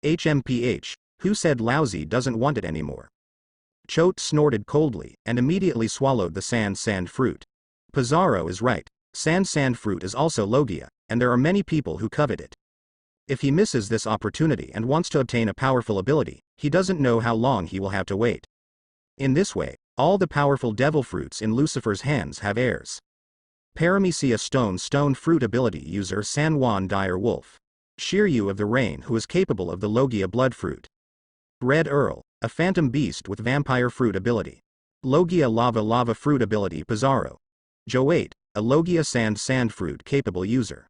HMPH, who said lousy doesn't want it anymore. Choate snorted coldly, and immediately swallowed the sand fruit. Pizarro is right. Sand fruit is also Logia, and there are many people who covet it. If he misses this opportunity and wants to obtain a powerful ability, he doesn't know how long he will have to wait. In this way, all the powerful devil fruits in Lucifer's hands have heirs. Paramecia stone fruit ability user San Juan Dire Wolf. Shiryu of the Rain, who is capable of the Logia blood fruit. Red Earl, a phantom beast with vampire fruit ability. Logia lava fruit ability Pizarro. Joate, a Logia sand fruit capable user.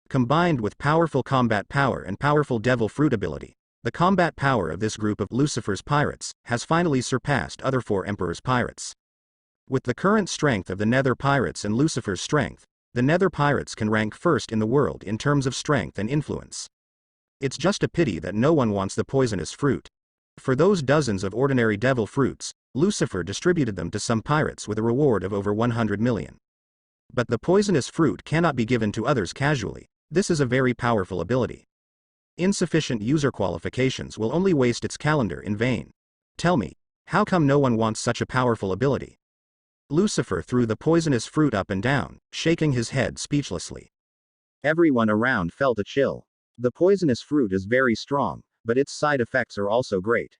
Combined with powerful combat power and powerful devil fruit ability, the combat power of this group of Lucifer's pirates has finally surpassed other 4 Emperor's pirates. With the current strength of the Nether pirates and Lucifer's strength, the Nether pirates can rank first in the world in terms of strength and influence. It's just a pity that no one wants the poisonous fruit. For those dozens of ordinary devil fruits, Lucifer distributed them to some pirates with a reward of over 100 million. But the poisonous fruit cannot be given to others casually. This is a very powerful ability. Insufficient user qualifications will only waste its calendar in vain. Tell me, how come no one wants such a powerful ability? Lucifer threw the poisonous fruit up and down, shaking his head speechlessly. Everyone around felt a chill. The poisonous fruit is very strong, but its side effects are also great.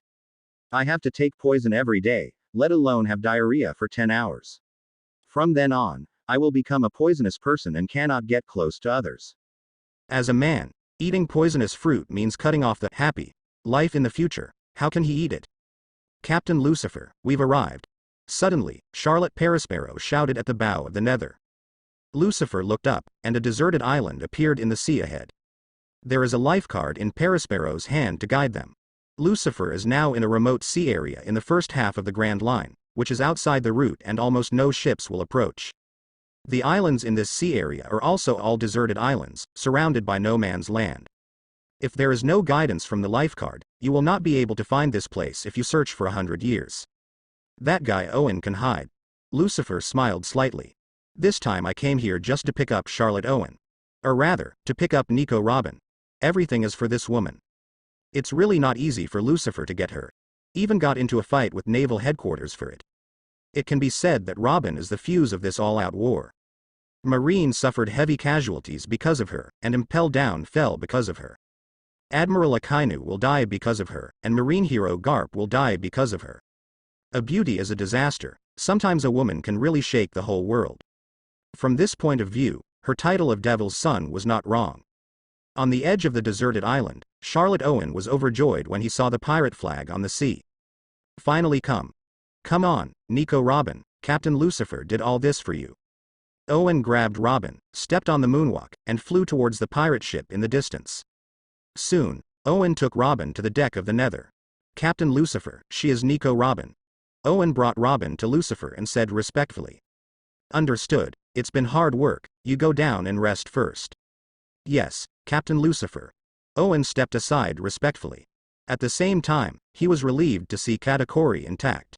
I have to take poison every day, let alone have diarrhea for 10 hours. From then on, I will become a poisonous person and cannot get close to others. As a man, eating poisonous fruit means cutting off the happy life in the future. How can he eat it? Captain Lucifer, we've arrived. Suddenly, Charlotte Perisparrow shouted at the bow of the Nether. Lucifer looked up, and a deserted island appeared in the sea ahead. There is a life card in Perisparrow's hand to guide them. Lucifer is now in a remote sea area in the first half of the Grand Line, which is outside the route and almost no ships will approach. The islands in this sea area are also all deserted islands, surrounded by no man's land. If there is no guidance from the life card, you will not be able to find this place if you search for 100 years. That guy Owen can hide. Lucifer smiled slightly. This time I came here just to pick up Charlotte Owen. Or rather, to pick up Nico Robin. Everything is for this woman. It's really not easy for Lucifer to get her. Even got into a fight with naval headquarters for it. It can be said that Robin is the fuse of this all-out war. Marine suffered heavy casualties because of her, and Impel Down fell because of her. Admiral Akainu will die because of her, and Marine hero Garp will die because of her. A beauty is a disaster. Sometimes a woman can really shake the whole world. From this point of view, her title of Devil's Son was not wrong. On the edge of the deserted island, Charlotte Owen was overjoyed when he saw the pirate flag on the sea. Finally come. Come on, Nico Robin, Captain Lucifer did all this for you. Owen grabbed Robin, stepped on the moonwalk, and flew towards the pirate ship in the distance. Soon, Owen took Robin to the deck of the Nether. Captain Lucifer, she is Nico Robin. Owen brought Robin to Lucifer and said respectfully. Understood, it's been hard work, you go down and rest first. Yes, Captain Lucifer. Owen stepped aside respectfully. At the same time, he was relieved to see Katakuri intact.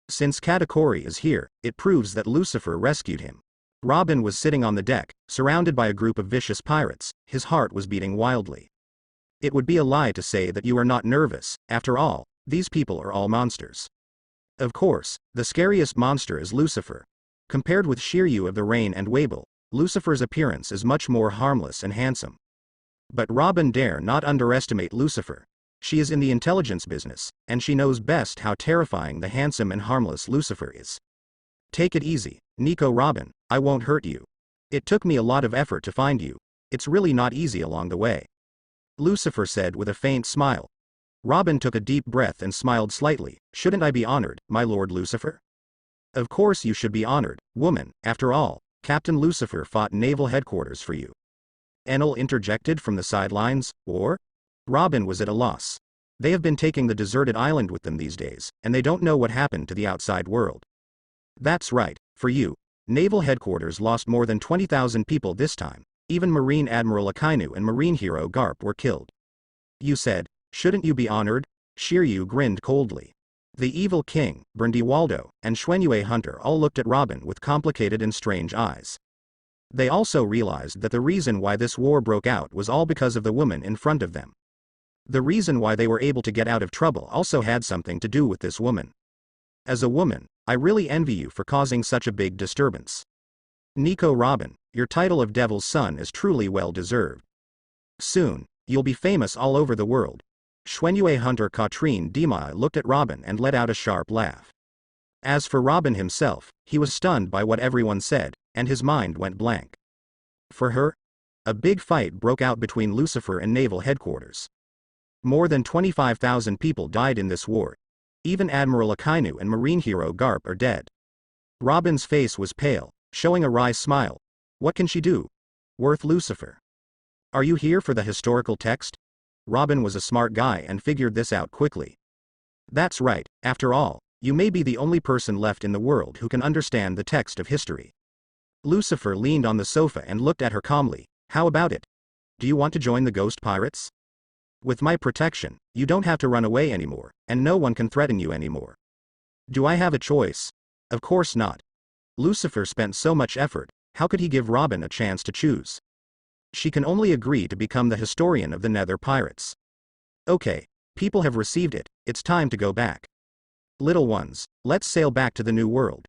Since Katakuri is here, it proves that Lucifer rescued him. Robin was sitting on the deck, surrounded by a group of vicious pirates. His heart was beating wildly. It would be a lie to say that you are not nervous. After all, these people are all monsters. Of course, the scariest monster is Lucifer. Compared with Shiryu of the Rain and Wable, Lucifer's appearance is much more harmless and handsome. But Robin dare not underestimate Lucifer. She is in the intelligence business, and she knows best how terrifying the handsome and harmless Lucifer is. Take it easy, Nico Robin, I won't hurt you. It took me a lot of effort to find you. It's really not easy along the way. Lucifer said with a faint smile. Robin took a deep breath and smiled slightly. Shouldn't I be honored, my Lord Lucifer? Of course you should be honored, woman. After all, Captain Lucifer fought naval headquarters for you. Enel interjected from the sidelines. Or? Robin was at a loss. They have been taking the deserted island with them these days, and they don't know what happened to the outside world. That's right, for you. Naval headquarters lost more than 20,000 people this time. Even Marine Admiral Akainu and Marine hero Garp were killed. You said, shouldn't you be honored? Shiryu grinned coldly. The evil king, Berndiwaldo, and Xuanyue Hunter all looked at Robin with complicated and strange eyes. They also realized that the reason why this war broke out was all because of the woman in front of them. The reason why they were able to get out of trouble also had something to do with this woman. As a woman, I really envy you for causing such a big disturbance. Nico Robin, your title of Devil's Son is truly well deserved. Soon, you'll be famous all over the world. Xuanyue Hunter Katrine Dima looked at Robin and let out a sharp laugh. As for Robin himself, he was stunned by what everyone said, and his mind went blank. For her? A big fight broke out between Lucifer and Naval Headquarters. More than 25,000 people died in this war. Even Admiral Akainu and Marine hero Garp are dead. Robin's face was pale, showing a wry smile. What can she do? Worth Lucifer. Are you here for the historical text? Robin was a smart guy and figured this out quickly. That's right, after all, you may be the only person left in the world who can understand the text of history. Lucifer leaned on the sofa and looked at her calmly. How about it? Do you want to join the ghost pirates? With my protection, you don't have to run away anymore, and no one can threaten you anymore. Do I have a choice? Of course not. Lucifer spent so much effort, how could he give Robin a chance to choose? She can only agree to become the historian of the Nether Pirates. Okay, people have received it, it's time to go back. Little ones, let's sail back to the New World.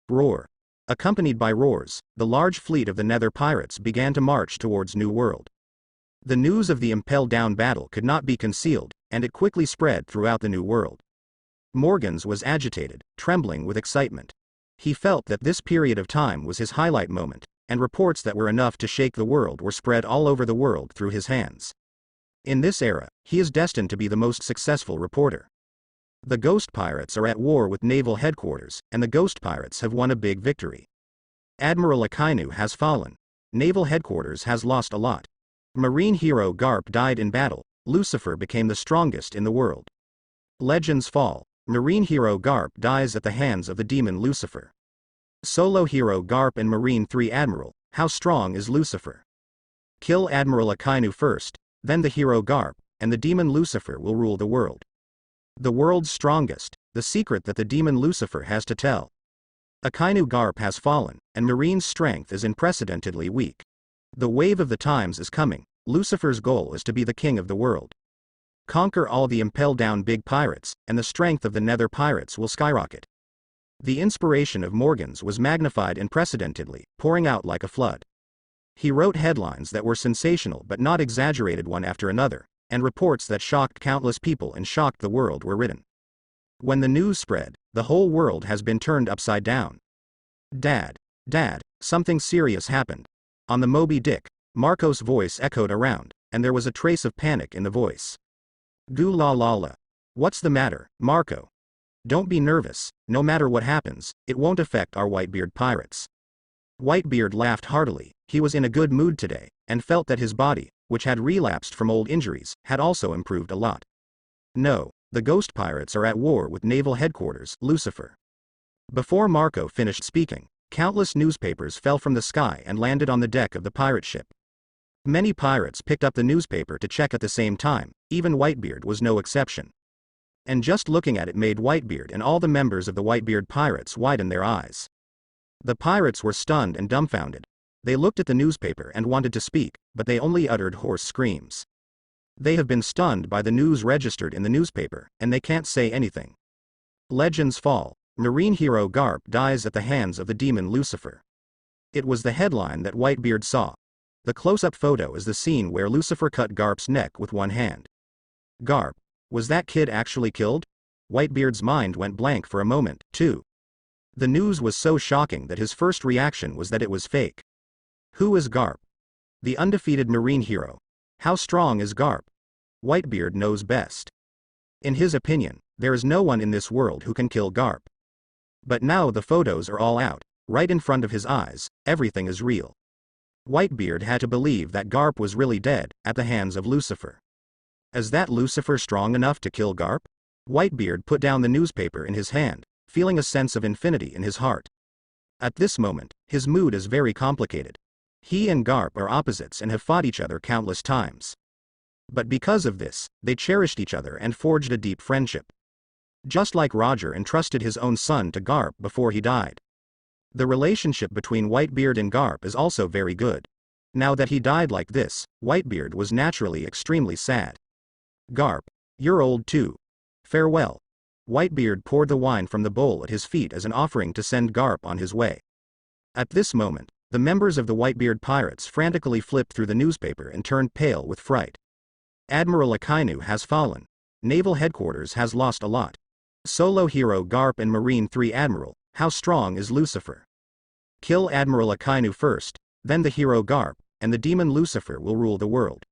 Roar. Accompanied by roars, the large fleet of the Nether Pirates began to march towards New World. The news of the impelled down battle could not be concealed, and it quickly spread throughout the New World. Morgans was agitated, trembling with excitement. He felt that this period of time was his highlight moment, and reports that were enough to shake the world were spread all over the world through his hands. In this era, he is destined to be the most successful reporter. The Ghost Pirates are at war with Naval Headquarters, and the Ghost Pirates have won a big victory. Admiral Akainu has fallen. Naval Headquarters has lost a lot. Marine hero Garp died in battle. Lucifer became the strongest in the world. Legends fall. Marine hero Garp dies at the hands of the demon Lucifer. Solo hero Garp and Marine 3 Admiral, how strong is Lucifer? Kill Admiral Akainu first, then the hero Garp, and the demon Lucifer will rule the world. The world's strongest, the secret that the demon Lucifer has to tell. Akainu Garp has fallen, and Marine's strength is unprecedentedly weak. The wave of the times is coming. Lucifer's goal is to be the king of the world. Conquer all the impelled down big pirates, and the strength of the Nether Pirates will skyrocket. The inspiration of Morgans was magnified unprecedentedly, pouring out like a flood. He wrote headlines that were sensational but not exaggerated one after another, and reports that shocked countless people and shocked the world were written. When the news spread, the whole world has been turned upside down. Dad, something serious happened. On the Moby Dick, Marco's voice echoed around, and there was a trace of panic in the voice. Goo la la la. What's the matter, Marco? Don't be nervous, no matter what happens, it won't affect our Whitebeard pirates. Whitebeard laughed heartily. He was in a good mood today, and felt that his body, which had relapsed from old injuries, had also improved a lot. No, the Ghost Pirates are at war with Naval Headquarters, Lucifer. Before Marco finished speaking, countless newspapers fell from the sky and landed on the deck of the pirate ship. Many pirates picked up the newspaper to check at the same time, even Whitebeard was no exception. And just looking at it made Whitebeard and all the members of the Whitebeard pirates widen their eyes. The pirates were stunned and dumbfounded. They looked at the newspaper and wanted to speak, but they only uttered hoarse screams. They have been stunned by the news registered in the newspaper, and they can't say anything. Legends fall. Marine hero Garp dies at the hands of the demon Lucifer. It was the headline that Whitebeard saw. The close-up photo is the scene where Lucifer cut Garp's neck with one hand. Garp, was that kid actually killed? Whitebeard's mind went blank for a moment, too. The news was so shocking that his first reaction was that it was fake. Who is Garp? The undefeated marine hero. How strong is Garp? Whitebeard knows best. In his opinion, there is no one in this world who can kill Garp. But now the photos are all out, right in front of his eyes, everything is real. Whitebeard had to believe that Garp was really dead, at the hands of Lucifer. Is that Lucifer strong enough to kill Garp? Whitebeard put down the newspaper in his hand, feeling a sense of infinity in his heart. At this moment, his mood is very complicated. He and Garp are opposites and have fought each other countless times. But because of this, they cherished each other and forged a deep friendship. Just like Roger entrusted his own son to Garp before he died. The relationship between Whitebeard and Garp is also very good. Now that he died like this, Whitebeard was naturally extremely sad. Garp, you're old too. Farewell. Whitebeard poured the wine from the bowl at his feet as an offering to send Garp on his way. At this moment, the members of the Whitebeard pirates frantically flipped through the newspaper and turned pale with fright. Admiral Akainu has fallen. Naval headquarters has lost a lot. Solo hero Garp and Marine 3 Admiral, how strong is Lucifer? Kill Admiral Akainu first, then the hero Garp, and the demon Lucifer will rule the world.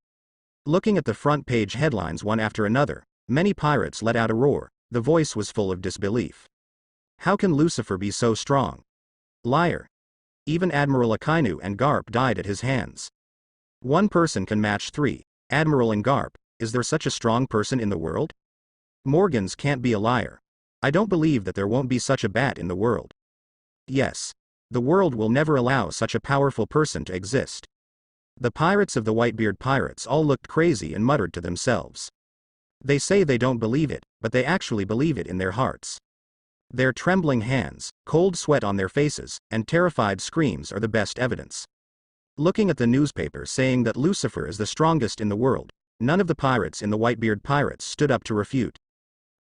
Looking at the front page headlines one after another, many pirates let out a roar. The voice was full of disbelief. How can Lucifer be so strong? Liar. Even Admiral Akainu and Garp died at his hands. One person can match 3, Admiral and Garp. Is there such a strong person in the world? Morgans can't be a liar. I don't believe that there won't be such a bat in the world. Yes. The world will never allow such a powerful person to exist. The pirates of the Whitebeard pirates all looked crazy and muttered to themselves. They say they don't believe it, but they actually believe it in their hearts. Their trembling hands, cold sweat on their faces, and terrified screams are the best evidence. Looking at the newspaper saying that Lucifer is the strongest in the world, none of the pirates in the Whitebeard pirates stood up to refute.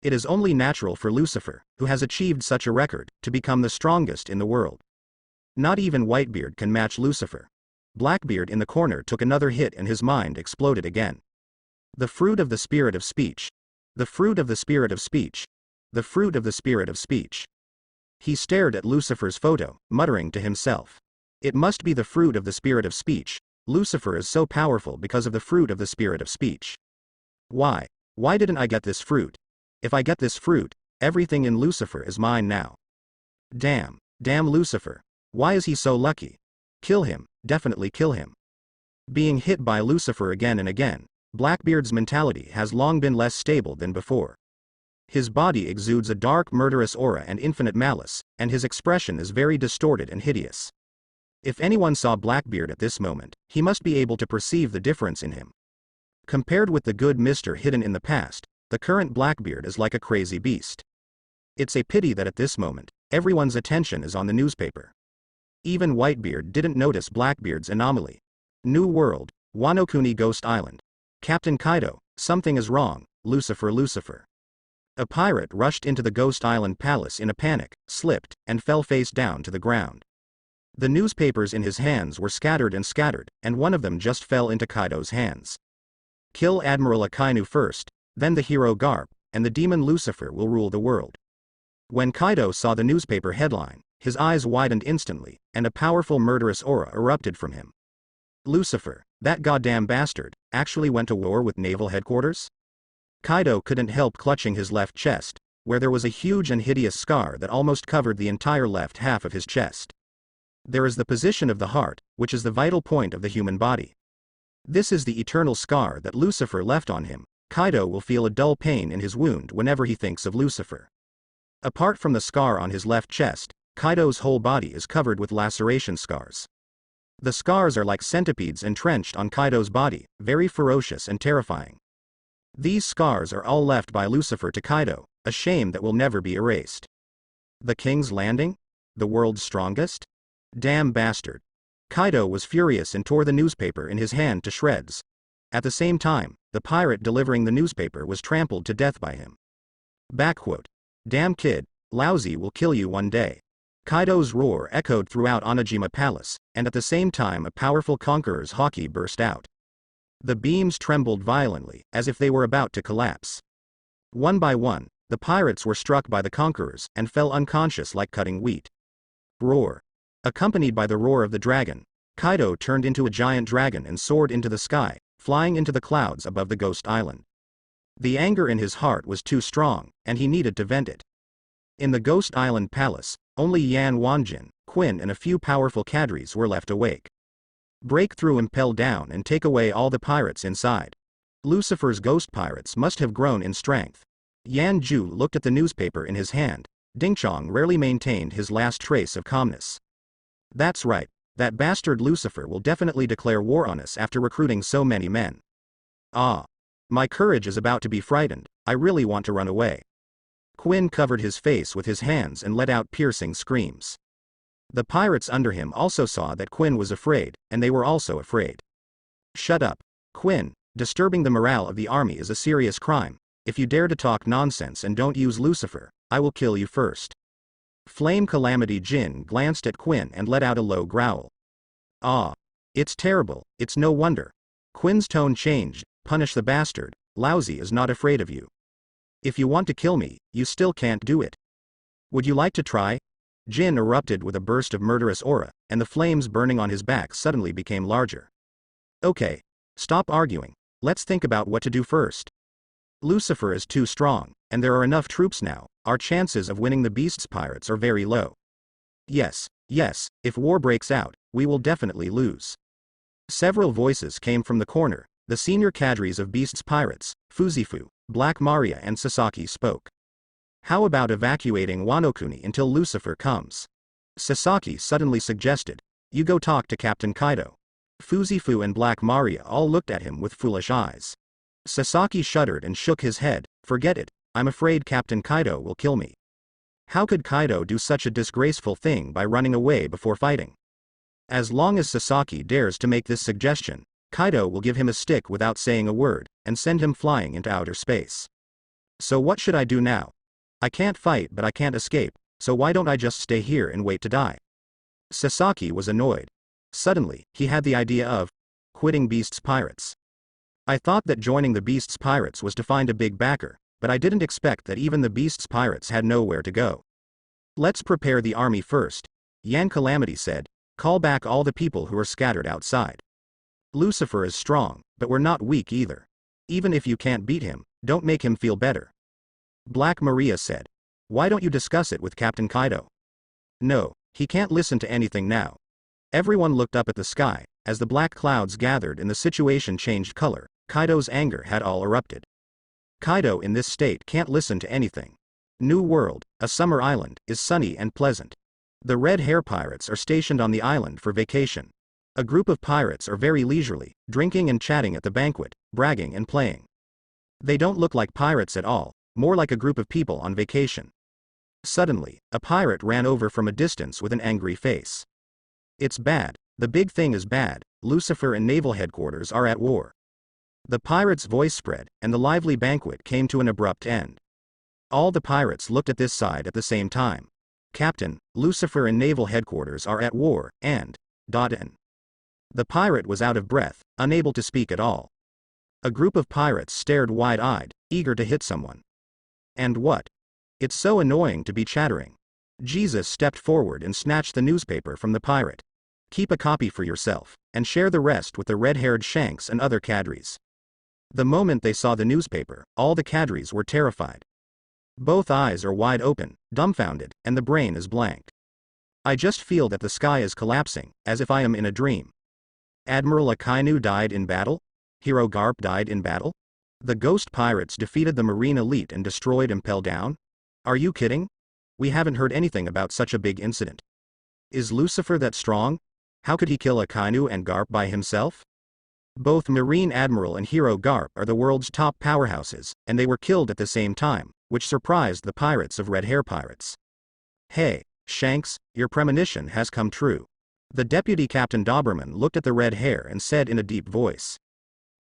It is only natural for Lucifer, who has achieved such a record, to become the strongest in the world. Not even Whitebeard can match Lucifer. Blackbeard in the corner took another hit and his mind exploded again. The fruit of the spirit of speech. The fruit of the spirit of speech. The fruit of the spirit of speech. He stared at Lucifer's photo, muttering to himself. It must be the fruit of the spirit of speech. Lucifer is so powerful because of the fruit of the spirit of speech. Why? Why didn't I get this fruit? If I get this fruit, everything in Lucifer is mine now. Damn Lucifer. Why is he so lucky? Kill him, definitely kill him. Being hit by Lucifer again and again, Blackbeard's mentality has long been less stable than before. His body exudes a dark murderous aura and infinite malice, and his expression is very distorted and hideous. If anyone saw Blackbeard at this moment, he must be able to perceive the difference in him. Compared with the good Mr. Hidden in the past, the current Blackbeard is like a crazy beast. It's a pity that at this moment, everyone's attention is on the newspaper. Even Whitebeard didn't notice Blackbeard's anomaly. New World, Wanokuni Ghost Island. Captain Kaido, something is wrong, Lucifer. A pirate rushed into the Ghost Island palace in a panic, slipped, and fell face down to the ground. The newspapers in his hands were scattered, and one of them just fell into Kaido's hands. Kill Admiral Akainu first, then the hero Garp, and the demon Lucifer will rule the world. When Kaido saw the newspaper headline, his eyes widened instantly, and a powerful murderous aura erupted from him. Lucifer, that goddamn bastard, actually went to war with naval headquarters? Kaido couldn't help clutching his left chest, where there was a huge and hideous scar that almost covered the entire left half of his chest. There is the position of the heart, which is the vital point of the human body. This is the eternal scar that Lucifer left on him. Kaido will feel a dull pain in his wound whenever he thinks of Lucifer. Apart from the scar on his left chest, Kaido's whole body is covered with laceration scars. The scars are like centipedes entrenched on Kaido's body, very ferocious and terrifying. These scars are all left by Lucifer to Kaido, a shame that will never be erased. The King's Landing? The world's strongest? Damn bastard. Kaido was furious and tore the newspaper in his hand to shreds. At the same time, the pirate delivering the newspaper was trampled to death by him. Backquote. Damn kid, lousy will kill you one day. Kaido's roar echoed throughout Onijima Palace, and at the same time a powerful conqueror's haki burst out. The beams trembled violently, as if they were about to collapse. One by one, the pirates were struck by the conquerors, and fell unconscious like cutting wheat. Roar. Accompanied by the roar of the dragon, Kaido turned into a giant dragon and soared into the sky, flying into the clouds above the Ghost Island. The anger in his heart was too strong, and he needed to vent it. In the Ghost Island Palace, only Yan Wanjin, Quinn and a few powerful cadres were left awake. Break through, impel down and take away all the pirates inside. Lucifer's ghost pirates must have grown in strength. Yan Ju looked at the newspaper in his hand. Dingchong rarely maintained his last trace of calmness. That's right, that bastard Lucifer will definitely declare war on us after recruiting so many men. Ah. My courage is about to be frightened, I really want to run away. Quinn covered his face with his hands and let out piercing screams. The pirates under him also saw that Quinn was afraid, and they were also afraid. Shut up, Quinn, Disturbing the morale of the army is a serious crime. If you dare to talk nonsense and don't use Lucifer, I will kill you first. Flame Calamity Jin glanced at Quinn and let out a low growl. Ah. It's terrible, it's no wonder. Quinn's tone changed. Punish the bastard. Lousy is not afraid of you. If you want to kill me, you still can't do it. Would you like to try? Jin erupted with a burst of murderous aura, and the flames burning on his back suddenly became larger. Okay. Stop arguing. Let's think about what to do first. Lucifer is too strong, and there are enough troops now. Our chances of winning the Beast's pirates are very low. Yes, if war breaks out, we will definitely lose. Several voices came from the corner. The senior cadres of Beast's pirates, Fuzifu, Black Maria and Sasaki spoke. How about evacuating Wanokuni until Lucifer comes? Sasaki suddenly suggested. You go talk to Captain Kaido. Fuzifu and Black Maria all looked at him with foolish eyes. Sasaki shuddered and shook his head. Forget it, I'm afraid Captain Kaido will kill me. How could Kaido do such a disgraceful thing by running away before fighting? As long as Sasaki dares to make this suggestion, Kaido will give him a stick without saying a word, and send him flying into outer space. So what should I do now? I can't fight but I can't escape, so why don't I just stay here and wait to die? Sasaki was annoyed. Suddenly, he had the idea of quitting Beast's pirates. I thought that joining the Beast's pirates was to find a big backer, but I didn't expect that even the Beast's pirates had nowhere to go. Let's prepare the army first, Yan Calamity said. Call back all the people who are scattered outside. Lucifer is strong, but we're not weak either. Even if you can't beat him, don't make him feel better. Black Maria said. Why don't you discuss it with Captain Kaido? No, he can't listen to anything now. Everyone looked up at the sky. As the black clouds gathered and the situation changed color, Kaido's anger had all erupted. Kaido in this state can't listen to anything. New World, a summer island, is sunny and pleasant. The Red Hair pirates are stationed on the island for vacation. A group of pirates are very leisurely, drinking and chatting at the banquet, bragging and playing. They don't look like pirates at all, more like a group of people on vacation. Suddenly, a pirate ran over from a distance with an angry face. It's bad, the big thing is bad, Lucifer and naval headquarters are at war. The pirate's voice spread, and the lively banquet came to an abrupt end. All the pirates looked at this side at the same time. Captain, Lucifer and naval headquarters are at war, and the pirate was out of breath, unable to speak at all. A group of pirates stared wide-eyed, eager to hit someone. And what? It's so annoying to be chattering. Jesus stepped forward and snatched the newspaper from the pirate. Keep a copy for yourself, and share the rest with the red-haired Shanks and other cadres. The moment they saw the newspaper, all the cadres were terrified. Both eyes are wide open, dumbfounded, and the brain is blank. I just feel that the sky is collapsing, as if I am in a dream. Admiral Akainu died in battle? Hero Garp died in battle? The ghost pirates defeated the Marine elite and destroyed Impel Down? Are you kidding? We haven't heard anything about such a big incident. Is Lucifer that strong? How could he kill Akainu and Garp by himself? Both Marine Admiral and Hero Garp are the world's top powerhouses, and they were killed at the same time, which surprised the pirates of Red Hair pirates. Hey, Shanks, your premonition has come true. The Deputy Captain Doberman looked at the Red Hair and said in a deep voice.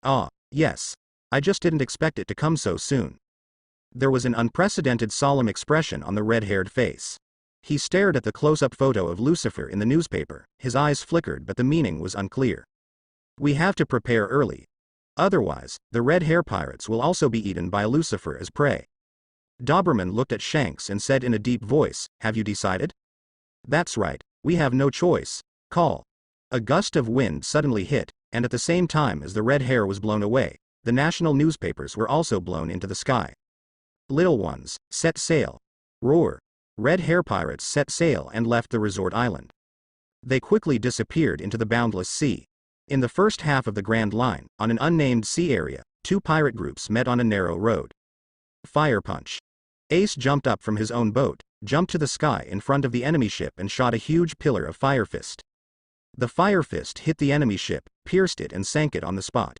Ah, yes. I just didn't expect it to come so soon. There was an unprecedented solemn expression on the red-haired face. He stared at the close-up photo of Lucifer in the newspaper, his eyes flickered but the meaning was unclear. We have to prepare early. Otherwise, the Red Hair pirates will also be eaten by Lucifer as prey. Doberman looked at Shanks and said in a deep voice, have you decided? That's right, we have no choice. Call. A gust of wind suddenly hit, and at the same time as the Red Hair was blown away, the national newspapers were also blown into the sky. Little ones, set sail. Roar. Red Hair pirates set sail and left the resort island. They quickly disappeared into the boundless sea. In the first half of the Grand Line, on an unnamed sea area, two pirate groups met on a narrow road. Fire punch. Ace jumped up from his own boat, jumped to the sky in front of the enemy ship and shot a huge pillar of fire fist. The fire fist hit the enemy ship, pierced it and sank it on the spot.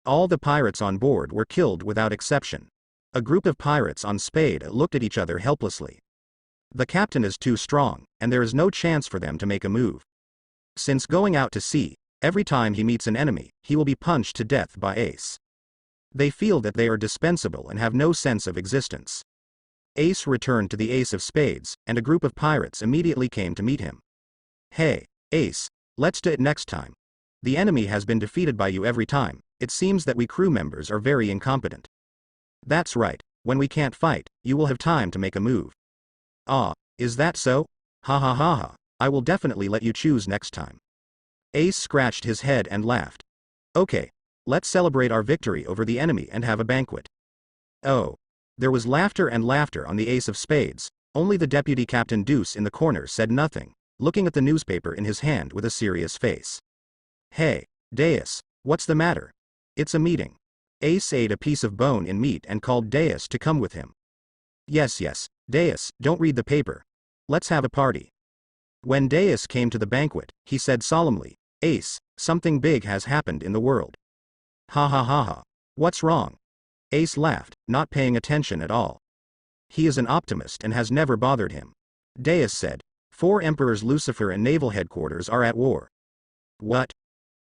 All the pirates on board were killed without exception. A group of pirates on Spade looked at each other helplessly. The captain is too strong, and there is no chance for them to make a move. Since going out to sea, Every time he meets an enemy, he will be punched to death by Ace. They feel that they are dispensable and have no sense of existence. Ace returned to the Ace of Spades, and a group of pirates immediately came to meet him. Hey, Ace, let's do it next time. The enemy has been defeated by you every time. It seems that we crew members are very incompetent. That's right, when we can't fight, you will have time to make a move. Ah, is that so? Ha ha ha ha, I will definitely let you choose next time. Ace scratched his head and laughed. Okay, let's celebrate our victory over the enemy and have a banquet. Oh. There was laughter and laughter on the Ace of Spades. Only the deputy Captain Deuce in the corner said nothing, looking at the newspaper in his hand with a serious face. Hey, Deus, what's the matter? It's a meeting. Ace ate a piece of bone in meat and called Deus to come with him. Yes, Deus, don't read the paper. Let's have a party. When Deus came to the banquet, he said solemnly, Ace, something big has happened in the world. Ha ha ha ha. What's wrong? Ace laughed, not paying attention at all. He is an optimist and has never bothered him. Deus said, 4 emperors Lucifer and naval headquarters are at war. What?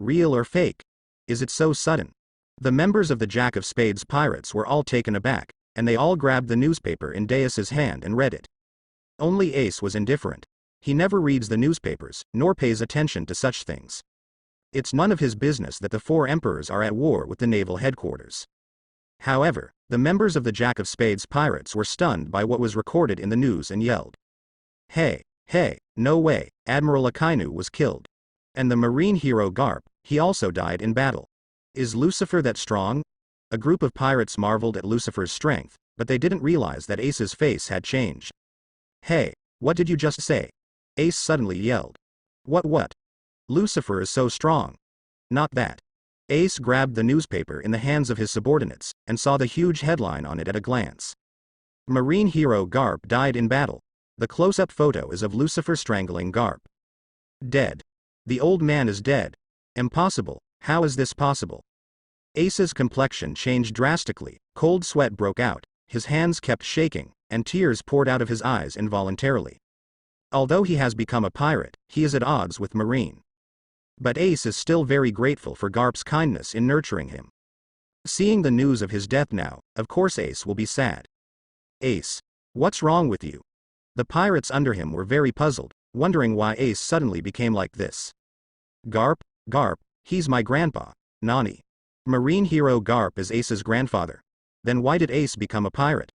Real or fake? Is it so sudden? The members of the Jack of Spades pirates were all taken aback, and they all grabbed the newspaper in Deus's hand and read it. Only Ace was indifferent. He never reads the newspapers, nor pays attention to such things. It's none of his business that the 4 emperors are at war with the naval headquarters. However, the members of the Jack of Spades pirates were stunned by what was recorded in the news and yelled. Hey, no way, Admiral Akainu was killed. And the marine hero Garp, he also died in battle. Is Lucifer that strong? A group of pirates marveled at Lucifer's strength, but they didn't realize that Ace's face had changed. Hey, what did you just say? Ace suddenly yelled. What? Lucifer is so strong. Not that. Ace grabbed the newspaper in the hands of his subordinates, and saw the huge headline on it at a glance. Marine hero Garp died in battle. The close-up photo is of Lucifer strangling Garp. Dead. The old man is dead. Impossible, how is this possible? Ace's complexion changed drastically, cold sweat broke out, his hands kept shaking, and tears poured out of his eyes involuntarily. Although he has become a pirate, he is at odds with Marine. But Ace is still very grateful for Garp's kindness in nurturing him. Seeing the news of his death now, of course Ace will be sad. Ace, what's wrong with you? The pirates under him were very puzzled, wondering why Ace suddenly became like this. Garp, he's my grandpa, Nani. Marine hero Garp is Ace's grandfather. Then why did Ace become a pirate?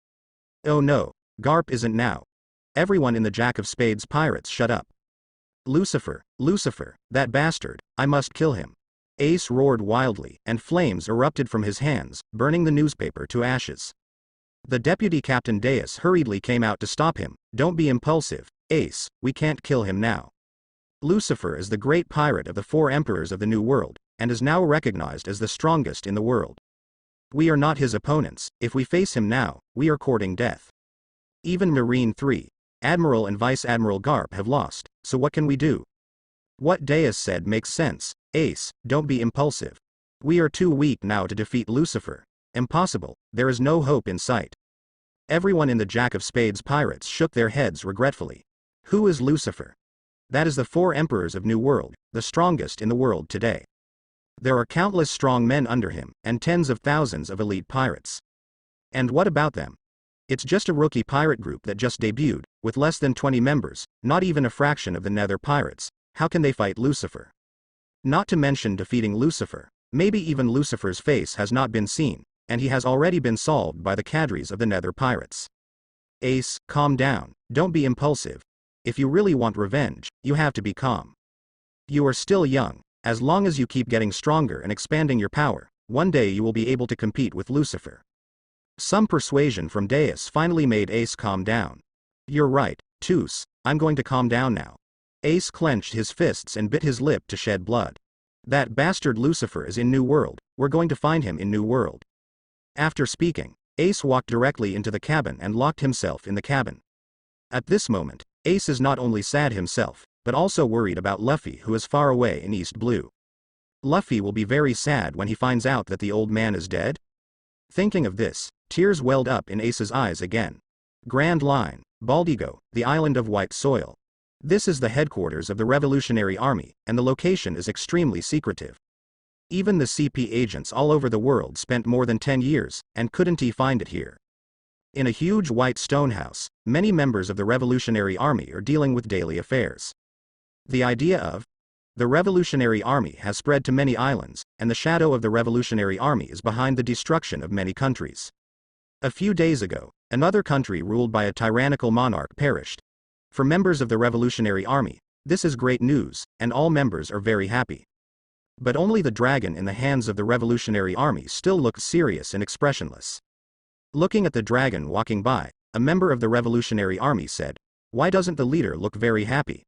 Oh no, Garp isn't now. Everyone in the Jack of Spades pirates shut up. Lucifer, that bastard, I must kill him. Ace roared wildly, and flames erupted from his hands, burning the newspaper to ashes. The deputy Captain Deus hurriedly came out to stop him. Don't be impulsive, Ace, we can't kill him now. Lucifer is the great pirate of the 4 emperors of the New World, and is now recognized as the strongest in the world. We are not his opponents. If we face him now, we are courting death. Even Marine 3, Admiral and Vice Admiral Garp have lost, so what can we do? What Deus said makes sense. Ace, don't be impulsive. We are too weak now to defeat Lucifer. Impossible, there is no hope in sight. Everyone in the Jack of Spades pirates shook their heads regretfully. Who is Lucifer? That is the 4 emperors of New World, the strongest in the world today. There are countless strong men under him, and tens of thousands of elite pirates. And what about them? It's just a rookie pirate group that just debuted, with less than 20 members, not even a fraction of the Nether pirates. How can they fight Lucifer? Not to mention defeating Lucifer. Maybe even Lucifer's face has not been seen, and he has already been solved by the cadres of the Nether pirates. Ace, calm down, don't be impulsive. If you really want revenge, you have to be calm. You are still young. As long as you keep getting stronger and expanding your power, one day you will be able to compete with Lucifer. Some persuasion from Deus finally made Ace calm down. You're right, Toos, I'm going to calm down now. Ace clenched his fists and bit his lip to shed blood. That bastard Lucifer is in New World, we're going to find him in New World. After speaking, Ace walked directly into the cabin and locked himself in the cabin. At this moment, Ace is not only sad himself, but also worried about Luffy, who is far away in East Blue. Luffy will be very sad when he finds out that the old man is dead. Thinking of this, tears welled up in Ace's eyes again. Grand Line, Baldigo, the island of white soil. This is the headquarters of the Revolutionary Army, and the location is extremely secretive. Even the CP agents all over the world spent more than 10 years, and couldn't find it here. In a huge white stone house, many members of the Revolutionary Army are dealing with daily affairs. The idea of the Revolutionary Army has spread to many islands, and the shadow of the Revolutionary Army is behind the destruction of many countries. A few days ago, another country ruled by a tyrannical monarch perished. For members of the Revolutionary Army, this is great news, and all members are very happy. But only the dragon in the hands of the Revolutionary Army still looked serious and expressionless. Looking at the dragon walking by, a member of the Revolutionary Army said, "Why doesn't the leader look very happy?"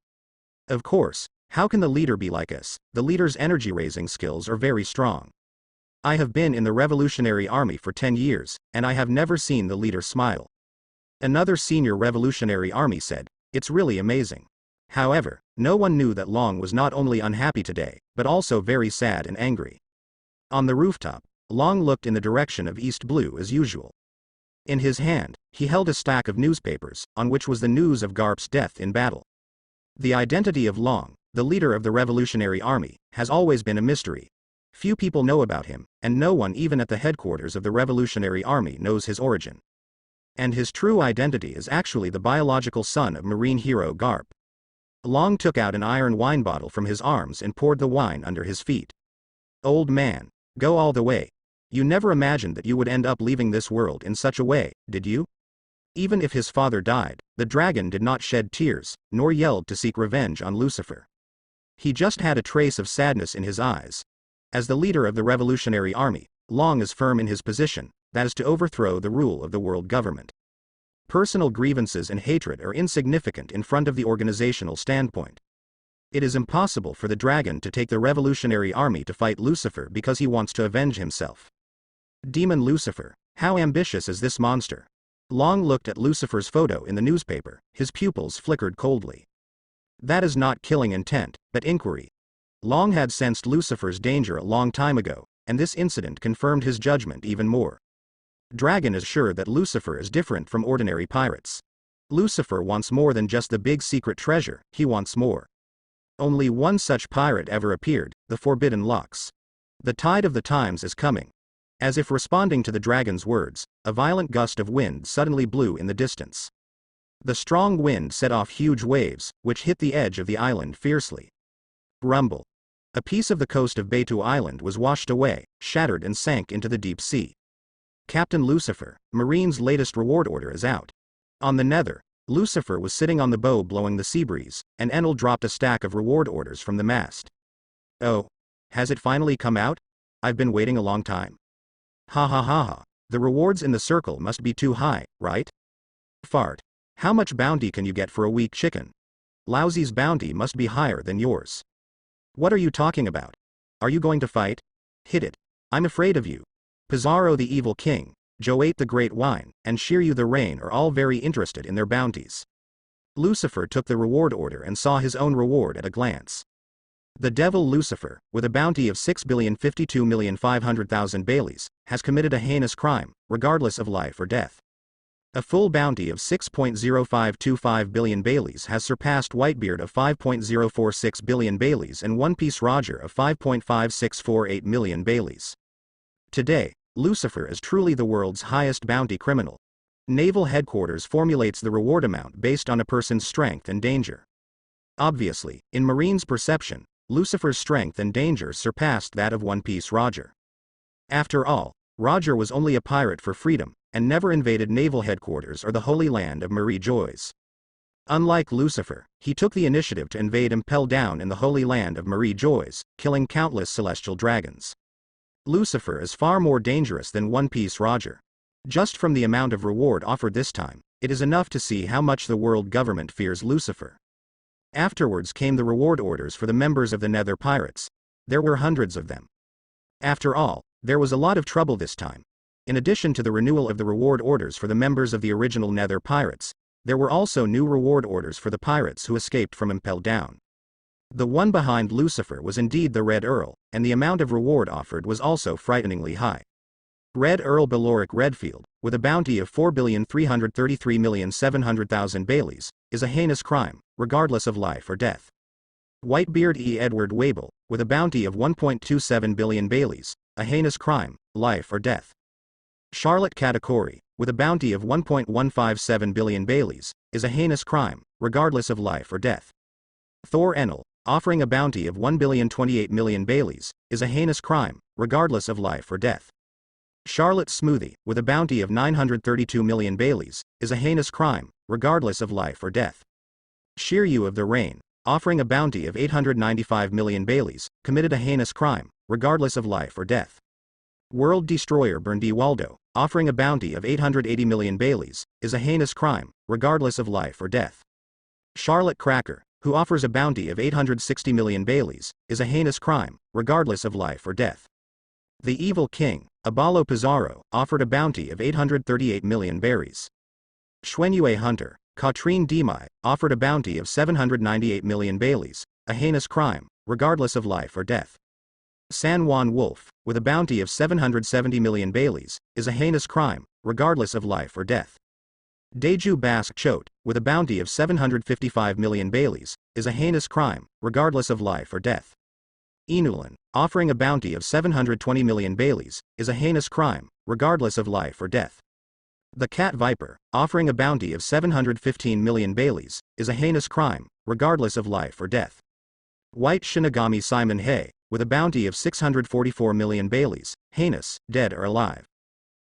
Of course, how can the leader be like us? The leader's energy-raising skills are very strong. I have been in the Revolutionary Army for 10 years, and I have never seen the leader smile. Another senior Revolutionary Army said, "It's really amazing." However, no one knew that Long was not only unhappy today, but also very sad and angry. On the rooftop, Long looked in the direction of East Blue as usual. In his hand, he held a stack of newspapers, on which was the news of Garp's death in battle. The identity of Long, the leader of the Revolutionary Army, has always been a mystery. Few people know about him, and no one even at the headquarters of the Revolutionary Army knows his origin. And his true identity is actually the biological son of Marine hero Garp. Long took out an iron wine bottle from his arms and poured the wine under his feet. "Old man, go all the way. You never imagined that you would end up leaving this world in such a way, did you?" Even if his father died, the dragon did not shed tears, nor yelled to seek revenge on Lucifer. He just had a trace of sadness in his eyes. As the leader of the Revolutionary Army, Long is firm in his position, that is to overthrow the rule of the world government. Personal grievances and hatred are insignificant in front of the organizational standpoint. It is impossible for the dragon to take the Revolutionary Army to fight Lucifer because he wants to avenge himself. Demon Lucifer, how ambitious is this monster? Long looked at Lucifer's photo in the newspaper, his pupils flickered coldly. That is not killing intent, but inquiry. Long had sensed Lucifer's danger a long time ago, and this incident confirmed his judgment even more. Dragon is sure that Lucifer is different from ordinary pirates. Lucifer wants more than just the big secret treasure, he wants more. Only one such pirate ever appeared, the Forbidden Locks. The tide of the times is coming. As if responding to the dragon's words, a violent gust of wind suddenly blew in the distance. The strong wind set off huge waves, which hit the edge of the island fiercely. Rumble. A piece of the coast of Beitu Island was washed away, shattered and sank into the deep sea. Captain Lucifer, Marine's latest reward order is out. On the Nether, Lucifer was sitting on the bow blowing the sea breeze, and Enel dropped a stack of reward orders from the mast. "Oh, has it finally come out? I've been waiting a long time. Ha ha ha ha, the rewards in the circle must be too high, right? Fart. How much bounty can you get for a weak chicken? Lousy's bounty must be higher than yours. What are you talking about? Are you going to fight? Hit it. I'm afraid of you. Pizarro the evil king, Joate the great wine, and Shiryu the rain are all very interested in their bounties." Lucifer took the reward order and saw his own reward at a glance. The devil Lucifer, with a bounty of 6,052,500,000 Baileys, has committed a heinous crime, regardless of life or death. A full bounty of 6.0525 billion Baileys has surpassed Whitebeard of 5.046 billion Baileys and One Piece Roger of 5.5648 million Baileys. Today, Lucifer is truly the world's highest bounty criminal. Naval Headquarters formulates the reward amount based on a person's strength and danger. Obviously, in Marine's perception, Lucifer's strength and danger surpassed that of One Piece Roger. After all, Roger was only a pirate for freedom, and never invaded Naval Headquarters or the Holy Land of Marie Joyce. Unlike Lucifer, he took the initiative to invade Impel Down in the Holy Land of Marie Joyce, killing countless celestial dragons. Lucifer is far more dangerous than One Piece Roger. Just from the amount of reward offered this time, it is enough to see how much the world government fears Lucifer. Afterwards came the reward orders for the members of the Nether Pirates. There were hundreds of them. After all, there was a lot of trouble this time. In addition to the renewal of the reward orders for the members of the original Nether Pirates, there were also new reward orders for the pirates who escaped from Impel Down. The one behind Lucifer was indeed the Red Earl, and the amount of reward offered was also frighteningly high. Red Earl Beloric Redfield, with a bounty of 4,333,700,000 Baileys, is a heinous crime, regardless of life or death. Whitebeard E. Edward Wable, with a bounty of 1.27 billion Baileys, a heinous crime, life or death. Charlotte Katakuri, with a bounty of 1.157 billion Baileys, is a heinous crime, regardless of life or death. Thor Enel, offering a bounty of 1,028,000,000 Baileys, is a heinous crime, regardless of life or death. Charlotte Smoothie, with a bounty of 932 million Baileys, is a heinous crime, regardless of life or death. Shiryu of the Rain, offering a bounty of 895 million Baileys, committed a heinous crime, regardless of life or death. World Destroyer Berndi Waldo, offering a bounty of 880 million Baileys, is a heinous crime, regardless of life or death. Charlotte Cracker, who offers a bounty of 860 million Baileys, is a heinous crime, regardless of life or death. The Evil King, Abalo Pizarro, offered a bounty of 838 million berries. Xuanyue Hunter, Katrine Demai, offered a bounty of 798 million Baileys, a heinous crime, regardless of life or death. San Juan Wolf, with a bounty of 770 million Baileys, is a heinous crime, regardless of life or death. Deju Basque Chote, with a bounty of 755 million Baileys, is a heinous crime, regardless of life or death. Inulan, offering a bounty of 720 million Baileys, is a heinous crime, regardless of life or death. The Cat Viper, offering a bounty of 715 million Baileys, is a heinous crime, regardless of life or death. White Shinigami Simon Hay, with a bounty of 644 million Baileys, heinous, dead or alive.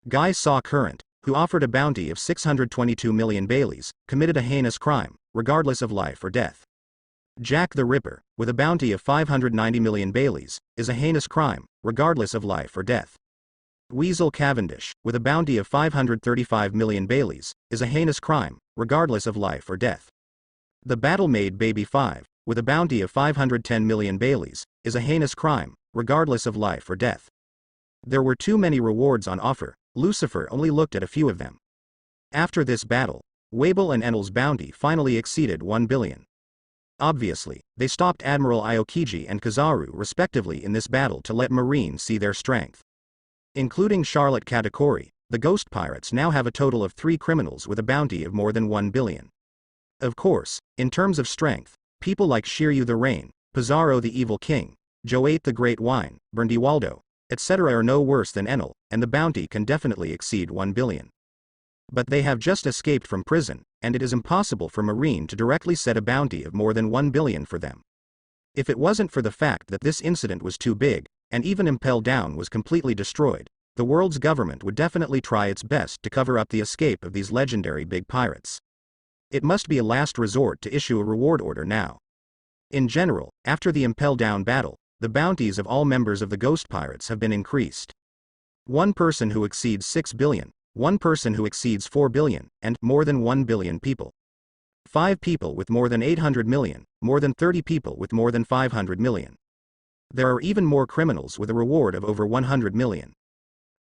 Guy Saw Current, who offered a bounty of 622 million Baileys, committed a heinous crime, regardless of life or death. Jack the Ripper, with a bounty of 590 million Baileys, is a heinous crime, regardless of life or death. Weasel Cavendish, with a bounty of 535 million Baileys, is a heinous crime, regardless of life or death. The Battle Maid Baby 5, with a bounty of 510 million Baileys, is a heinous crime, regardless of life or death. There were too many rewards on offer, Lucifer only looked at a few of them. After this battle, Wable and Enel's bounty finally exceeded 1 billion. Obviously, they stopped Admiral Aokiji and Kizaru respectively in this battle to let Marine see their strength. Including Charlotte Katakuri, the Ghost Pirates now have a total of 3 criminals with a bounty of more than 1 billion. Of course, in terms of strength, people like Shiryu the Rain, Pizarro the Evil King, Joate the Great Wine, Berndi Waldo, etc. are no worse than Enel, and the bounty can definitely exceed 1 billion. But they have just escaped from prison, and it is impossible for Marine to directly set a bounty of more than 1 billion for them. If it wasn't for the fact that this incident was too big, and even Impel Down was completely destroyed, the world's government would definitely try its best to cover up the escape of these legendary big pirates. It must be a last resort to issue a reward order now. In general, after the Impel Down battle, the bounties of all members of the Ghost Pirates have been increased. One person who exceeds 6 billion, one person who exceeds 4 billion, and more than 1 billion people. 5 people with more than 800 million, more than 30 people with more than 500 million. There are even more criminals with a reward of over 100 million.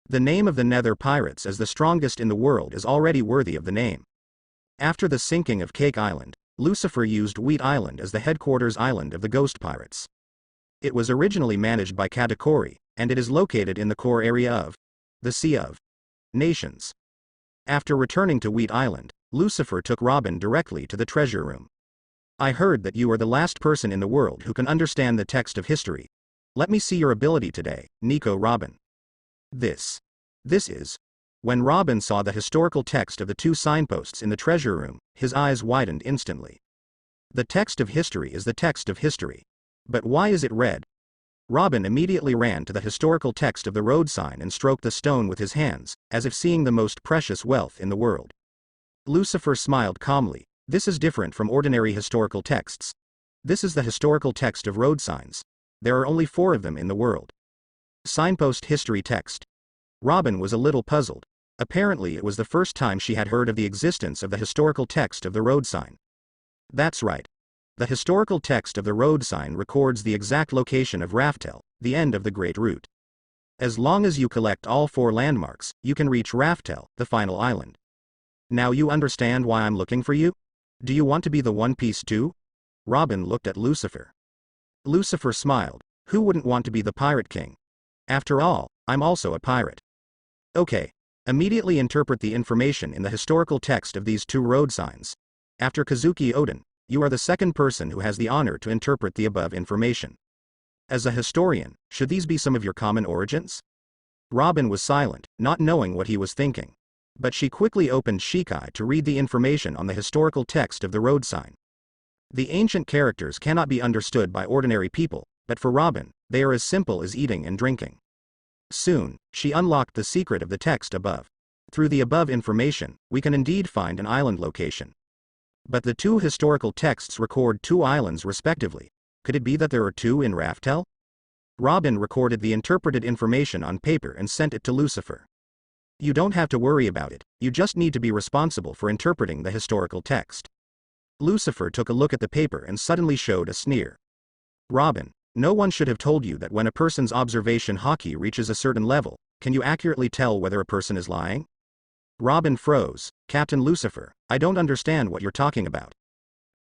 The name of the Nether Pirates as the strongest in the world is already worthy of the name. After the sinking of Cake Island, Lucifer used Wheat Island as the headquarters island of the Ghost Pirates. It was originally managed by Katakuri, and it is located in the core area of the Sea of Nations. After returning to Wheat Island, Lucifer took Robin directly to the treasure room. I heard that you are the last person in the world who can understand the text of history. Let me see your ability today, Nico. Robin. This is. When Robin saw the historical text of the 2 signposts in the treasure room, his eyes widened instantly. The text of history is the text of history. But why is it red? Robin immediately ran to the historical text of the road sign and stroked the stone with his hands, as if seeing the most precious wealth in the world. Lucifer smiled calmly. This is different from ordinary historical texts. This is the historical text of road signs. There are only 4 of them in the world. Signpost history text. Robin was a little puzzled. Apparently it was the first time she had heard of the existence of the historical text of the road sign. That's right. The historical text of the road sign records the exact location of Raftel, the end of the Great Route. As long as you collect all 4 landmarks, you can reach Raftel, the final island. Now you understand why I'm looking for you? Do you want to be the One Piece too? Robin looked at Lucifer. Lucifer smiled. Who wouldn't want to be the Pirate King? After all, I'm also a pirate. Okay. Immediately interpret the information in the historical text of these 2 road signs. After Kazuki Odin, you are the second person who has the honor to interpret the above information. As a historian, should these be some of your common origins? Robin was silent, not knowing what he was thinking. But she quickly opened Shikai to read the information on the historical text of the road sign. The ancient characters cannot be understood by ordinary people, but for Robin, they are as simple as eating and drinking. Soon, she unlocked the secret of the text above. Through the above information, we can indeed find an island location. But the two historical texts record 2 islands respectively. Could it be that there are 2 in Raftel? Robin recorded the interpreted information on paper and sent it to Lucifer. You don't have to worry about it, you just need to be responsible for interpreting the historical text. Lucifer took a look at the paper and suddenly showed a sneer. Robin, no one should have told you that when a person's observation haki reaches a certain level, can you accurately tell whether a person is lying? Robin froze. Captain Lucifer, I don't understand what you're talking about.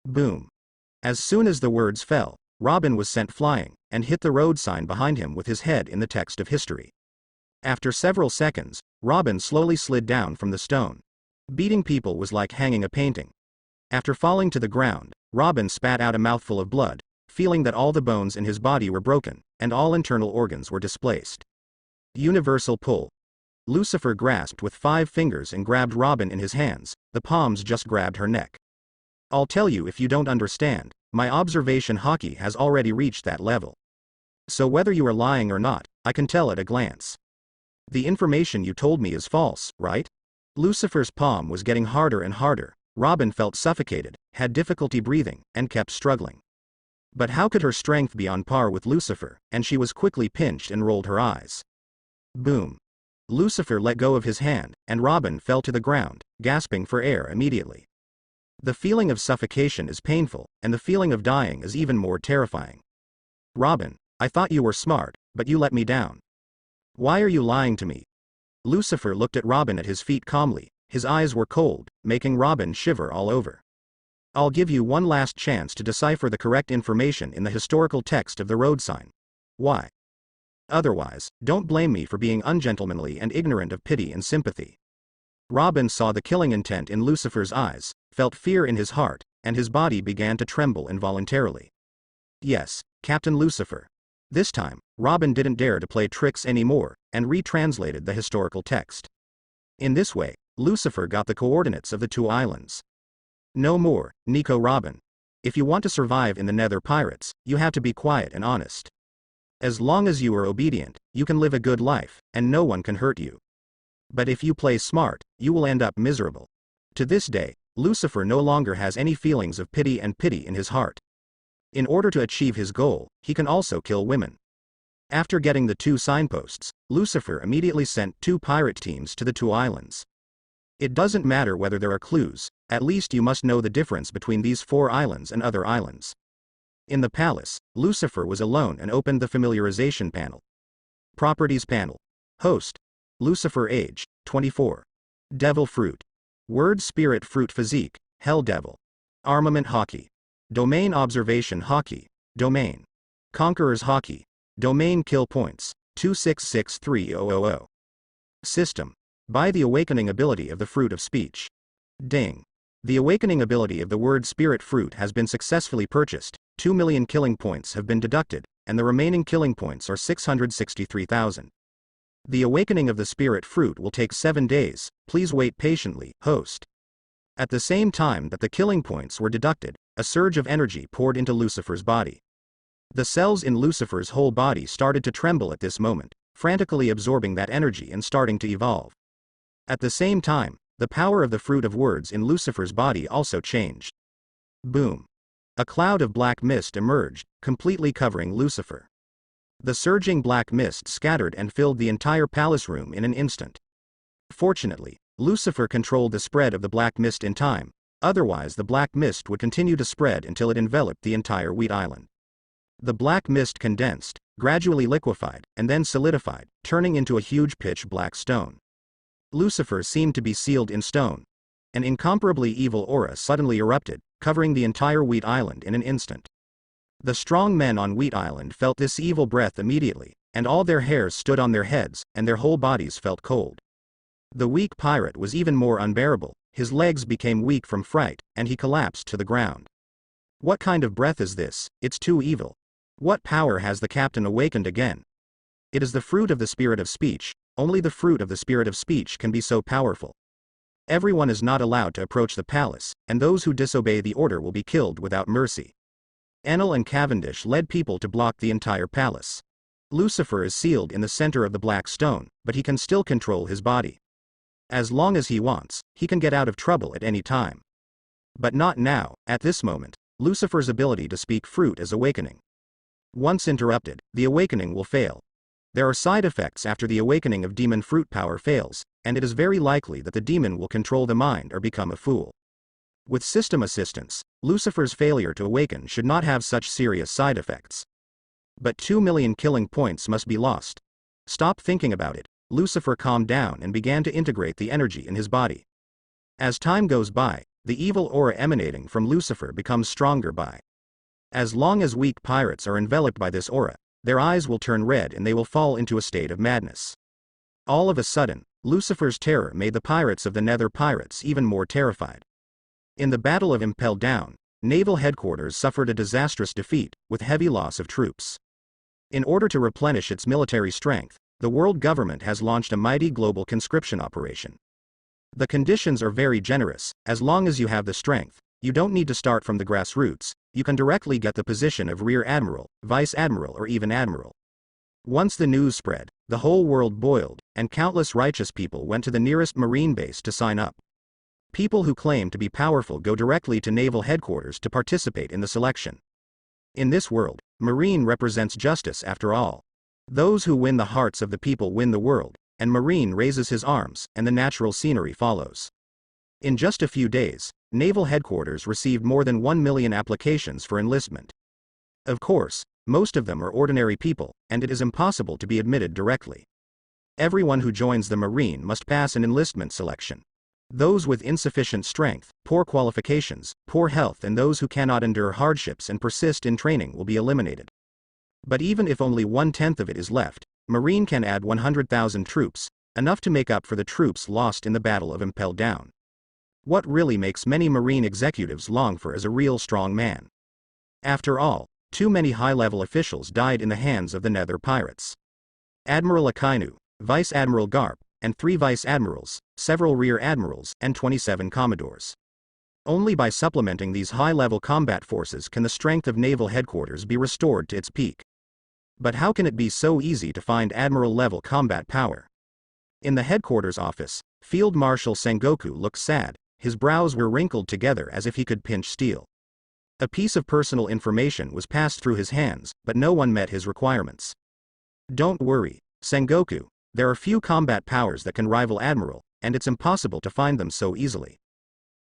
Boom. As soon as the words fell, Robin was sent flying, and hit the road sign behind him with his head in the text of history. After several seconds, Robin slowly slid down from the stone. Beating people was like hanging a painting. After falling to the ground, Robin spat out a mouthful of blood, feeling that all the bones in his body were broken, and all internal organs were displaced. Universal pull. Lucifer grasped with 5 fingers and grabbed Robin in his hands, the palms just grabbed her neck. I'll tell you if you don't understand, my observation haki has already reached that level. So whether you are lying or not, I can tell at a glance. The information you told me is false, right? Lucifer's palm was getting harder and harder. Robin felt suffocated, had difficulty breathing, and kept struggling. But how could her strength be on par with Lucifer, and she was quickly pinched and rolled her eyes. Boom. Lucifer let go of his hand, and Robin fell to the ground, gasping for air immediately. The feeling of suffocation is painful, and the feeling of dying is even more terrifying. Robin, I thought you were smart, but you let me down. Why are you lying to me? Lucifer looked at Robin at his feet calmly. His eyes were cold, making Robin shiver all over. I'll give you one last chance to decipher the correct information in the historical text of the road sign. Why? Otherwise, don't blame me for being ungentlemanly and ignorant of pity and sympathy. Robin saw the killing intent in Lucifer's eyes, felt fear in his heart, and his body began to tremble involuntarily. Yes, Captain Lucifer. This time, Robin didn't dare to play tricks anymore, and retranslated the historical text. In this way, Lucifer got the coordinates of the 2 islands. No more, Nico Robin. If you want to survive in the Nether Pirates, you have to be quiet and honest. As long as you are obedient, you can live a good life, and no one can hurt you. But if you play smart, you will end up miserable. To this day, Lucifer no longer has any feelings of pity in his heart. In order to achieve his goal, he can also kill women. After getting the 2 signposts, Lucifer immediately sent 2 pirate teams to the 2 islands. It doesn't matter whether there are clues, at least you must know the difference between these 4 islands and other islands. In the palace, Lucifer was alone and opened the familiarization panel. Properties panel. Host. Lucifer age, 24. Devil fruit. Word spirit fruit physique, hell devil. Armament haki. Domain observation haki. Domain. Conqueror's haki. Domain kill points, 2663000. System. By the awakening ability of the fruit of speech. Ding. The awakening ability of the word spirit fruit has been successfully purchased, 2 million killing points have been deducted, and the remaining killing points are 663,000. The awakening of the spirit fruit will take 7 days, please wait patiently, host. At the same time that the killing points were deducted, a surge of energy poured into Lucifer's body. The cells in Lucifer's whole body started to tremble at this moment, frantically absorbing that energy and starting to evolve. At the same time, the power of the fruit of words in Lucifer's body also changed. Boom. A cloud of black mist emerged, completely covering Lucifer. The surging black mist scattered and filled the entire palace room in an instant. Fortunately, Lucifer controlled the spread of the black mist in time, otherwise the black mist would continue to spread until it enveloped the entire Wheat Island. The black mist condensed, gradually liquefied, and then solidified, turning into a huge pitch black stone. Lucifer seemed to be sealed in stone. An incomparably evil aura suddenly erupted, covering the entire Wheat Island in an instant. The strong men on Wheat Island felt this evil breath immediately, and all their hairs stood on their heads, and their whole bodies felt cold. The weak pirate was even more unbearable, His legs became weak from fright, and he collapsed to the ground. What kind of breath is this? It's too evil. What power has the captain awakened again? It is the fruit of the spirit of speech. Only the fruit of the spirit of speech can be so powerful. Everyone is not allowed to approach the palace, and those who disobey the order will be killed without mercy. Enel and Cavendish led people to block the entire palace. Lucifer is sealed in the center of the black stone, but he can still control his body. As long as he wants, he can get out of trouble at any time. But not now. At this moment, Lucifer's ability to speak fruit is awakening. Once interrupted, the awakening will fail. There are side effects after the awakening of demon fruit power fails, and it is very likely that the demon will control the mind or become a fool. With system assistance, Lucifer's failure to awaken should not have such serious side effects. But 2 million killing points must be lost. Stop thinking about it. Lucifer calmed down and began to integrate the energy in his body. As time goes by, the evil aura emanating from Lucifer becomes stronger as long as weak pirates are enveloped by this aura, their eyes will turn red and they will fall into a state of madness. All of a sudden, Lucifer's terror made the pirates of the Nether pirates even more terrified. In the Battle of Impel Down, naval headquarters suffered a disastrous defeat, with heavy loss of troops. In order to replenish its military strength, the world government has launched a mighty global conscription operation. The conditions are very generous. As long as you have the strength, you don't need to start from the grassroots, you can directly get the position of Rear Admiral, Vice Admiral or even Admiral. Once the news spread, the whole world boiled, and countless righteous people went to the nearest marine base to sign up. People who claim to be powerful go directly to naval headquarters to participate in the selection. In this world, Marine represents justice after all. Those who win the hearts of the people win the world, and Marine raises his arms, and the natural scenery follows. In just a few days, naval headquarters received more than 1 million applications for enlistment. Of course, most of them are ordinary people, and it is impossible to be admitted directly. Everyone who joins the Marine must pass an enlistment selection. Those with insufficient strength, poor qualifications, poor health and those who cannot endure hardships and persist in training will be eliminated. But even if only 1/10 of it is left, Marine can add 100,000 troops, enough to make up for the troops lost in the Battle of Impel Down. What really makes many Marine executives long for is a real strong man. After all, too many high-level officials died in the hands of the Nether pirates. Admiral Akainu, Vice Admiral Garp, and 3 Vice Admirals, several Rear Admirals, and 27 Commodores. Only by supplementing these high-level combat forces can the strength of naval headquarters be restored to its peak. But how can it be so easy to find Admiral-level combat power? In the headquarters office, Field Marshal Sengoku looked sad. His brows were wrinkled together as if he could pinch steel. A piece of personal information was passed through his hands, but no one met his requirements. Don't worry, Sengoku, there are few combat powers that can rival Admiral, and it's impossible to find them so easily.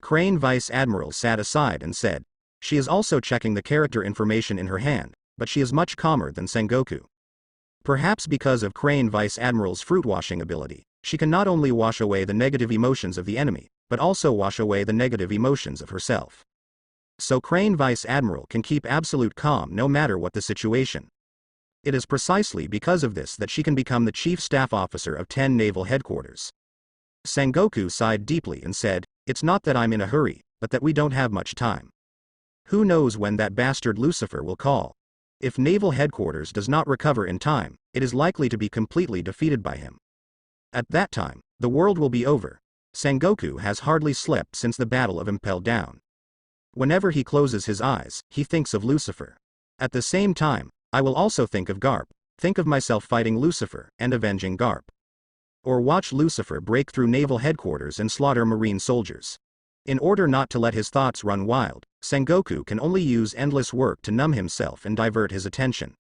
Crane Vice Admiral sat aside and said, she is also checking the character information in her hand, but she is much calmer than Sengoku. Perhaps because of Crane Vice Admiral's fruit-washing ability, she can not only wash away the negative emotions of the enemy, but also wash away the negative emotions of herself. So Crane Vice Admiral can keep absolute calm no matter what the situation. It is precisely because of this that she can become the Chief Staff Officer of 10 naval headquarters. Sengoku sighed deeply and said, it's not that I'm in a hurry, but that we don't have much time. Who knows when that bastard Lucifer will call? If naval headquarters does not recover in time, it is likely to be completely defeated by him. At that time, the world will be over. Sengoku has hardly slept since the Battle of Impel Down. Whenever he closes his eyes, he thinks of Lucifer. At the same time, I will also think of Garp, think of myself fighting Lucifer and avenging Garp. Or watch Lucifer break through naval headquarters and slaughter Marine soldiers. In order not to let his thoughts run wild, Sengoku can only use endless work to numb himself and divert his attention.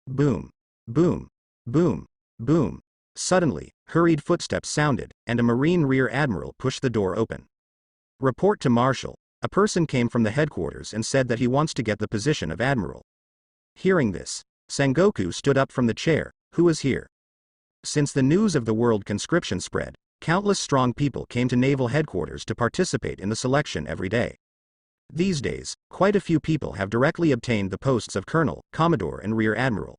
Boom. Boom. Boom. Boom. Suddenly, hurried footsteps sounded, and a Marine Rear Admiral pushed the door open. Report to Marshal. A person came from the headquarters and said that he wants to get the position of Admiral. Hearing this, Sengoku stood up from the chair. Who is here? Since the news of the world conscription spread, countless strong people came to naval headquarters to participate in the selection every day. These days, quite a few people have directly obtained the posts of Colonel, Commodore and Rear Admiral.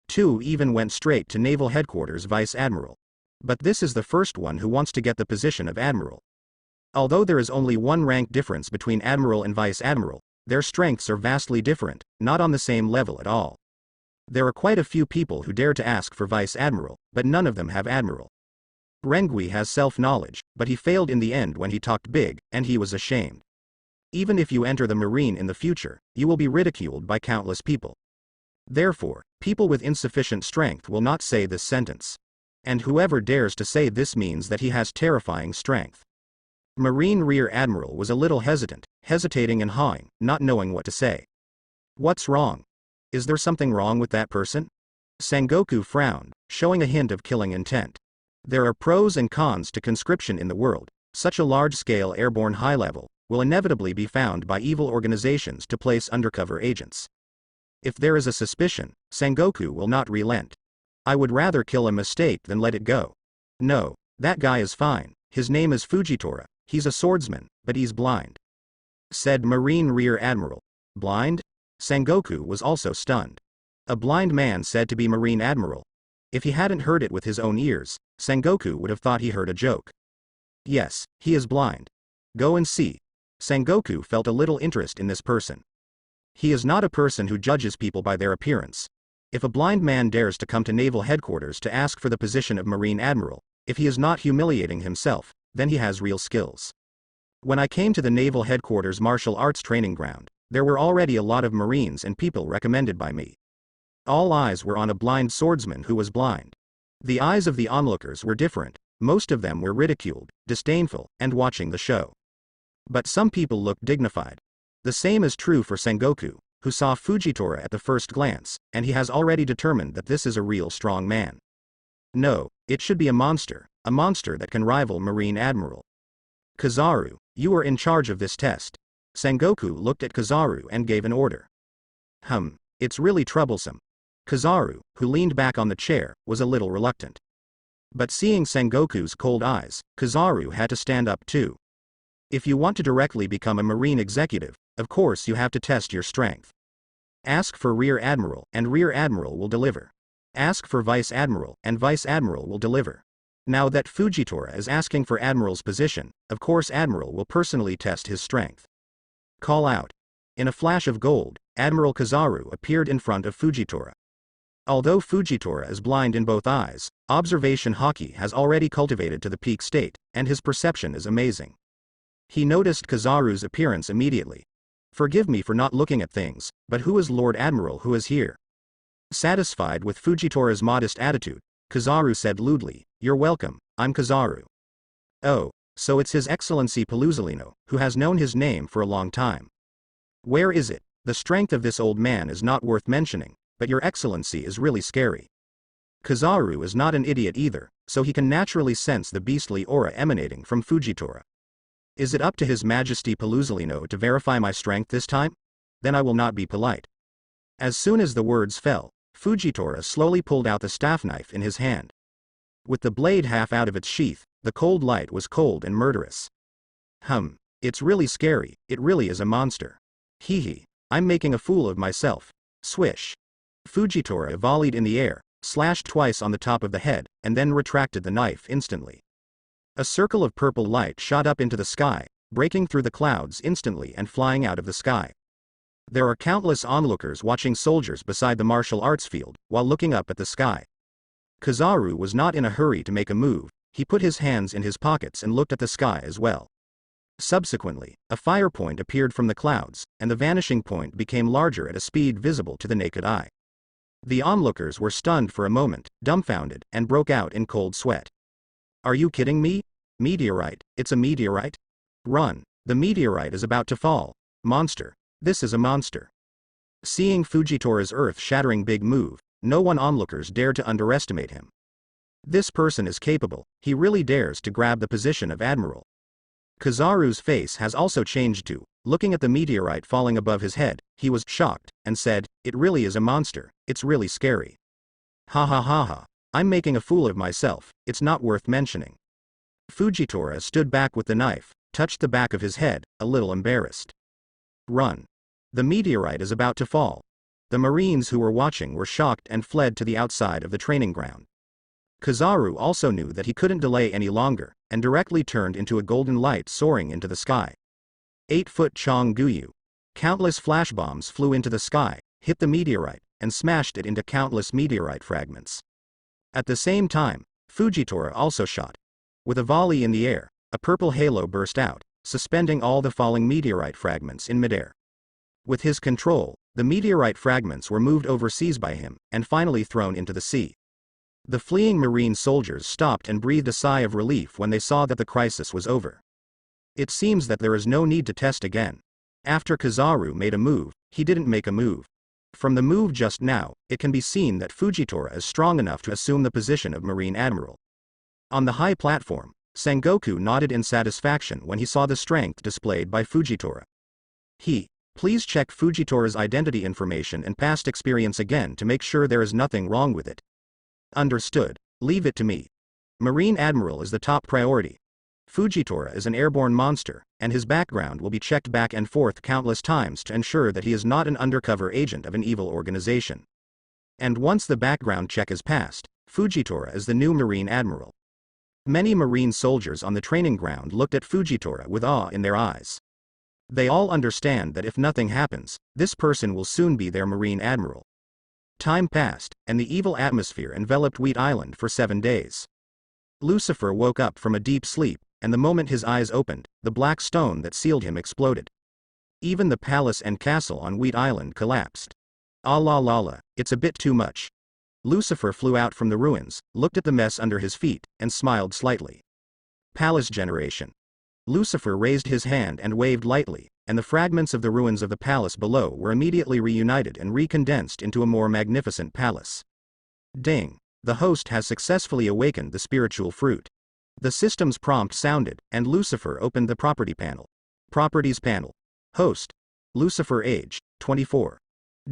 2 even went straight to naval headquarters Vice Admiral. But this is the first one who wants to get the position of Admiral. Although there is only one rank difference between admiral and vice admiral, their strengths are vastly different, not on the same level at all. There are quite a few people who dare to ask for vice admiral, but none of them have admiral. Rengui has self-knowledge, but he failed in the end when he talked big, and he was ashamed. Even if you enter the marine in the future, you will be ridiculed by countless people. Therefore, people with insufficient strength will not say this sentence. And whoever dares to say this means that he has terrifying strength. Marine Rear Admiral was a little hesitating and hawing, not knowing what to say. What's wrong? Is there something wrong with that person? Sengoku frowned, showing a hint of killing intent. There are pros and cons to conscription in the world. Such a large-scale airborne high-level will inevitably be found by evil organizations to place undercover agents. If there is a suspicion, Sengoku will not relent. I would rather kill a mistake than let it go. No, that guy is fine, his name is Fujitora, he's a swordsman, but he's blind. Said Marine Rear Admiral. Blind? Sengoku was also stunned. A blind man said to be Marine Admiral. If he hadn't heard it with his own ears, Sengoku would have thought he heard a joke. Yes, he is blind. Go and see. Sengoku felt a little interest in this person. He is not a person who judges people by their appearance. If a blind man dares to come to naval headquarters to ask for the position of Marine Admiral, if he is not humiliating himself, then he has real skills. When I came to the naval headquarters martial arts training ground, there were already a lot of Marines and people recommended by me. All eyes were on a blind swordsman who was blind. The eyes of the onlookers were different, most of them were ridiculed, disdainful, and watching the show. But some people looked dignified. The same is true for Sengoku, who saw Fujitora at the first glance, and he has already determined that this is a real strong man. No, it should be a monster that can rival Marine Admiral. Kizaru, you are in charge of this test. Sengoku looked at Kizaru and gave an order. It's really troublesome. Kizaru, who leaned back on the chair, was a little reluctant. But seeing Sengoku's cold eyes, Kizaru had to stand up too. If you want to directly become a Marine executive, of course you have to test your strength. Ask for Rear Admiral, and Rear Admiral will deliver. Ask for Vice Admiral, and Vice Admiral will deliver. Now that Fujitora is asking for Admiral's position, of course Admiral will personally test his strength. Call out. In a flash of gold, Admiral Kizaru appeared in front of Fujitora. Although Fujitora is blind in both eyes, observation haki has already cultivated to the peak state, and his perception is amazing. He noticed Kizaru's appearance immediately. Forgive me for not looking at things, but who is Lord Admiral who is here? Satisfied with Fujitora's modest attitude, Kizaru said lewdly, You're welcome, I'm Kizaru. Oh, so it's His Excellency Paluzolino, who has known his name for a long time. Where is it? The strength of this old man is not worth mentioning, but Your Excellency is really scary. Kizaru is not an idiot either, so he can naturally sense the beastly aura emanating from Fujitora. Is it up to His Majesty Paluzolino to verify my strength this time? Then I will not be polite. As soon as the words fell, Fujitora slowly pulled out the staff knife in his hand. With the blade half out of its sheath, the cold light was cold and murderous. It's really scary, it really is a monster. Hee, I'm making a fool of myself. Swish. Fujitora volleyed in the air, slashed twice on the top of the head, and then retracted the knife instantly. A circle of purple light shot up into the sky, breaking through the clouds instantly and flying out of the sky. There are countless onlookers watching soldiers beside the martial arts field, while looking up at the sky. Kizaru was not in a hurry to make a move, he put his hands in his pockets and looked at the sky as well. Subsequently, a fire point appeared from the clouds, and the vanishing point became larger at a speed visible to the naked eye. The onlookers were stunned for a moment, dumbfounded, and broke out in cold sweat. Are you kidding me? Meteorite, it's a meteorite? Run, the meteorite is about to fall. Monster, this is a monster. Seeing Fujitora's earth-shattering big move, no one onlookers dared to underestimate him. This person is capable, he really dares to grab the position of Admiral. Kizaru's face has also changed too. Looking at the meteorite falling above his head, he was shocked, and said, It really is a monster, it's really scary. Ha ha ha ha, I'm making a fool of myself, it's not worth mentioning. Fujitora stood back with the knife, touched the back of his head, a little embarrassed. Run. The meteorite is about to fall. The Marines who were watching were shocked and fled to the outside of the training ground. Kizaru also knew that he couldn't delay any longer, and directly turned into a golden light soaring into the sky. 8-foot Chong Guyu. Countless flash bombs flew into the sky, hit the meteorite, and smashed it into countless meteorite fragments. At the same time, Fujitora also shot. With a volley in the air, a purple halo burst out, suspending all the falling meteorite fragments in midair. With his control, the meteorite fragments were moved overseas by him, and finally thrown into the sea. The fleeing marine soldiers stopped and breathed a sigh of relief when they saw that the crisis was over. It seems that there is no need to test again. After Kizaru made a move, he didn't make a move. From the move just now, it can be seen that Fujitora is strong enough to assume the position of Marine Admiral. On the high platform, Sengoku nodded in satisfaction when he saw the strength displayed by Fujitora. Please check Fujitora's identity information and past experience again to make sure there is nothing wrong with it. Understood. Leave it to me. Marine Admiral is the top priority. Fujitora is an airborne monster, and his background will be checked back and forth countless times to ensure that he is not an undercover agent of an evil organization. And once the background check is passed, Fujitora is the new Marine Admiral. Many Marine soldiers on the training ground looked at Fujitora with awe in their eyes. They all understand that if nothing happens, this person will soon be their Marine Admiral. Time passed, and the evil atmosphere enveloped Wheat Island for 7 days. Lucifer woke up from a deep sleep, and the moment his eyes opened, the black stone that sealed him exploded. Even the palace and castle on Wheat Island collapsed. Ah la la la, it's a bit too much. Lucifer flew out from the ruins, looked at the mess under his feet, and smiled slightly. Palace generation. Lucifer raised his hand and waved lightly, and the fragments of the ruins of the palace below were immediately reunited and recondensed into a more magnificent palace. Ding! The host has successfully awakened the spiritual fruit. The system's prompt sounded, and Lucifer opened the property panel. Properties panel. Host. Lucifer age, 24.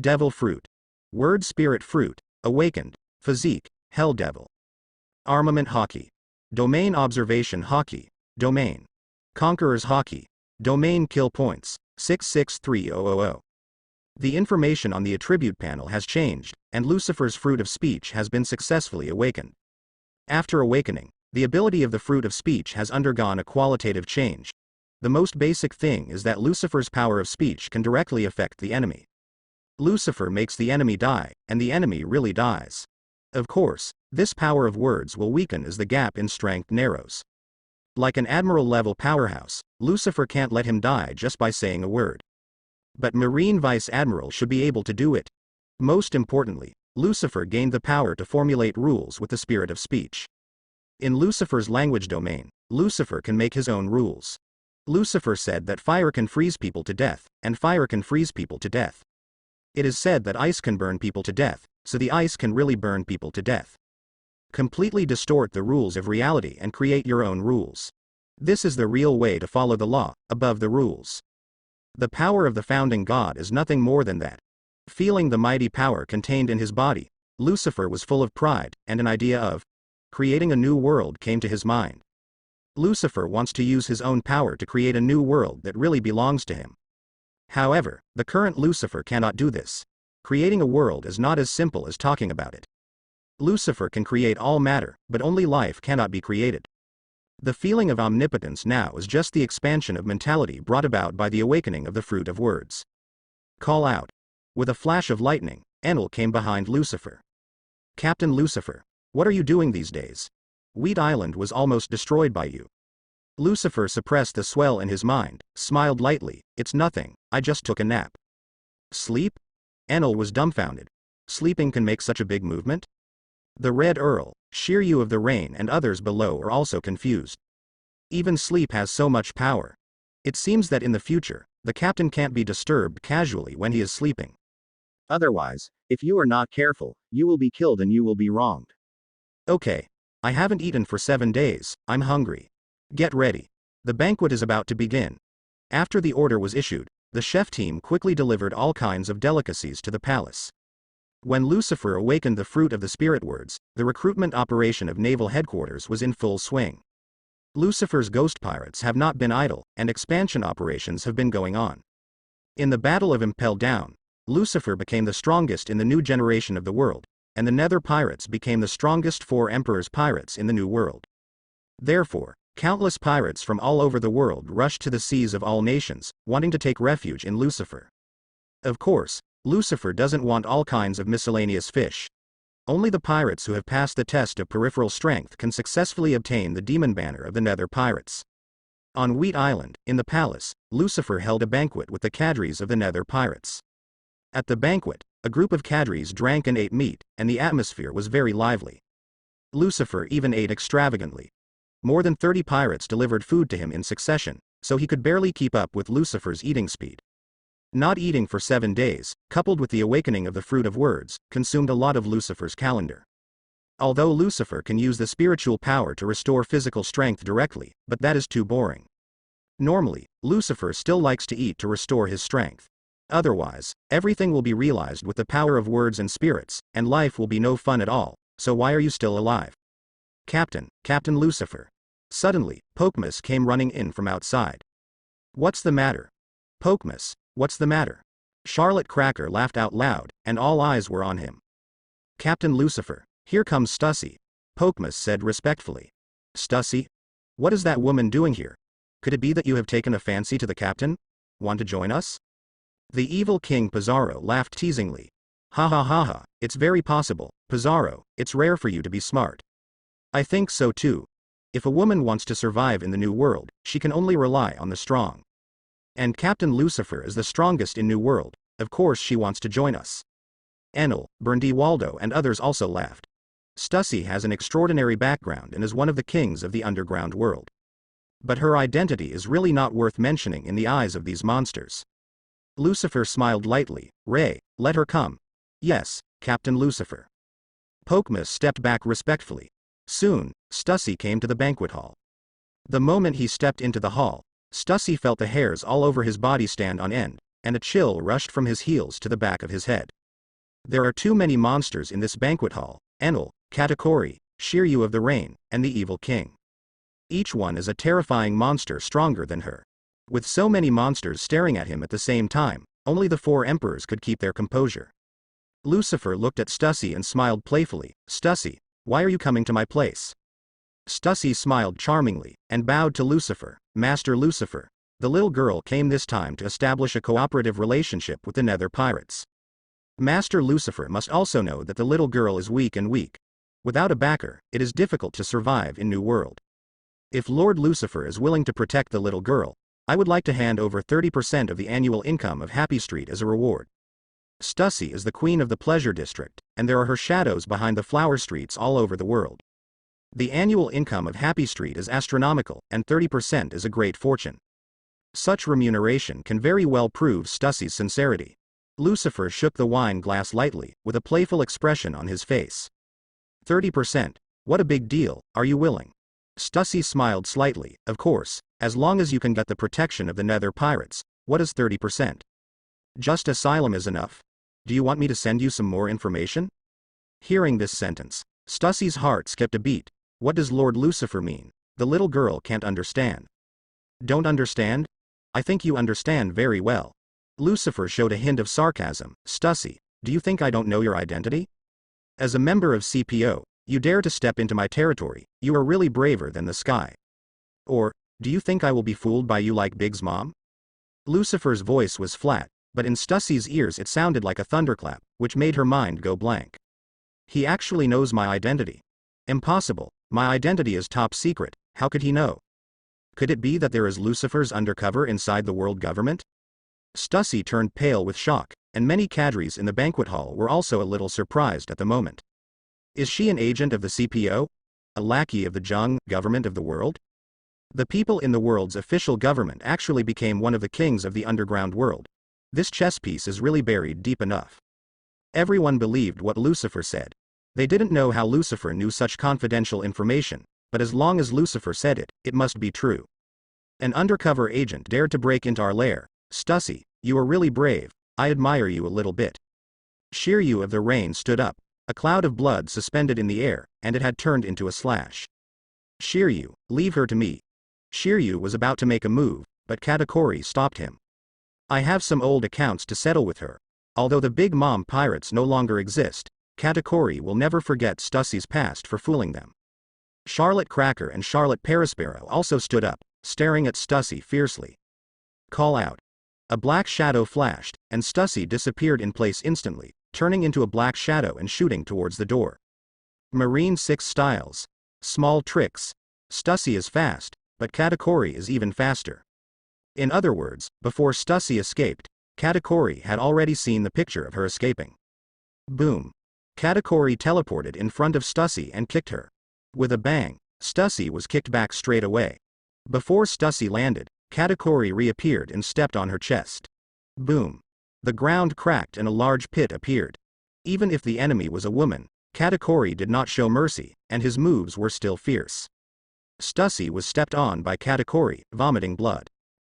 Devil fruit. Word spirit fruit, awakened. Physique, hell devil. Armament hockey. Domain observation hockey, domain. Conqueror's hockey. Domain kill points, 663000. The information on the attribute panel has changed, and Lucifer's fruit of speech has been successfully awakened. After awakening, the ability of the fruit of speech has undergone a qualitative change. The most basic thing is that Lucifer's power of speech can directly affect the enemy. Lucifer makes the enemy die, and the enemy really dies. Of course, this power of words will weaken as the gap in strength narrows. Like an admiral-level powerhouse, Lucifer can't let him die just by saying a word. But Marine Vice Admiral should be able to do it. Most importantly, Lucifer gained the power to formulate rules with the spirit of speech. In Lucifer's language domain, Lucifer can make his own rules. Lucifer said that fire can freeze people to death, and fire can freeze people to death. It is said that ice can burn people to death, so the ice can really burn people to death. Completely distort the rules of reality and create your own rules. This is the real way to follow the law, above the rules. The power of the founding god is nothing more than that. Feeling the mighty power contained in his body, Lucifer was full of pride, and an idea of creating a new world came to his mind. Lucifer wants to use his own power to create a new world that really belongs to him. However, the current Lucifer cannot do this. Creating a world is not as simple as talking about it. Lucifer can create all matter, but only life cannot be created. The feeling of omnipotence now is just the expansion of mentality brought about by the awakening of the fruit of words. Call out. With a flash of lightning, Enel came behind Lucifer. Captain Lucifer, what are you doing these days? Wheat Island was almost destroyed by you. Lucifer suppressed the swell in his mind, smiled lightly, it's nothing, I just took a nap. Sleep? Enel was dumbfounded. Sleeping can make such a big movement? The Red Earl, Shiryu of the Rain and others below are also confused. Even sleep has so much power. It seems that in the future, the captain can't be disturbed casually when he is sleeping. Otherwise, if you are not careful, you will be killed and you will be wronged. Okay. I haven't eaten for 7 days, I'm hungry. Get ready. The banquet is about to begin. After the order was issued, the chef team quickly delivered all kinds of delicacies to the palace. When Lucifer awakened the fruit of the spirit words, the recruitment operation of naval headquarters was in full swing. Lucifer's ghost pirates have not been idle, and expansion operations have been going on. In the Battle of Impel Down, Lucifer became the strongest in the new generation of the world, and the Nether pirates became the strongest 4 Emperors pirates in the New World. Therefore, countless pirates from all over the world rushed to the seas of all nations, wanting to take refuge in Lucifer. Of course, Lucifer doesn't want all kinds of miscellaneous fish. Only the pirates who have passed the test of peripheral strength can successfully obtain the demon banner of the Nether pirates. On Wheat Island, in the palace, Lucifer held a banquet with the cadres of the Nether pirates. At the banquet, a group of cadres drank and ate meat, and the atmosphere was very lively. Lucifer even ate extravagantly. More than 30 pirates delivered food to him in succession, so he could barely keep up with Lucifer's eating speed. Not eating for 7 days, coupled with the awakening of the fruit of words, consumed a lot of Lucifer's calendar. Although Lucifer can use the spiritual power to restore physical strength directly, but that is too boring. Normally, Lucifer still likes to eat to restore his strength. Otherwise, everything will be realized with the power of words and spirits, and life will be no fun at all, so why are you still alive? Captain Lucifer. Suddenly, Pokmas came running in from outside. What's the matter? Pokmas, what's the matter? Charlotte Cracker laughed out loud, and all eyes were on him. Captain Lucifer, here comes Stussy, Pokmas said respectfully. Stussy? What is that woman doing here? Could it be that you have taken a fancy to the captain? Want to join us? The evil King Pizarro laughed teasingly. Ha ha ha ha, it's very possible, Pizarro, it's rare for you to be smart. I think so too. If a woman wants to survive in the New World, she can only rely on the strong. And Captain Lucifer is the strongest in New World, of course she wants to join us. Enel, Berndy Waldo and others also laughed. Stussy has an extraordinary background and is one of the kings of the underground world. But her identity is really not worth mentioning in the eyes of these monsters. Lucifer smiled lightly. Ray, let her come. Yes, Captain Lucifer. Pokmas stepped back respectfully. Soon, Stussy came to the banquet hall. The moment he stepped into the hall, Stussy felt the hairs all over his body stand on end, and a chill rushed from his heels to the back of his head. There are too many monsters in this banquet hall, Enel, Katakuri, Shiryu of the Rain, and the Evil King. Each one is a terrifying monster stronger than her. With so many monsters staring at him at the same time, only the 4 emperors could keep their composure. Lucifer looked at Stussy and smiled playfully. Stussy, why are you coming to my place? Stussy smiled charmingly, and bowed to Lucifer. Master Lucifer, the little girl came this time to establish a cooperative relationship with the Nether pirates. Master Lucifer must also know that the little girl is weak. Without a backer, it is difficult to survive in New World. If Lord Lucifer is willing to protect the little girl, I would like to hand over 30% of the annual income of Happy Street as a reward. Stussy is the queen of the Pleasure District, and there are her shadows behind the flower streets all over the world. The annual income of Happy Street is astronomical, and 30% is a great fortune. Such remuneration can very well prove Stussy's sincerity. Lucifer shook the wine glass lightly, with a playful expression on his face. 30%, what a big deal, are you willing? Stussy smiled slightly. Of course, as long as you can get the protection of the Nether pirates. What is 30%? Just asylum is enough. Do you want me to send you some more information? Hearing this sentence, Stussy's heart skipped a beat. What does Lord Lucifer mean? The little girl can't understand. Don't understand? I think you understand very well. Lucifer showed a hint of sarcasm. Stussy, do you think I don't know your identity? As a member of CPO, you dare to step into my territory, you are really braver than the sky. Or, do you think I will be fooled by you like Big's mom? Lucifer's voice was flat, but in Stussy's ears it sounded like a thunderclap, which made her mind go blank. He actually knows my identity. Impossible, my identity is top secret, how could he know? Could it be that there is Lucifer's undercover inside the world government? Stussy turned pale with shock, and many cadres in the banquet hall were also a little surprised at the moment. Is she an agent of the CPO? A lackey of the government of the world? The people in the world's official government actually became one of the kings of the underground world. This chess piece is really buried deep enough. Everyone believed what Lucifer said. They didn't know how Lucifer knew such confidential information, but as long as Lucifer said it, it must be true. An undercover agent dared to break into our lair. Stussy, you are really brave, I admire you a little bit. Shiryu of the Rain stood up, a cloud of blood suspended in the air, and it had turned into a slash. Shiryu, leave her to me. Shiryu was about to make a move, but Katakuri stopped him. I have some old accounts to settle with her. Although the Big Mom pirates no longer exist, Katakuri will never forget Stussie's past for fooling them. Charlotte Cracker and Charlotte Perisparrow also stood up, staring at Stussie fiercely. Call out. A black shadow flashed, and Stussie disappeared in place instantly, turning into a black shadow and shooting towards the door. Marine 6 styles. Small tricks. Stussie is fast, but Katakuri is even faster. In other words, before Stussie escaped, Katakuri had already seen the picture of her escaping. Boom. Katakuri teleported in front of Stussie and kicked her. With a bang, Stussie was kicked back straight away. Before Stussie landed, Katakuri reappeared and stepped on her chest. Boom. The ground cracked and a large pit appeared. Even if the enemy was a woman, Katakuri did not show mercy, and his moves were still fierce. Stussie was stepped on by Katakuri, vomiting blood.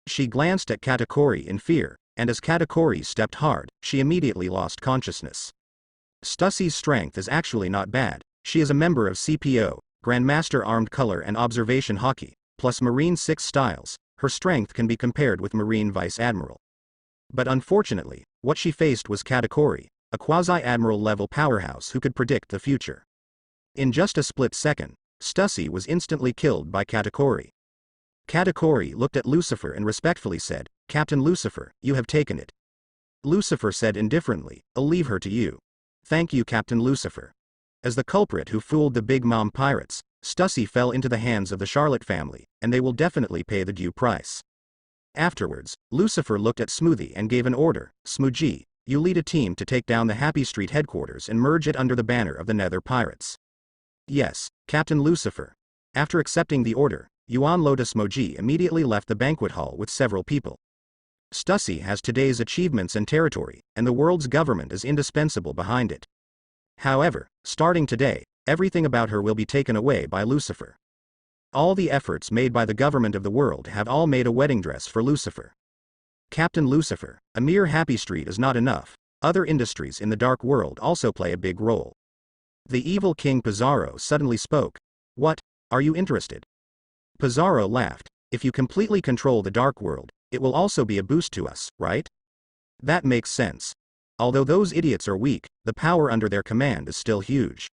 She glanced at Katakuri in fear, and as Katakuri stepped hard, she immediately lost consciousness. Stussie's strength is actually not bad. She is a member of CPO, Grandmaster Armed Color and Observation Hockey, plus Marine 6 styles. Her strength can be compared with Marine Vice Admiral. But unfortunately, what she faced was Katakuri, a quasi-admiral level powerhouse who could predict the future. In just a split second, Stussie was instantly killed by Katakuri. Katakuri looked at Lucifer and respectfully said, "Captain Lucifer, you have taken it." Lucifer said indifferently, "I'll leave her to you." "Thank you, Captain Lucifer." As the culprit who fooled the Big Mom pirates, Stussie fell into the hands of the Charlotte family, and they will definitely pay the due price. Afterwards, Lucifer looked at Smoothie and gave an order, "Smoogie, you lead a team to take down the Happy Street headquarters and merge it under the banner of the Nether Pirates." "Yes, Captain Lucifer." After accepting the order, Yuan Lotus Moji immediately left the banquet hall with several people. Stussie has today's achievements and territory, and the world's government is indispensable behind it. However, starting today, everything about her will be taken away by Lucifer. All the efforts made by the government of the world have all made a wedding dress for Lucifer. Captain Lucifer, a mere Happy Street is not enough. Other industries in the dark world also play a big role. The evil King Pizarro suddenly spoke. "What? Are you interested?" Pizarro laughed. "If you completely control the dark world, it will also be a boost to us, right?" "That makes sense. Although those idiots are weak, the power under their command is still huge.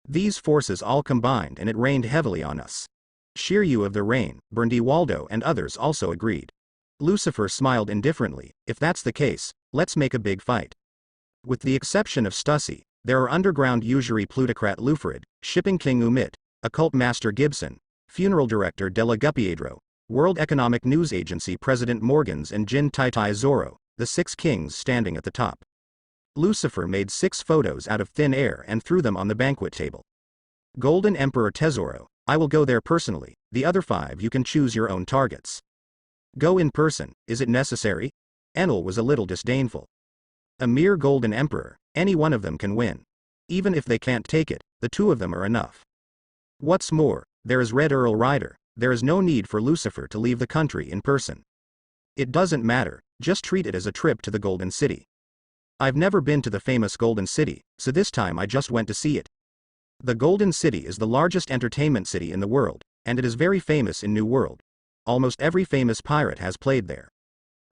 These forces all combined and it rained heavily on us." Shiryu of the Rain, Berndi Waldo and others also agreed. Lucifer smiled indifferently. "If that's the case, let's make a big fight." With the exception of Stussie, there are underground usury plutocrat Lufarid, shipping king Umit, occult master Gibson, funeral director Della Gupiedro, World Economic News Agency President Morgans and Jin Tai Zoro, the 6 kings standing at the top. Lucifer made 6 photos out of thin air and threw them on the banquet table. Golden Emperor Tesoro, I will go there personally, the other 5 you can choose your own targets. Go in person, is it necessary? Enel was a little disdainful. A mere Golden Emperor, any one of them can win. Even if they can't take it, the 2 of them are enough. What's more, there is Red Earl Rider, there is no need for Lucifer to leave the country in person. It doesn't matter, just treat it as a trip to the Golden City. I've never been to the famous Golden City, so this time I just went to see it. The Golden City is the largest entertainment city in the world, and it is very famous in New World. Almost every famous pirate has played there.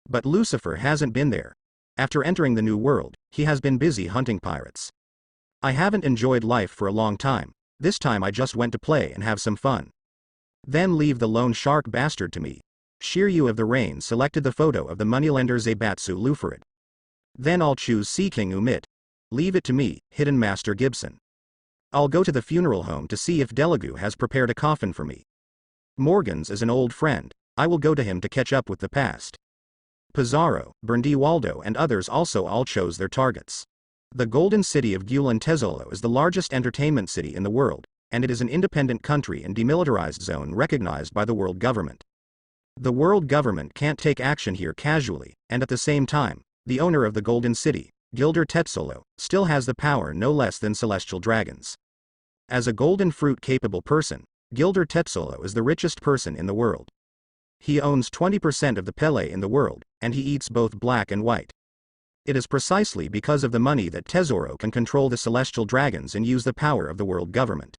But Lucifer hasn't been there. After entering the New World, he has been busy hunting pirates. I haven't enjoyed life for a long time, this time I just went to play and have some fun. Then leave the lone shark bastard to me. Shiryu of the Rain selected the photo of the moneylender Zaibatsu Lufarid. Then I'll choose Sea King Umit. Leave it to me, Hidden Master Gibson. I'll go to the funeral home to see if Delagu has prepared a coffin for me. Morgans is an old friend, I will go to him to catch up with the past. Pizarro, Berndi Waldo and others also all chose their targets. The Golden City of Gulen Tezolo is the largest entertainment city in the world, and it is an independent country and demilitarized zone recognized by the world government. The world government can't take action here casually, and at the same time, the owner of the Golden City, Gilder Tetsolo, still has the power no less than celestial dragons. As a golden fruit-capable person, Gilder Tetsolo is the richest person in the world. He owns 20% of the Pele in the world, and he eats both black and white. It is precisely because of the money that Tesoro can control the celestial dragons and use the power of the world government.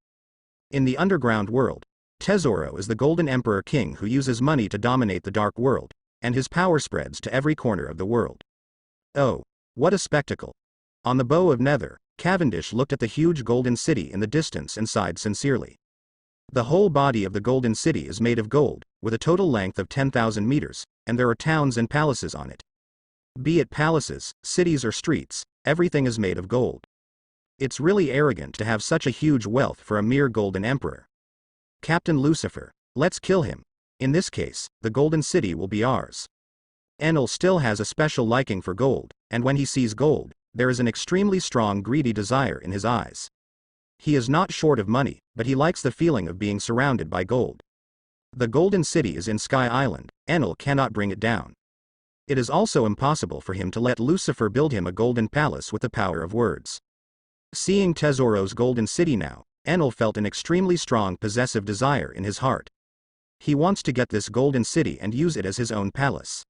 In the underground world, Tesoro is the Golden Emperor King who uses money to dominate the dark world, and his power spreads to every corner of the world. Oh, what a spectacle! On the Bow of Nether, Cavendish looked at the huge golden city in the distance and sighed sincerely. The whole body of the golden city is made of gold, with a total length of 10,000 meters, and there are towns and palaces on it. Be it palaces, cities or streets, everything is made of gold. It's really arrogant to have such a huge wealth for a mere golden emperor. Captain Lucifer, let's kill him. In this case, the golden city will be ours. Enel still has a special liking for gold, and when he sees gold, there is an extremely strong greedy desire in his eyes. He is not short of money, but he likes the feeling of being surrounded by gold. The golden city is in Sky Island. Enel cannot bring it down. It is also impossible for him to let Lucifer build him a golden palace with the power of words. Seeing Tesoro's golden city now, Enel felt an extremely strong possessive desire in his heart. He wants to get this golden city and use it as his own palace.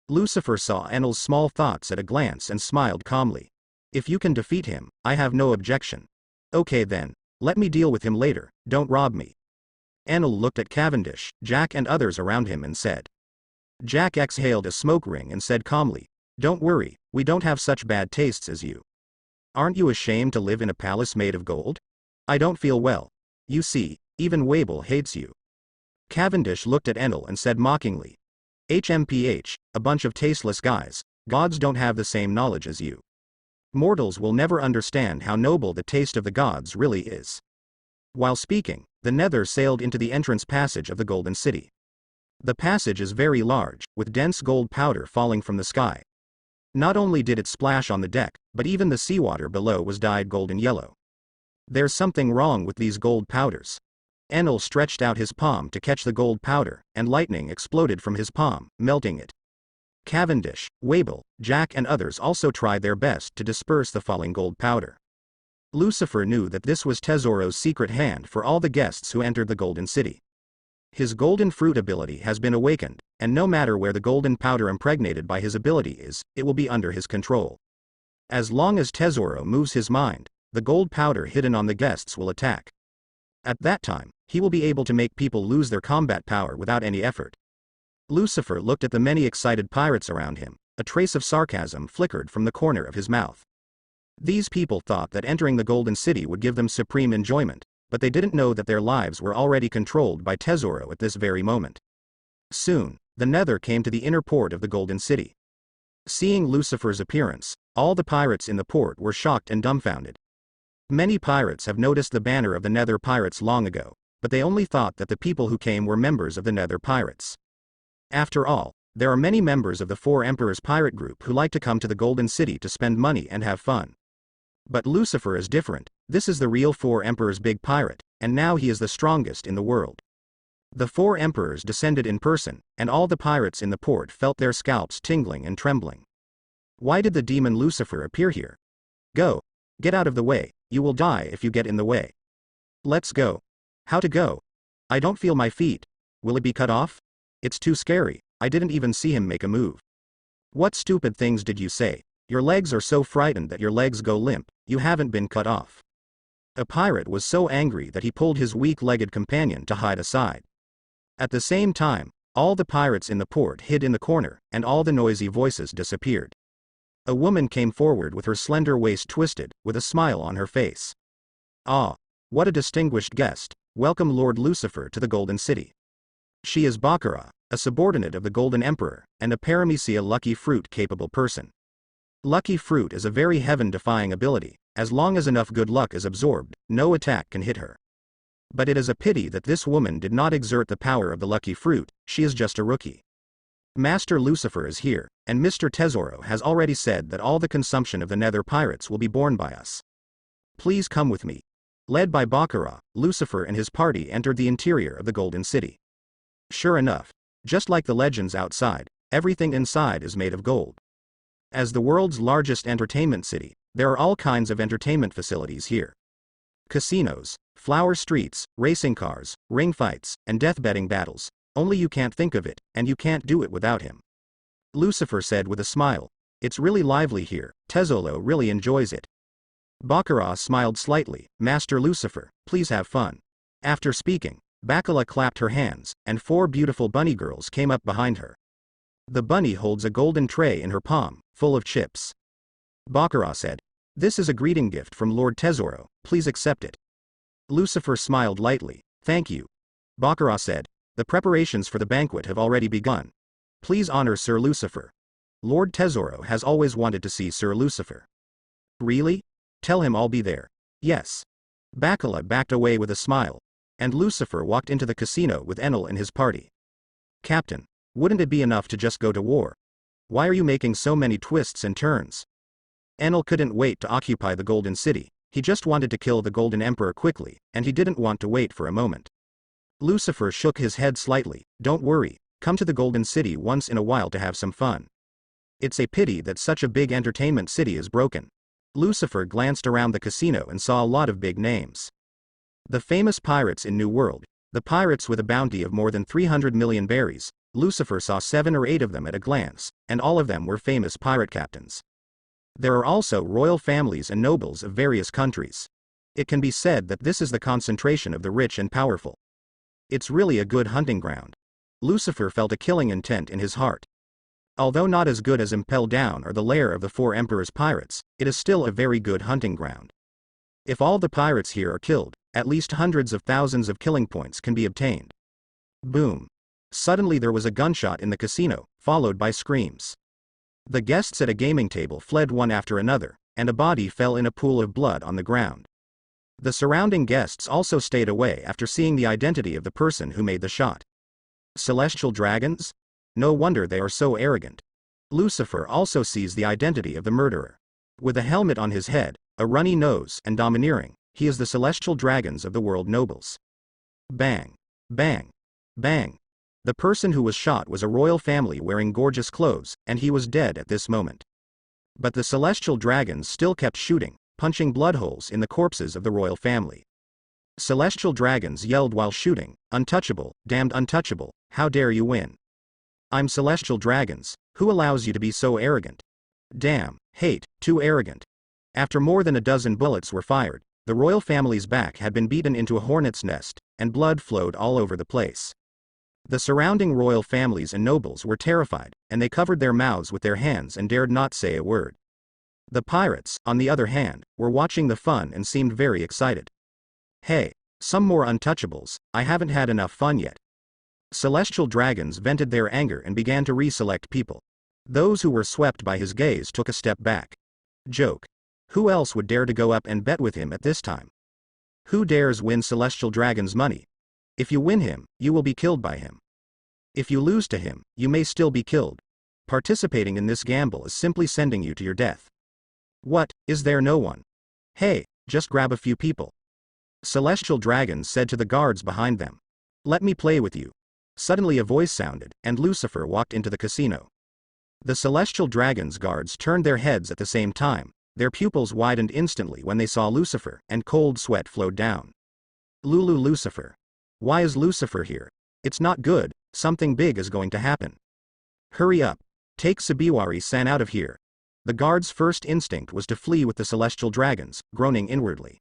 Lucifer saw Enel's small thoughts at a glance and smiled calmly. If you can defeat him, I have no objection. Okay then, let me deal with him later, don't rob me. Enel looked at Cavendish, Jack and others around him and said. Jack exhaled a smoke ring and said calmly, don't worry, we don't have such bad tastes as you. Aren't you ashamed to live in a palace made of gold? I don't feel well. You see, even Wabel hates you. Cavendish looked at Enel and said mockingly. HMPH, a bunch of tasteless guys, gods don't have the same knowledge as you. Mortals will never understand how noble the taste of the gods really is. While speaking, the Nether sailed into the entrance passage of the Golden City. The passage is very large, with dense gold powder falling from the sky. Not only did it splash on the deck, but even the seawater below was dyed golden yellow. There's something wrong with these gold powders. Enel stretched out his palm to catch the gold powder, and lightning exploded from his palm, melting it. Cavendish, Wabel, Jack and others also tried their best to disperse the falling gold powder. Lucifer knew that this was Tesoro's secret hand for all the guests who entered the Golden City. His golden fruit ability has been awakened, and no matter where the golden powder impregnated by his ability is, it will be under his control. As long as Tesoro moves his mind, the gold powder hidden on the guests will attack. At that time, he will be able to make people lose their combat power without any effort. Lucifer looked at the many excited pirates around him. A trace of sarcasm flickered from the corner of his mouth. These people thought that entering the Golden City would give them supreme enjoyment, but they didn't know that their lives were already controlled by Tesoro at this very moment. Soon, the Nether came to the inner port of the Golden City. Seeing Lucifer's appearance, all the pirates in the port were shocked and dumbfounded. Many pirates have noticed the banner of the Nether Pirates long ago, but they only thought that the people who came were members of the Nether Pirates. After all, there are many members of the Four Emperors pirate group who like to come to the Golden City to spend money and have fun. But Lucifer is different. This is the real Four Emperors big pirate, and now he is the strongest in the world. The Four Emperors descended in person, and all the pirates in the port felt their scalps tingling and trembling. Why did the demon Lucifer appear here? Go. Get out of the way, you will die if you get in the way. Let's go. How to go? I don't feel my feet. Will it be cut off? It's too scary, I didn't even see him make a move. What stupid things did you say? Your legs are so frightened that your legs go limp, you haven't been cut off. A pirate was so angry that he pulled his weak-legged companion to hide aside. At the same time, all the pirates in the port hid in the corner, and all the noisy voices disappeared. A woman came forward with her slender waist twisted, with a smile on her face. Ah, what a distinguished guest. Welcome Lord Lucifer to the Golden City. She is Baccarat, a subordinate of the Golden Emperor, and a paramecia lucky fruit capable person. Lucky fruit is a very heaven-defying ability. As long as enough good luck is absorbed, no attack can hit her. But it is a pity that this woman did not exert the power of the lucky fruit. She is just a rookie. Master Lucifer is here, and Mr. Tesoro has already said that all the consumption of the Nether Pirates will be borne by us. Please come with me. Led by Baccarat, Lucifer and his party entered the interior of the Golden City. Sure enough, just like the legends outside, everything inside is made of gold. As the world's largest entertainment city, there are all kinds of entertainment facilities here. Casinos, flower streets, racing cars, ring fights, and death betting battles. Only you can't think of it, and you can't do it without him. Lucifer said with a smile. It's really lively here, Tesoro really enjoys it. Baccarat smiled slightly. Master Lucifer, please have fun. After speaking, Baccarat clapped her hands, and 4 beautiful bunny girls came up behind her. The bunny holds a golden tray in her palm, full of chips. Baccarat said, This is a greeting gift from Lord Tesoro, please accept it. Lucifer smiled lightly. Thank you. Baccarat said. The preparations for the banquet have already begun. Please honor Sir Lucifer. Lord Tesoro has always wanted to see Sir Lucifer. Really? Tell him I'll be there. Yes. Baccarat backed away with a smile, and Lucifer walked into the casino with Enel and his party. Captain, wouldn't it be enough to just go to war? Why are you making so many twists and turns? Enel couldn't wait to occupy the Golden City. He just wanted to kill the Golden Emperor quickly, and he didn't want to wait for a moment. Lucifer shook his head slightly. Don't worry, come to the Golden City once in a while to have some fun. It's a pity that such a big entertainment city is broken. Lucifer glanced around the casino and saw a lot of big names. The famous pirates in New World, the pirates with a bounty of more than 300 million berries. Lucifer saw 7 or 8 of them at a glance, and all of them were famous pirate captains. There are also royal families and nobles of various countries. It can be said that this is the concentration of the rich and powerful. It's really a good hunting ground. Lucifer felt a killing intent in his heart. Although not as good as Impel Down or the lair of the 4 Emperors' pirates, it is still a very good hunting ground. If all the pirates here are killed, at least hundreds of thousands of killing points can be obtained. Boom. Suddenly there was a gunshot in the casino, followed by screams. The guests at a gaming table fled one after another, and a body fell in a pool of blood on the ground. The surrounding guests also stayed away after seeing the identity of the person who made the shot. Celestial dragons? No wonder they are so arrogant. Lucifer also sees the identity of the murderer. With a helmet on his head, a runny nose, and domineering, he is the celestial dragons of the world nobles. Bang. Bang. Bang. The person who was shot was a royal family wearing gorgeous clothes, and he was dead at this moment. But the celestial dragons still kept shooting, punching blood holes in the corpses of the royal family. Celestial dragons yelled while shooting, "Untouchable, damned untouchable, how dare you win? I'm celestial dragons, who allows you to be so arrogant? Damn, hate, too arrogant." After more than a dozen bullets were fired, the royal family's back had been beaten into a hornet's nest, and blood flowed all over the place. The surrounding royal families and nobles were terrified, and they covered their mouths with their hands and dared not say a word. The pirates, on the other hand, were watching the fun and seemed very excited. Hey, some more untouchables, I haven't had enough fun yet. Celestial dragons vented their anger and began to reselect people. Those who were swept by his gaze took a step back. Joke. Who else would dare to go up and bet with him at this time? Who dares win celestial dragon's money? If you win him, you will be killed by him. If you lose to him, you may still be killed. Participating in this gamble is simply sending you to your death. What, is there no one? Hey, just grab a few people. Celestial dragons said to the guards behind them. Let me play with you. Suddenly a voice sounded, and Lucifer walked into the casino. The celestial dragons guards turned their heads at the same time. Their pupils widened instantly when they saw Lucifer, and cold sweat flowed down. Lulu Lucifer. Why is Lucifer here? It's not good, something big is going to happen. Hurry up. Take Subiwari-san out of here. The guard's first instinct was to flee with the celestial dragons, groaning inwardly.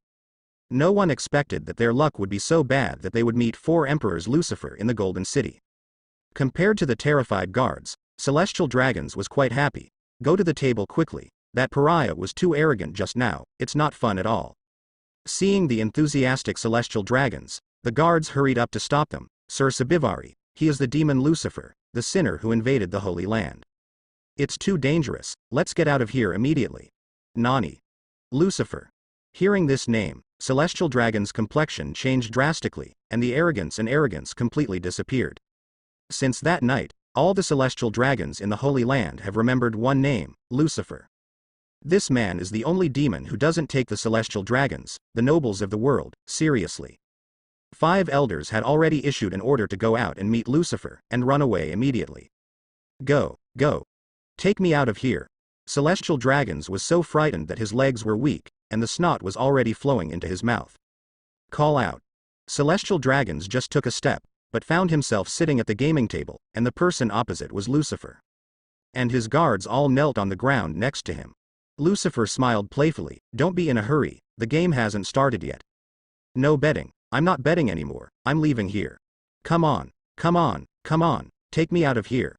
No one expected that their luck would be so bad that they would meet 4 emperors Lucifer in the Golden City. Compared to the terrified guards, celestial dragons was quite happy. Go to the table quickly. That pariah was too arrogant just now, it's not fun at all. Seeing the enthusiastic celestial dragons, the guards hurried up to stop them. Sir Subiwari, he is the demon Lucifer, the sinner who invaded the Holy Land. It's too dangerous, let's get out of here immediately. Nani? Lucifer. Hearing this name, celestial dragon's complexion changed drastically, and the arrogance completely disappeared. Since that night, all the celestial dragons in the Holy Land have remembered one name, Lucifer. This man is the only demon who doesn't take the celestial dragons, the nobles of the world, seriously. 5 elders had already issued an order to go out and meet Lucifer, and run away immediately. Go, go. Take me out of here. Celestial dragons was so frightened that his legs were weak, and the snot was already flowing into his mouth. Call out. Celestial dragons just took a step, but found himself sitting at the gaming table, and the person opposite was Lucifer. And his guards all knelt on the ground next to him. Lucifer smiled playfully. Don't be in a hurry, the game hasn't started yet. No betting. I'm not betting anymore, I'm leaving here. Come on, come on, come on, take me out of here.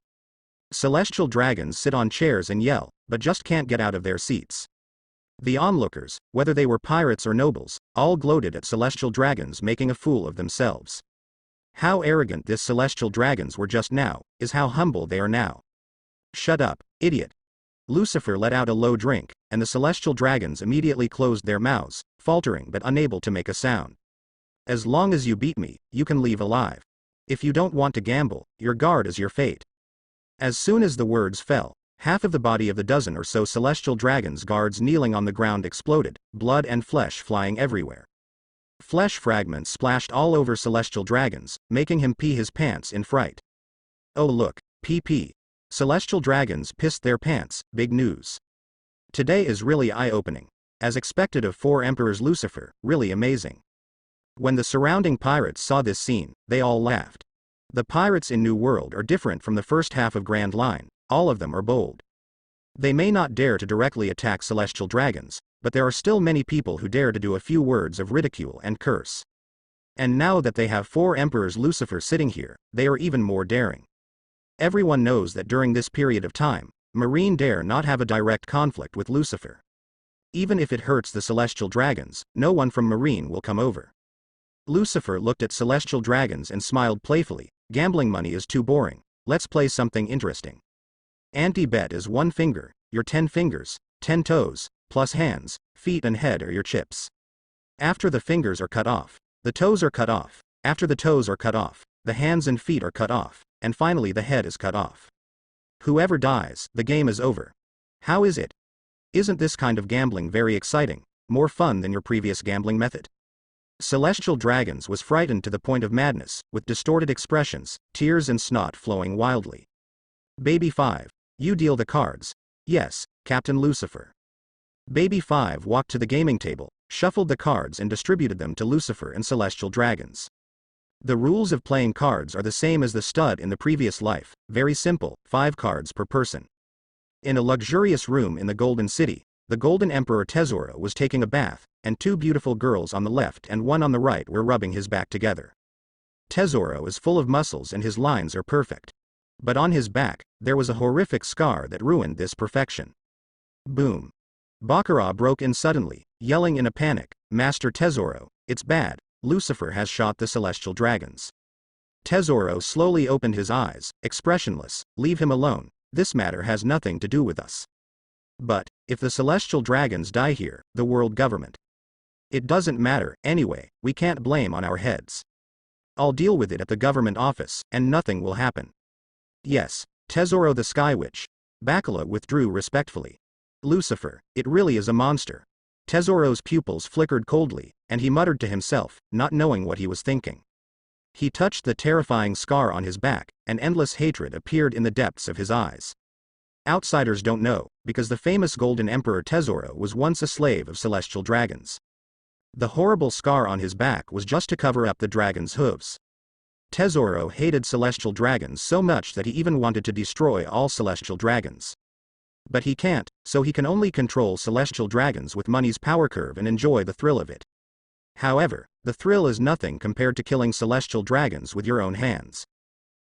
Celestial dragons sit on chairs and yell, but just can't get out of their seats. The onlookers, whether they were pirates or nobles, all gloated at celestial dragons making a fool of themselves. How arrogant these celestial dragons were just now, is how humble they are now. Shut up, idiot. Lucifer let out a low drink, and the celestial dragons immediately closed their mouths, faltering but unable to make a sound. As long as you beat me, you can leave alive. If you don't want to gamble, your guard is your fate. As soon as the words fell, half of the body of the dozen or so celestial dragons guards kneeling on the ground exploded, blood and flesh flying everywhere. Flesh fragments splashed all over celestial dragons, making him pee his pants in fright. Oh look, PP. Celestial dragons pissed their pants, big news. Today is really eye-opening. As expected of 4 Emperors Lucifer, really amazing. When the surrounding pirates saw this scene, they all laughed. The pirates in New World are different from the first half of Grand Line, all of them are bold. They may not dare to directly attack celestial dragons, but there are still many people who dare to do a few words of ridicule and curse. And now that they have 4 Emperors Lucifer sitting here, they are even more daring. Everyone knows that during this period of time, Marine dare not have a direct conflict with Lucifer. Even if it hurts the celestial dragons, no one from Marine will come over. Lucifer looked at celestial dragons and smiled playfully. Gambling money is too boring, let's play something interesting. Anti-bet is 1 finger, your 10 fingers, 10 toes, plus hands, feet and head are your chips. After the fingers are cut off, the toes are cut off, after the toes are cut off, the hands and feet are cut off, and finally the head is cut off. Whoever dies, the game is over. How is it? Isn't this kind of gambling very exciting, more fun than your previous gambling method? Celestial Dragons was frightened to the point of madness, with distorted expressions, tears and snot flowing wildly. Baby 5, you deal the cards. Yes, Captain Lucifer. Baby 5 walked to the gaming table, shuffled the cards and distributed them to Lucifer and Celestial Dragons. The rules of playing cards are the same as the stud in the previous life, very simple, 5 cards per person. In a luxurious room in the Golden City, the Golden Emperor Tesoro was taking a bath, and 2 beautiful girls on the left and 1 on the right were rubbing his back together. Tesoro is full of muscles and his lines are perfect. But on his back, there was a horrific scar that ruined this perfection. Boom. Baccarat broke in suddenly, yelling in a panic, Master Tesoro, it's bad, Lucifer has shot the Celestial Dragons. Tesoro slowly opened his eyes, expressionless, leave him alone, this matter has nothing to do with us. But, if the Celestial Dragons die here, the world government. It doesn't matter, anyway, we can't blame on our heads. I'll deal with it at the government office, and nothing will happen. Yes, Tesoro the Sky Witch. Baccarat withdrew respectfully. Lucifer, it really is a monster. Tesoro's pupils flickered coldly, and he muttered to himself, not knowing what he was thinking. He touched the terrifying scar on his back, and endless hatred appeared in the depths of his eyes. Outsiders don't know, because the famous Golden Emperor Tesoro was once a slave of Celestial Dragons. The horrible scar on his back was just to cover up the dragon's hooves. Tesoro hated Celestial Dragons so much that he even wanted to destroy all Celestial Dragons. But he can't, so he can only control Celestial Dragons with money's power curve and enjoy the thrill of it. However, the thrill is nothing compared to killing Celestial Dragons with your own hands.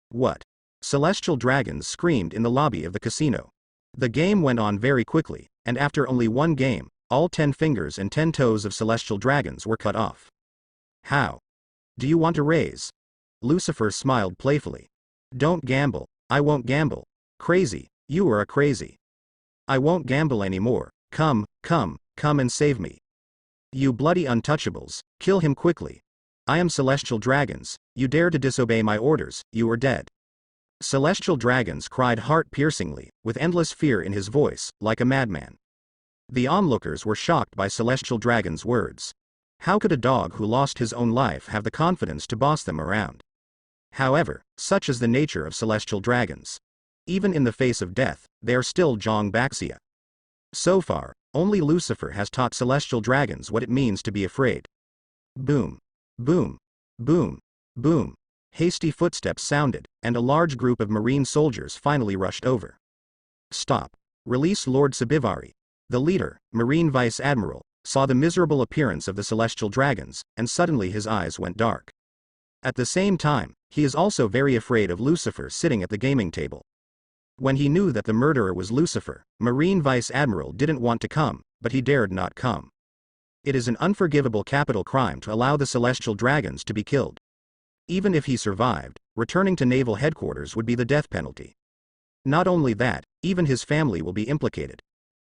What? Celestial Dragons screamed in the lobby of the casino. The game went on very quickly, and after only 1 game, all 10 fingers and 10 toes of Celestial Dragons were cut off. How? Do you want to raise? Lucifer smiled playfully. Don't gamble, I won't gamble. Crazy, you are a crazy. I won't gamble anymore, come and save me. You bloody untouchables, kill him quickly. I am Celestial Dragons, you dare to disobey my orders, you are dead. Celestial Dragons cried heart-piercingly, with endless fear in his voice, like a madman. The onlookers were shocked by Celestial Dragons' words. How could a dog who lost his own life have the confidence to boss them around? However, such is the nature of Celestial Dragons. Even in the face of death, they are still Jong Baxia. So far, only Lucifer has taught Celestial Dragons what it means to be afraid. Boom. Boom. Boom. Boom. Hasty footsteps sounded, and a large group of Marine soldiers finally rushed over. Stop. Release Lord Sabivari. The leader, Marine Vice Admiral, saw the miserable appearance of the Celestial Dragons, and suddenly his eyes went dark. At the same time, he is also very afraid of Lucifer sitting at the gaming table. When he knew that the murderer was Lucifer, Marine Vice Admiral didn't want to come, but he dared not come. It is an unforgivable capital crime to allow the celestial dragons to be killed. Even if he survived, returning to naval headquarters would be the death penalty. Not only that, even his family will be implicated.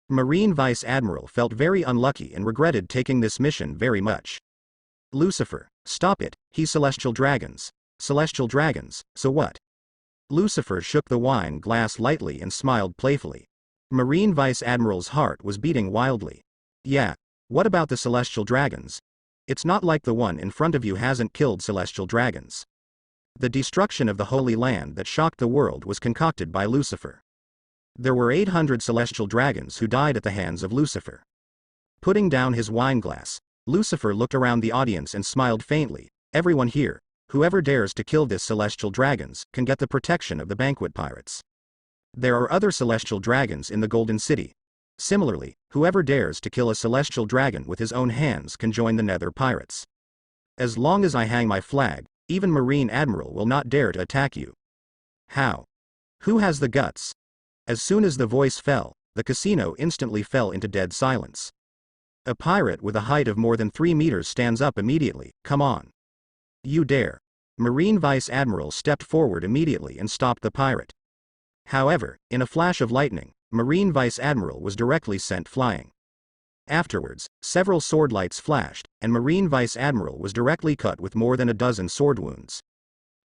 Marine Vice Admiral felt very unlucky and regretted taking this mission very much. Lucifer, stop it, he's celestial dragons. Celestial dragons, so what? Lucifer shook the wine glass lightly and smiled playfully. Marine Vice Admiral's heart was beating wildly. Yeah, what about the celestial dragons? It's not like the one in front of you hasn't killed celestial dragons. The destruction of the Holy Land that shocked the world was concocted by Lucifer. There were 800 celestial dragons who died at the hands of Lucifer. Putting down his wineglass, Lucifer looked around the audience and smiled faintly. Everyone here, whoever dares to kill this celestial dragons, can get the protection of the banquet pirates. There are other celestial dragons in the Golden City. Similarly, whoever dares to kill a celestial dragon with his own hands can join the Nether Pirates. As long as I hang my flag, even Marine Admiral will not dare to attack you. How? Who has the guts? As soon as the voice fell, the casino instantly fell into dead silence. A pirate with a height of more than 3 meters stands up immediately. Come on. You dare. Marine Vice Admiral stepped forward immediately and stopped the pirate. However, in a flash of lightning, Marine Vice Admiral was directly sent flying. Afterwards, several sword lights flashed, and Marine Vice Admiral was directly cut with more than a dozen sword wounds.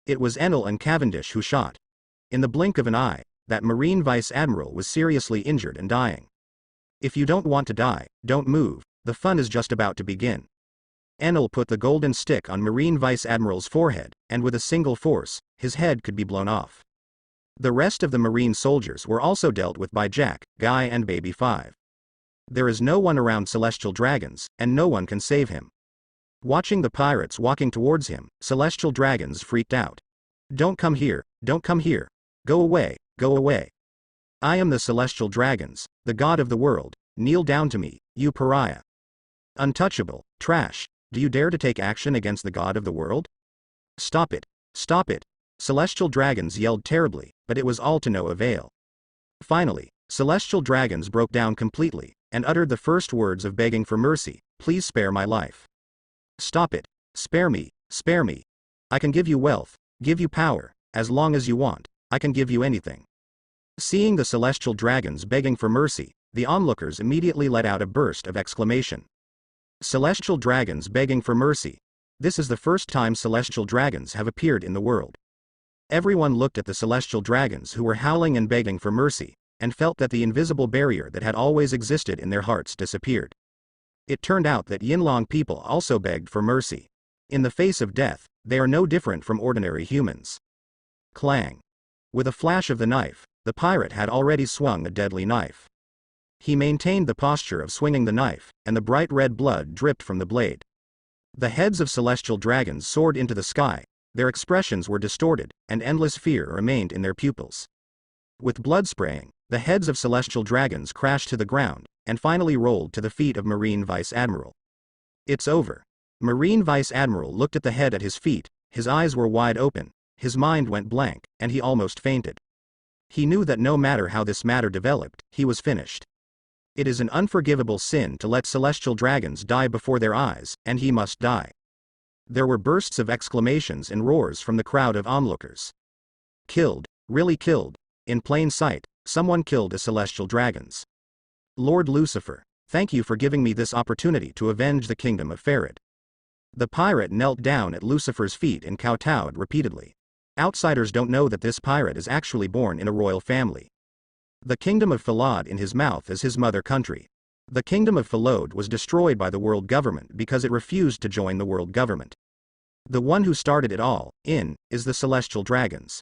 It was Enel and Cavendish who shot. In the blink of an eye, that Marine Vice Admiral was seriously injured and dying. If you don't want to die, don't move, the fun is just about to begin. Enel put the golden stick on Marine Vice Admiral's forehead, and with a single force, his head could be blown off. The rest of the Marine soldiers were also dealt with by Jack, Guy and Baby 5. There is no one around celestial dragons, and no one can save him. Watching the pirates walking towards him, celestial dragons freaked out. Don't come here, don't come here. Go away, go away. I am the celestial dragons, the god of the world, kneel down to me, you pariah. Untouchable, trash, do you dare to take action against the god of the world? Stop it, stop it. Celestial dragons yelled terribly, but it was all to no avail. Finally, celestial dragons broke down completely, and uttered the first words of begging for mercy, please spare my life. Stop it, spare me, spare me. I can give you wealth, give you power, as long as you want, I can give you anything. Seeing the celestial dragons begging for mercy, the onlookers immediately let out a burst of exclamation. Celestial dragons begging for mercy. This is the first time celestial dragons have appeared in the world. Everyone looked at the celestial dragons who were howling and begging for mercy, and felt that the invisible barrier that had always existed in their hearts disappeared. It turned out that Yinlong people also begged for mercy. In the face of death, they are no different from ordinary humans. Clang. With a flash of the knife, the pirate had already swung a deadly knife. He maintained the posture of swinging the knife, and the bright red blood dripped from the blade. The heads of celestial dragons soared into the sky, their expressions were distorted, and endless fear remained in their pupils. With blood spraying, the heads of celestial dragons crashed to the ground, and finally rolled to the feet of Marine Vice Admiral. It's over. Marine Vice Admiral looked at the head at his feet, his eyes were wide open, his mind went blank, and he almost fainted. He knew that no matter how this matter developed, he was finished. It is an unforgivable sin to let celestial dragons die before their eyes, and he must die. There were bursts of exclamations and roars from the crowd of onlookers. Killed, really killed, in plain sight, someone killed a celestial dragons. Lord Lucifer, thank you for giving me this opportunity to avenge the kingdom of Farid. The pirate knelt down at Lucifer's feet and kowtowed repeatedly. Outsiders don't know that this pirate is actually born in a royal family. The kingdom of Falad in his mouth is his mother country. The kingdom of Falod was destroyed by the world government because it refused to join the world government. The one who started it all, is the celestial dragons.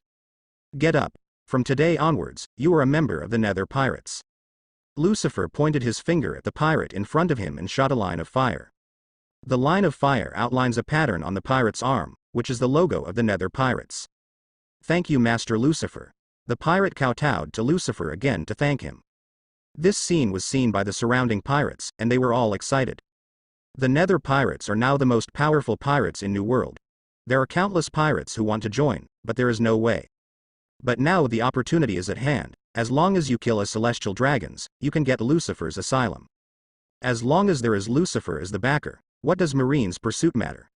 Get up. From today onwards, you are a member of the Nether Pirates. Lucifer pointed his finger at the pirate in front of him and shot a line of fire. The line of fire outlines a pattern on the pirate's arm, which is the logo of the Nether Pirates. Thank you, Master Lucifer. The pirate kowtowed to Lucifer again to thank him. This scene was seen by the surrounding pirates, and they were all excited. The Nether Pirates are now the most powerful pirates in New World. There are countless pirates who want to join, but there is no way. But now the opportunity is at hand. As long as you kill a celestial dragons, you can get Lucifer's asylum. As long as there is Lucifer as the backer, what does Marine's pursuit matter?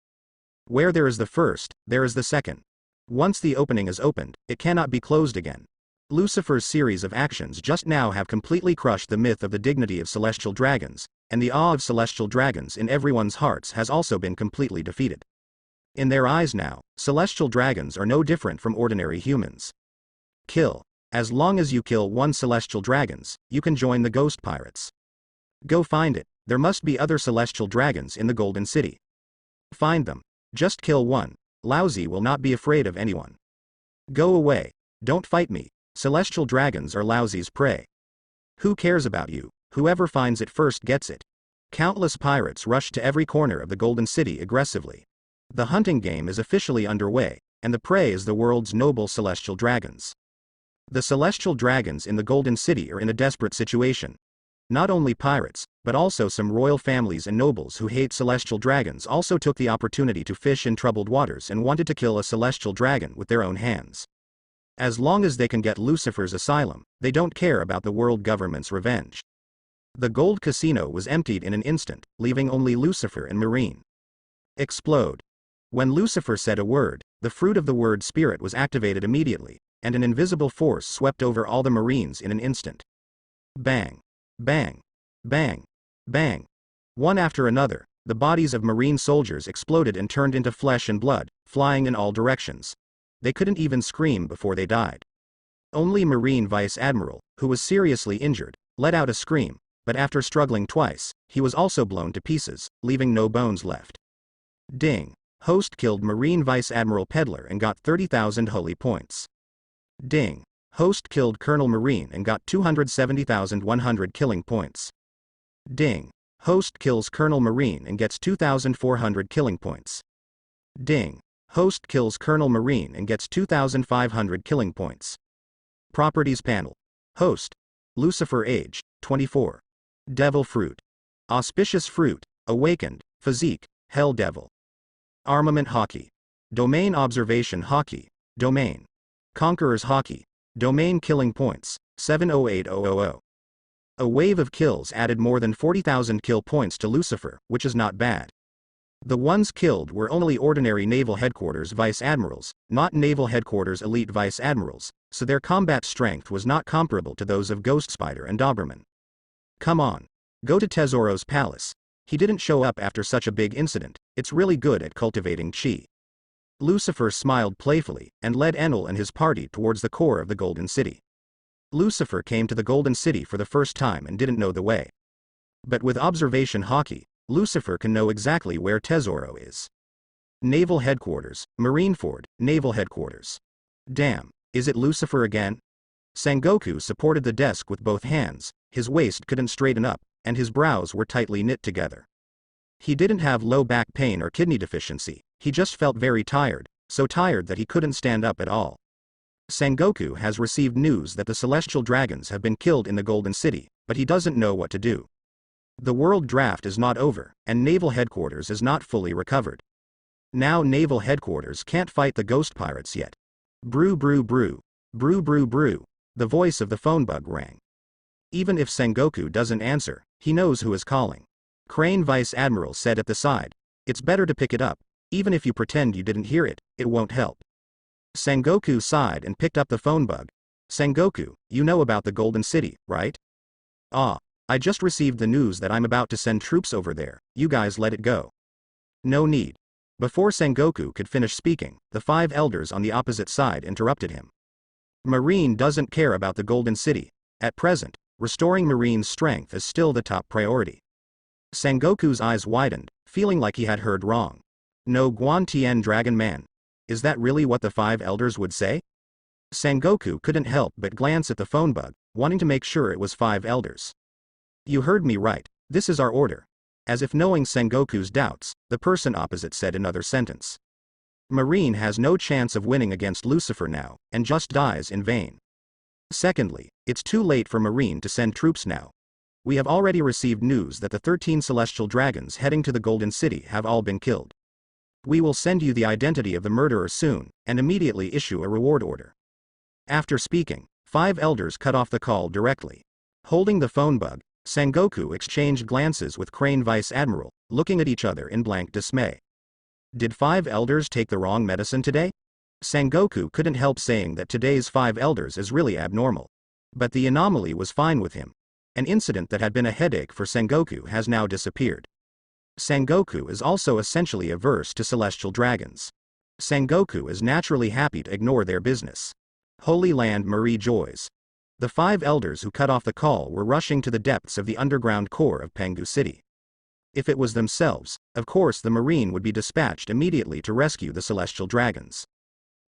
Where there is the first, there is the second. Once the opening is opened, it cannot be closed again. Lucifer's series of actions just now have completely crushed the myth of the dignity of celestial dragons, and the awe of celestial dragons in everyone's hearts has also been completely defeated. In their eyes now, celestial dragons are no different from ordinary humans. Kill. As long as you kill one celestial dragons, you can join the ghost pirates. Go find it. There must be other celestial dragons in the Golden City. Find them. Just kill one. Lousy will not be afraid of anyone. Go away. Don't fight me. Celestial dragons are Lousy's prey. Who cares about you? Whoever finds it first gets it. Countless pirates rushed to every corner of the Golden City aggressively. The hunting game is officially underway, and the prey is the world's noble celestial dragons. The celestial dragons in the Golden City are in a desperate situation. Not only pirates, but also some royal families and nobles who hate celestial dragons also took the opportunity to fish in troubled waters and wanted to kill a celestial dragon with their own hands. As long as they can get Lucifer's asylum, they don't care about the world government's revenge. The gold casino was emptied in an instant, leaving only Lucifer and Marine. Explode. When Lucifer said a word, the fruit of the word spirit was activated immediately, and an invisible force swept over all the Marines in an instant. Bang. Bang. Bang. Bang. One after another, the bodies of Marine soldiers exploded and turned into flesh and blood, flying in all directions. They couldn't even scream before they died. Only Marine Vice Admiral, who was seriously injured, let out a scream, but after struggling twice, he was also blown to pieces, leaving no bones left. Ding. Host killed Marine Vice Admiral Peddler and got 30,000 holy points. Ding. Host killed Colonel Marine and got 270,100 killing points. Ding. Host kills Colonel Marine and gets 2,400 killing points. Ding. Host kills Colonel Marine and gets 2,500 killing points. Properties panel. Host. Lucifer age, 24. Devil fruit. Auspicious fruit, awakened, physique, hell devil. Armament hockey. Domain observation hockey, domain. Conqueror's hockey. Domain killing points, 708000. A wave of kills added more than 40,000 kill points to Lucifer, which is not bad. The ones killed were only ordinary Naval Headquarters Vice Admirals, not Naval Headquarters Elite Vice Admirals, so their combat strength was not comparable to those of Ghost Spider and Doberman. Come on. Go to Tesoro's palace. He didn't show up after such a big incident. It's really good at cultivating chi. Lucifer smiled playfully, and led Enel and his party towards the core of the Golden City. Lucifer came to the Golden City for the first time and didn't know the way. But with observation hockey, Lucifer can know exactly where Tesoro is. Naval Headquarters, Marineford, Naval Headquarters. Damn, is it Lucifer again? Sengoku supported the desk with both hands, his waist couldn't straighten up, and his brows were tightly knit together. He didn't have low back pain or kidney deficiency, he just felt very tired, so tired that he couldn't stand up at all. Sengoku has received news that the celestial dragons have been killed in the Golden City, but he doesn't know what to do. The world draft is not over, and Naval Headquarters is not fully recovered. Now Naval Headquarters can't fight the ghost pirates yet. Brew brew brew. Brew brew brew. The voice of the phone bug rang. Even if Sengoku doesn't answer, he knows who is calling. Crane Vice Admiral said at the side. It's better to pick it up. Even if you pretend you didn't hear it, it won't help. Sengoku sighed and picked up the phone bug. Sengoku, you know about the Golden City, right? Ah. I just received the news that I'm about to send troops over there, you guys let it go. No need. Before Sengoku could finish speaking, the 5 elders on the opposite side interrupted him. Marine doesn't care about the Golden City. At present, restoring Marine's strength is still the top priority. Sengoku's eyes widened, feeling like he had heard wrong. No Guan-Tien Dragon Man. Is that really what the 5 elders would say? Sengoku couldn't help but glance at the phone bug, wanting to make sure it was 5 elders. You heard me right, this is our order. As if knowing Sengoku's doubts, the person opposite said another sentence. Marine has no chance of winning against Lucifer now, and just dies in vain. Secondly, it's too late for Marine to send troops now. We have already received news that the 13 celestial dragons heading to the Golden City have all been killed. We will send you the identity of the murderer soon, and immediately issue a reward order. After speaking, 5 elders cut off the call directly. Holding the phone bug, Sengoku exchanged glances with Crane Vice Admiral, looking at each other in blank dismay. Did 5 elders take the wrong medicine today? Sengoku couldn't help saying that today's 5 elders is really abnormal. But the anomaly was fine with him. An incident that had been a headache for Sengoku has now disappeared. Sengoku is also essentially averse to celestial dragons. Sengoku is naturally happy to ignore their business. Holy Land Marie joys. The 5 elders who cut off the call were rushing to the depths of the underground core of Pengu City. If it was themselves, of course the Marine would be dispatched immediately to rescue the celestial dragons.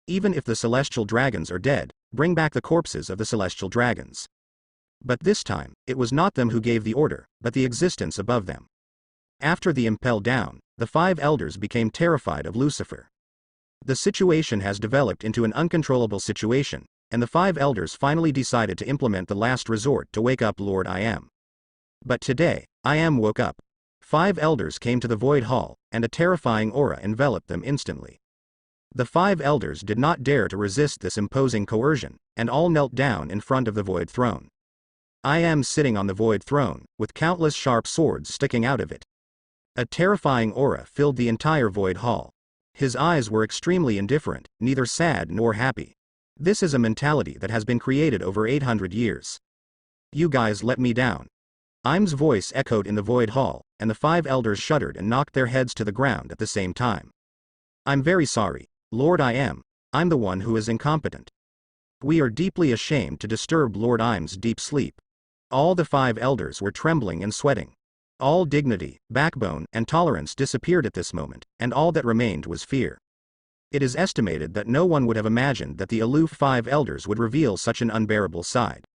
Even if the celestial dragons are dead, bring back the corpses of the celestial dragons. But this time, it was not them who gave the order, but the existence above them. After the impel down, the 5 elders became terrified of Lucifer. The situation has developed into an uncontrollable situation, and the 5 elders finally decided to implement the last resort to wake up Lord I Am. But today, I Am woke up. 5 elders came to the Void Hall, and a terrifying aura enveloped them instantly. The 5 elders did not dare to resist this imposing coercion, and all knelt down in front of the Void Throne. I Am sitting on the Void Throne, with countless sharp swords sticking out of it. A terrifying aura filled the entire Void Hall. His eyes were extremely indifferent, neither sad nor happy. This is a mentality that has been created over 800 years. You guys let me down. Im's voice echoed in the Void Hall, and the 5 elders shuddered and knocked their heads to the ground at the same time. I'm very sorry, Lord I Am. I'm the one who is incompetent. We are deeply ashamed to disturb Lord Im's deep sleep. All the 5 elders were trembling and sweating. All dignity, backbone, and tolerance disappeared at this moment, and all that remained was fear. It is estimated that no one would have imagined that the aloof 5 elders would reveal such an unbearable side.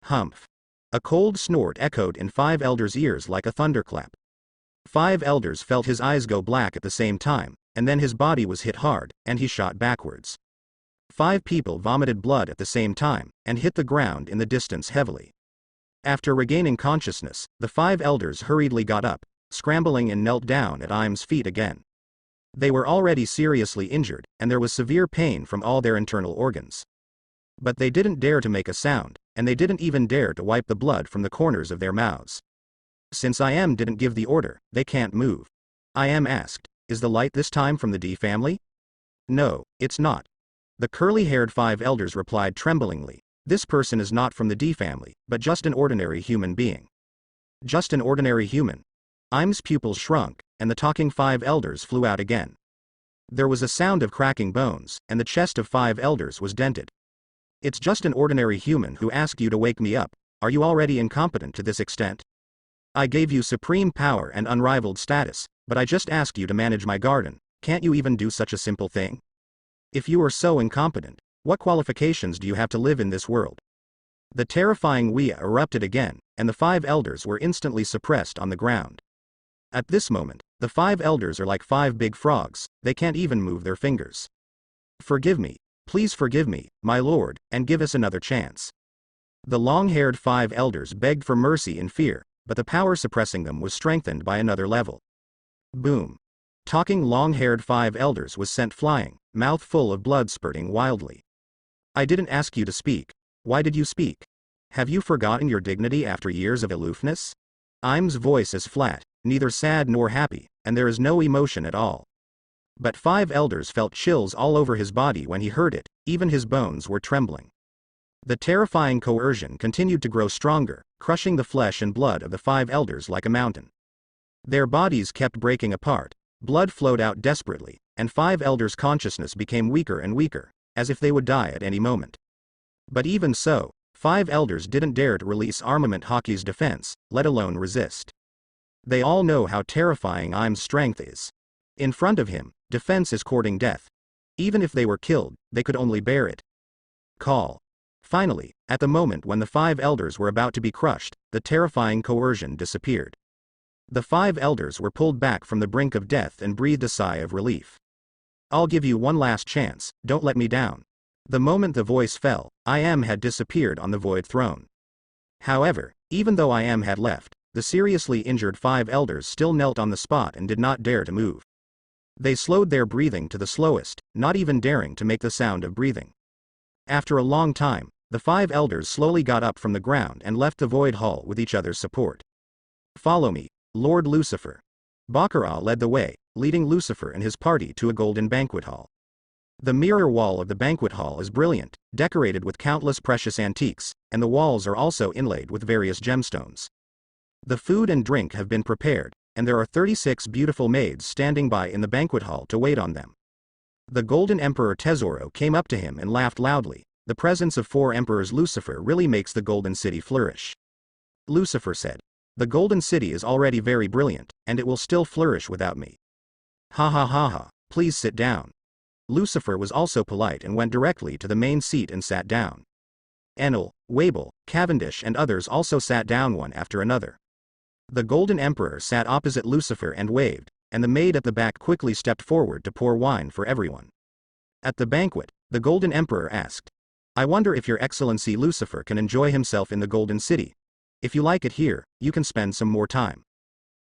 Humph. A cold snort echoed in 5 elders' ears like a thunderclap. 5 elders felt his eyes go black at the same time, and then his body was hit hard, and he shot backwards. 5 people vomited blood at the same time, and hit the ground in the distance heavily. After regaining consciousness, the 5 elders hurriedly got up, scrambling and knelt down at Im's feet again. They were already seriously injured, and there was severe pain from all their internal organs. But they didn't dare to make a sound, and they didn't even dare to wipe the blood from the corners of their mouths. Since I Am didn't give the order, they can't move. I Am asked, is the light this time from the D family? No, it's not. The curly-haired 5 elders replied tremblingly, this person is not from the D family, but just an ordinary human being. Just an ordinary human. Im's pupils shrunk, and the talking 5 elders flew out again. There was a sound of cracking bones, and the chest of 5 elders was dented. It's just an ordinary human who asked you to wake me up. Are you already incompetent to this extent? I gave you supreme power and unrivaled status, but I just asked you to manage my garden. Can't you even do such a simple thing? If you are so incompetent, what qualifications do you have to live in this world? The terrifying Wea erupted again, and the 5 elders were instantly suppressed on the ground. At this moment, the 5 elders are like 5 big frogs, they can't even move their fingers. Forgive me, please forgive me, my lord, and give us another chance. The long-haired 5 elders begged for mercy in fear, but the power suppressing them was strengthened by another level. Boom. Talking long-haired 5 elders was sent flying, mouth full of blood spurting wildly. I didn't ask you to speak. Why did you speak? Have you forgotten your dignity after years of aloofness? Im's voice is flat, neither sad nor happy, and there is no emotion at all. But 5 elders felt chills all over his body when he heard it, even his bones were trembling. The terrifying coercion continued to grow stronger, crushing the flesh and blood of the 5 elders like a mountain. Their bodies kept breaking apart, blood flowed out desperately, and 5 elders' consciousness became weaker and weaker, as if they would die at any moment. But even so, 5 elders didn't dare to release Armament Hockey's defense, let alone resist. They all know how terrifying Im's strength is. In front of him, defense is courting death. Even if they were killed, they could only bear it. Call. Finally, at the moment when the 5 elders were about to be crushed, the terrifying coercion disappeared. The 5 elders were pulled back from the brink of death and breathed a sigh of relief. I'll give you one last chance, don't let me down. The moment the voice fell, I Am had disappeared on the Void Throne. However, even though I Am had left, the seriously injured 5 elders still knelt on the spot and did not dare to move. They slowed their breathing to the slowest, not even daring to make the sound of breathing. After a long time, The 5 elders slowly got up from the ground and left the void hall with each other's support. "Follow me, Lord Lucifer." Baccarat led the way, leading Lucifer and his party to a golden banquet hall. The mirror wall of the banquet hall is brilliant, decorated with countless precious antiques, and the walls are also inlaid with various gemstones. The food and drink have been prepared, and there are 36 beautiful maids standing by in the banquet hall to wait on them. The Golden Emperor Tesoro came up to him and laughed loudly. The presence of 4 emperors Lucifer really makes the Golden City flourish. Lucifer said, "The Golden City is already very brilliant, and it will still flourish without me." "Ha ha ha ha, please sit down." Lucifer was also polite and went directly to the main seat and sat down. Enel, Wabel, Cavendish and others also sat down one after another. The Golden Emperor sat opposite Lucifer and waved, and the maid at the back quickly stepped forward to pour wine for everyone. At the banquet, the Golden Emperor asked, "I wonder if Your Excellency Lucifer can enjoy himself in the Golden City. If you like it here, you can spend some more time.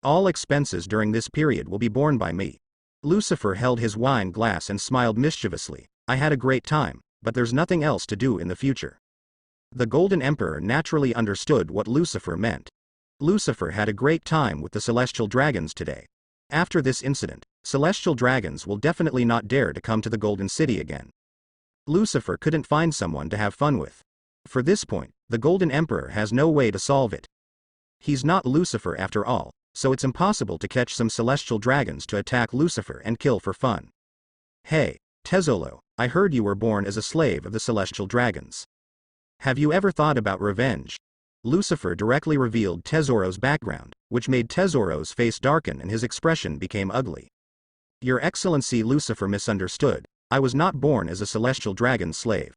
All expenses during this period will be borne by me." Lucifer held his wine glass and smiled mischievously. "I had a great time, but there's nothing else to do in the future." The Golden Emperor naturally understood what Lucifer meant. Lucifer had a great time with the celestial dragons today. After this incident, celestial dragons will definitely not dare to come to the Golden City again. Lucifer couldn't find someone to have fun with. For this point, the Golden Emperor has no way to solve it. He's not Lucifer after all, so it's impossible to catch some celestial dragons to attack Lucifer and kill for fun. "Hey, Tesoro, I heard you were born as a slave of the celestial dragons. Have you ever thought about revenge?" Lucifer directly revealed Tesoro's background, which made Tesoro's face darken and his expression became ugly. "Your Excellency Lucifer misunderstood. I was not born as a celestial dragon's slave."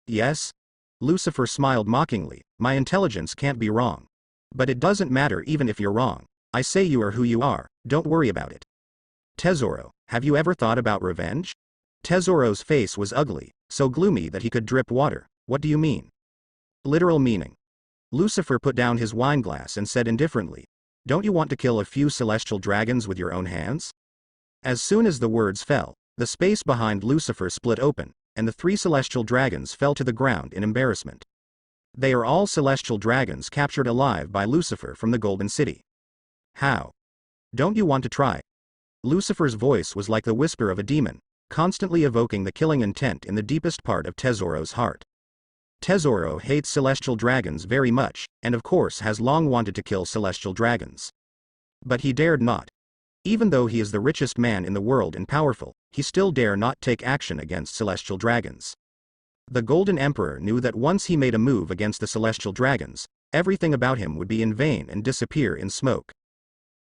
"Yes?" Lucifer smiled mockingly. "My intelligence can't be wrong. But it doesn't matter even if you're wrong. I say you are who you are, don't worry about it." "Tesoro, have you ever thought about revenge?" Tesoro's face was ugly, so gloomy that he could drip water. "What do you mean?" "Literal meaning." Lucifer put down his wineglass and said indifferently, "Don't you want to kill a few celestial dragons with your own hands?" As soon as the words fell, the space behind Lucifer split open, and the 3 celestial dragons fell to the ground in embarrassment. They are all celestial dragons captured alive by Lucifer from the Golden City. "How? Don't you want to try?" Lucifer's voice was like the whisper of a demon, constantly evoking the killing intent in the deepest part of Tesoro's heart. Tesoro hates celestial dragons very much, and of course has long wanted to kill celestial dragons. But he dared not. Even though he is the richest man in the world and powerful, he still dare not take action against celestial dragons. The Golden Emperor knew that once he made a move against the celestial dragons, everything about him would be in vain and disappear in smoke.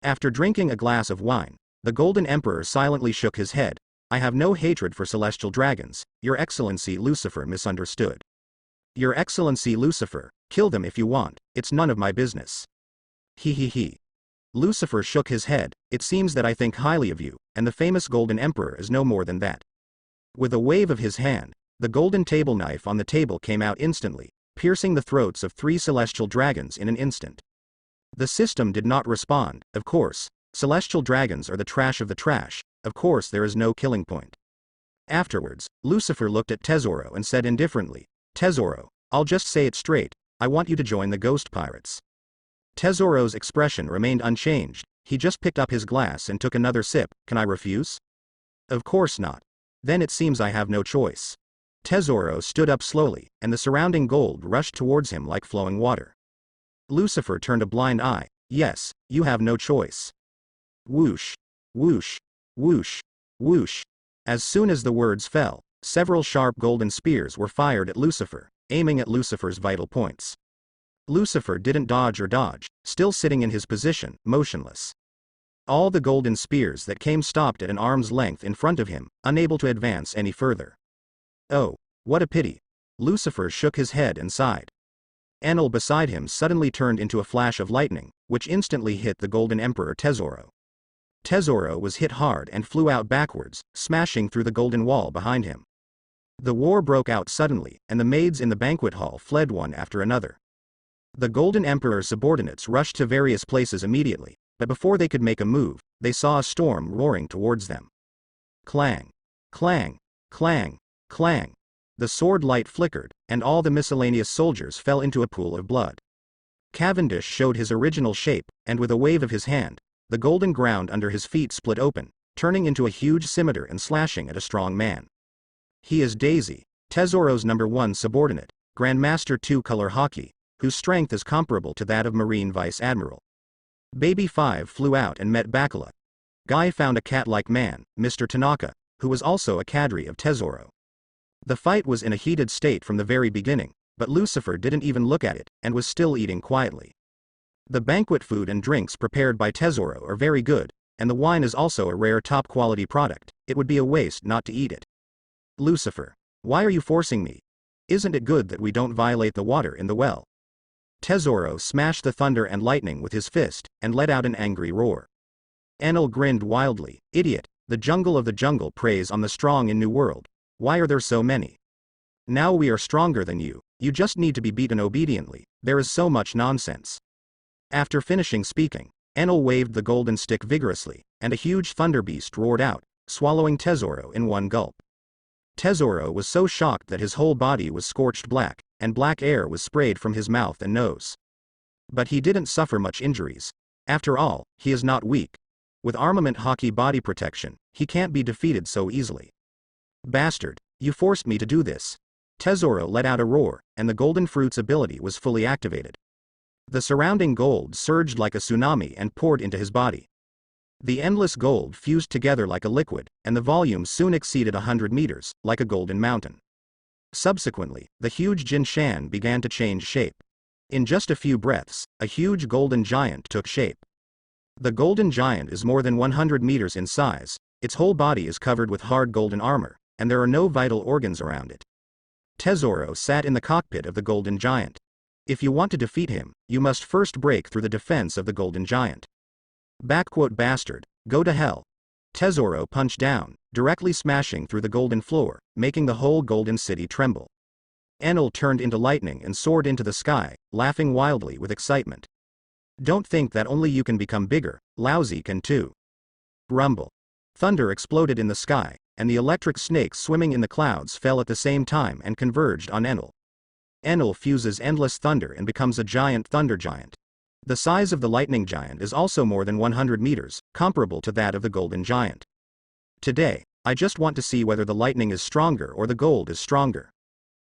After drinking a glass of wine, the Golden Emperor silently shook his head. "I have no hatred for celestial dragons, Your Excellency Lucifer misunderstood." "Your Excellency Lucifer, kill them if you want, it's none of my business." He. Lucifer shook his head. "It seems that I think highly of you, and the famous Golden Emperor is no more than that." With a wave of his hand, the golden table knife on the table came out instantly, piercing the throats of 3 celestial dragons in an instant. The system did not respond. Of course, celestial dragons are the trash of the trash. Of course there is no killing point. Afterwards, Lucifer looked at Tesoro and said indifferently, "Tesoro, I'll just say it straight, I want you to join the ghost pirates." Tesoro's expression remained unchanged. He just picked up his glass and took another sip. "Can I refuse?" "Of course not." "Then it seems I have no choice." Tesoro stood up slowly, and the surrounding gold rushed towards him like flowing water. Lucifer turned a blind eye. "Yes, you have no choice." Whoosh, whoosh, whoosh, whoosh. As soon as the words fell, several sharp golden spears were fired at Lucifer, aiming at Lucifer's vital points. Lucifer didn't dodge or dodge, still sitting in his position, motionless. All the golden spears that came stopped at an arm's length in front of him, unable to advance any further. "Oh, what a pity." Lucifer shook his head and sighed. Enel beside him suddenly turned into a flash of lightning, which instantly hit the Golden Emperor Tesoro. Tesoro was hit hard and flew out backwards, smashing through the golden wall behind him. The war broke out suddenly, and the maids in the banquet hall fled one after another. The Golden Emperor's subordinates rushed to various places immediately, but before they could make a move, they saw a storm roaring towards them. Clang! Clang! Clang! Clang! The sword light flickered, and all the miscellaneous soldiers fell into a pool of blood. Cavendish showed his original shape, and with a wave of his hand, the golden ground under his feet split open, turning into a huge scimitar and slashing at a strong man. He is Daisy, Tesoro's #1 subordinate, Grandmaster 2-color hockey, whose strength is comparable to that of Marine Vice Admiral. Baby 5 flew out and met Bacala. Guy found a cat-like man, Mr. Tanaka, who was also a cadre of Tesoro. The fight was in a heated state from the very beginning, but Lucifer didn't even look at it, and was still eating quietly. The banquet food and drinks prepared by Tesoro are very good, and the wine is also a rare top-quality product. It would be a waste not to eat it. Lucifer, why are you forcing me? Isn't it good that we don't violate the water in the well? Tesoro smashed the thunder and lightning with his fist, and let out an angry roar. Enel grinned wildly. Idiot, the jungle of the jungle preys on the strong in New World. Why are there so many? Now we are stronger than you, you just need to be beaten obediently, there is so much nonsense. After finishing speaking, Enel waved the golden stick vigorously, and a huge thunder beast roared out, swallowing Tesoro in one gulp. Tesoro was so shocked that his whole body was scorched black, and black air was sprayed from his mouth and nose. But he didn't suffer much injuries. After all, he is not weak. With armament hockey body protection, he can't be defeated so easily. Bastard, you forced me to do this. Tesoro let out a roar, and the golden fruit's ability was fully activated. The surrounding gold surged like a tsunami and poured into his body. The endless gold fused together like a liquid, and the volume soon exceeded 100 meters, like a golden mountain. Subsequently, the huge Jinshan began to change shape. In just a few breaths, a huge golden giant took shape. The golden giant is more than 100 meters in size, its whole body is covered with hard golden armor, and there are no vital organs around it. Tesoro sat in the cockpit of the golden giant. If you want to defeat him, you must first break through the defense of the golden giant. Bastard, go to hell. Tesoro punched down, directly smashing through the golden floor, making the whole golden city tremble. Enel turned into lightning and soared into the sky, laughing wildly with excitement. Don't think that only you can become bigger, Lousy can too. Rumble. Thunder exploded in the sky, and the electric snakes swimming in the clouds fell at the same time and converged on Enel. Enel fuses endless thunder and becomes a giant thunder giant. The size of the lightning giant is also more than 100 meters, comparable to that of the golden giant. Today, I just want to see whether the lightning is stronger or the gold is stronger.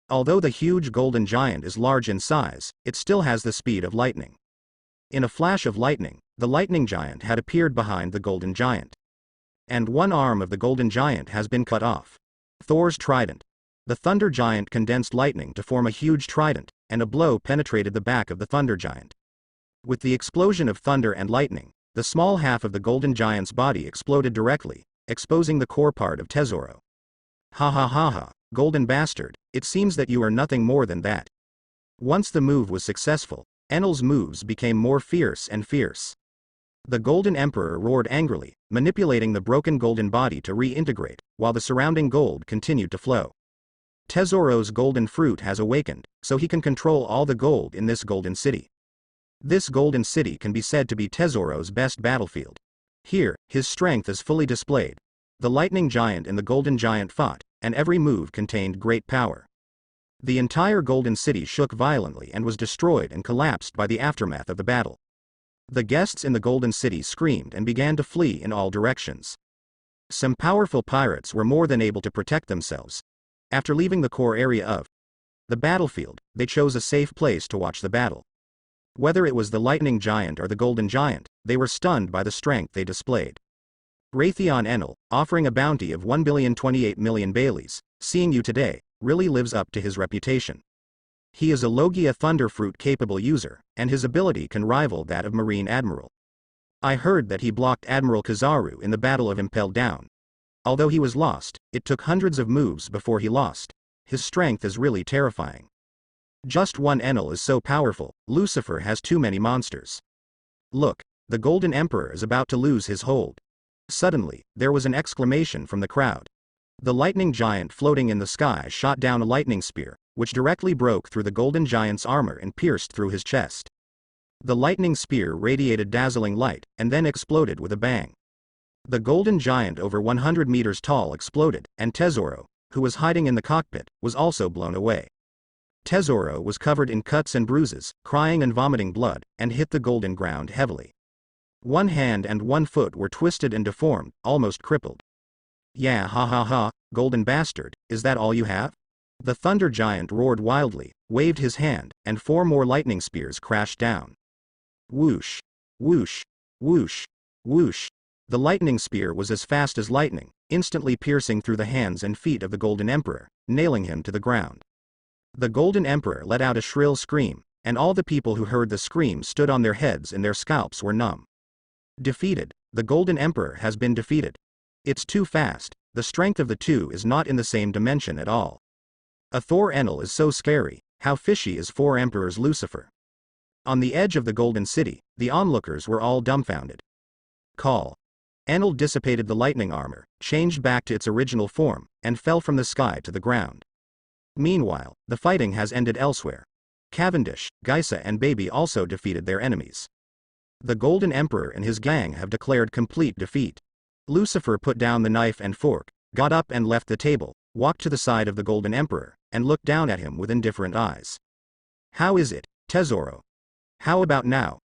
Although the huge golden giant is large in size, it still has the speed of lightning. In a flash of lightning, the lightning giant had appeared behind the golden giant. And one arm of the golden giant has been cut off. Thor's trident. The thunder giant condensed lightning to form a huge trident, and a blow penetrated the back of the thunder giant. With the explosion of thunder and lightning, the small half of the golden giant's body exploded directly, exposing the core part of Tesoro. Ha ha ha ha, golden bastard, it seems that you are nothing more than that. Once the move was successful, Enel's moves became more fierce and fierce. The Golden Emperor roared angrily, manipulating the broken golden body to reintegrate, while the surrounding gold continued to flow. Tesoro's golden fruit has awakened, so he can control all the gold in this golden city. This golden city can be said to be Tesoro's best battlefield. Here, his strength is fully displayed. The lightning giant and the golden giant fought, and every move contained great power. The entire golden city shook violently and was destroyed and collapsed by the aftermath of the battle. The guests in the golden city screamed and began to flee in all directions. Some powerful pirates were more than able to protect themselves. After leaving the core area of the battlefield, they chose a safe place to watch the battle. Whether it was the lightning giant or the golden giant, they were stunned by the strength they displayed. Raytheon Enel, offering a bounty of 1,028,000,000 Baileys, seeing you today, really lives up to his reputation. He is a Logia Thunderfruit capable user, and his ability can rival that of Marine Admiral. I heard that he blocked Admiral Kizaru in the Battle of Impel Down. Although he was lost, it took hundreds of moves before he lost. His strength is really terrifying. Just one Enel is so powerful, Lucifer has too many monsters. Look, the Golden Emperor is about to lose his hold. Suddenly, there was an exclamation from the crowd. The lightning giant floating in the sky shot down a lightning spear, which directly broke through the golden giant's armor and pierced through his chest. The lightning spear radiated dazzling light, and then exploded with a bang. The golden giant over 100 meters tall exploded, and Tesoro, who was hiding in the cockpit, was also blown away. Tesoro was covered in cuts and bruises, crying and vomiting blood, and hit the golden ground heavily. One hand and one foot were twisted and deformed, almost crippled. Yeah, ha ha ha, golden bastard, is that all you have? The thunder giant roared wildly, waved his hand, and 4 more lightning spears crashed down. Whoosh, whoosh, whoosh, whoosh. The lightning spear was as fast as lightning, instantly piercing through the hands and feet of the Golden Emperor, nailing him to the ground. The Golden Emperor let out a shrill scream, and all the people who heard the scream stood on their heads and their scalps were numb. Defeated, the Golden Emperor has been defeated. It's too fast, the strength of the two is not in the same dimension at all. A Thor Enel is so scary, how fishy is 4 Emperors Lucifer. On the edge of the Golden City, the onlookers were all dumbfounded. Call. Enel dissipated the lightning armor, changed back to its original form, and fell from the sky to the ground. Meanwhile, the fighting has ended elsewhere. Cavendish, Geisa and Baby also defeated their enemies. The Golden Emperor and his gang have declared complete defeat. Lucifer put down the knife and fork, got up and left the table, walked to the side of the Golden Emperor, and looked down at him with indifferent eyes. How is it, Tesoro? How about now?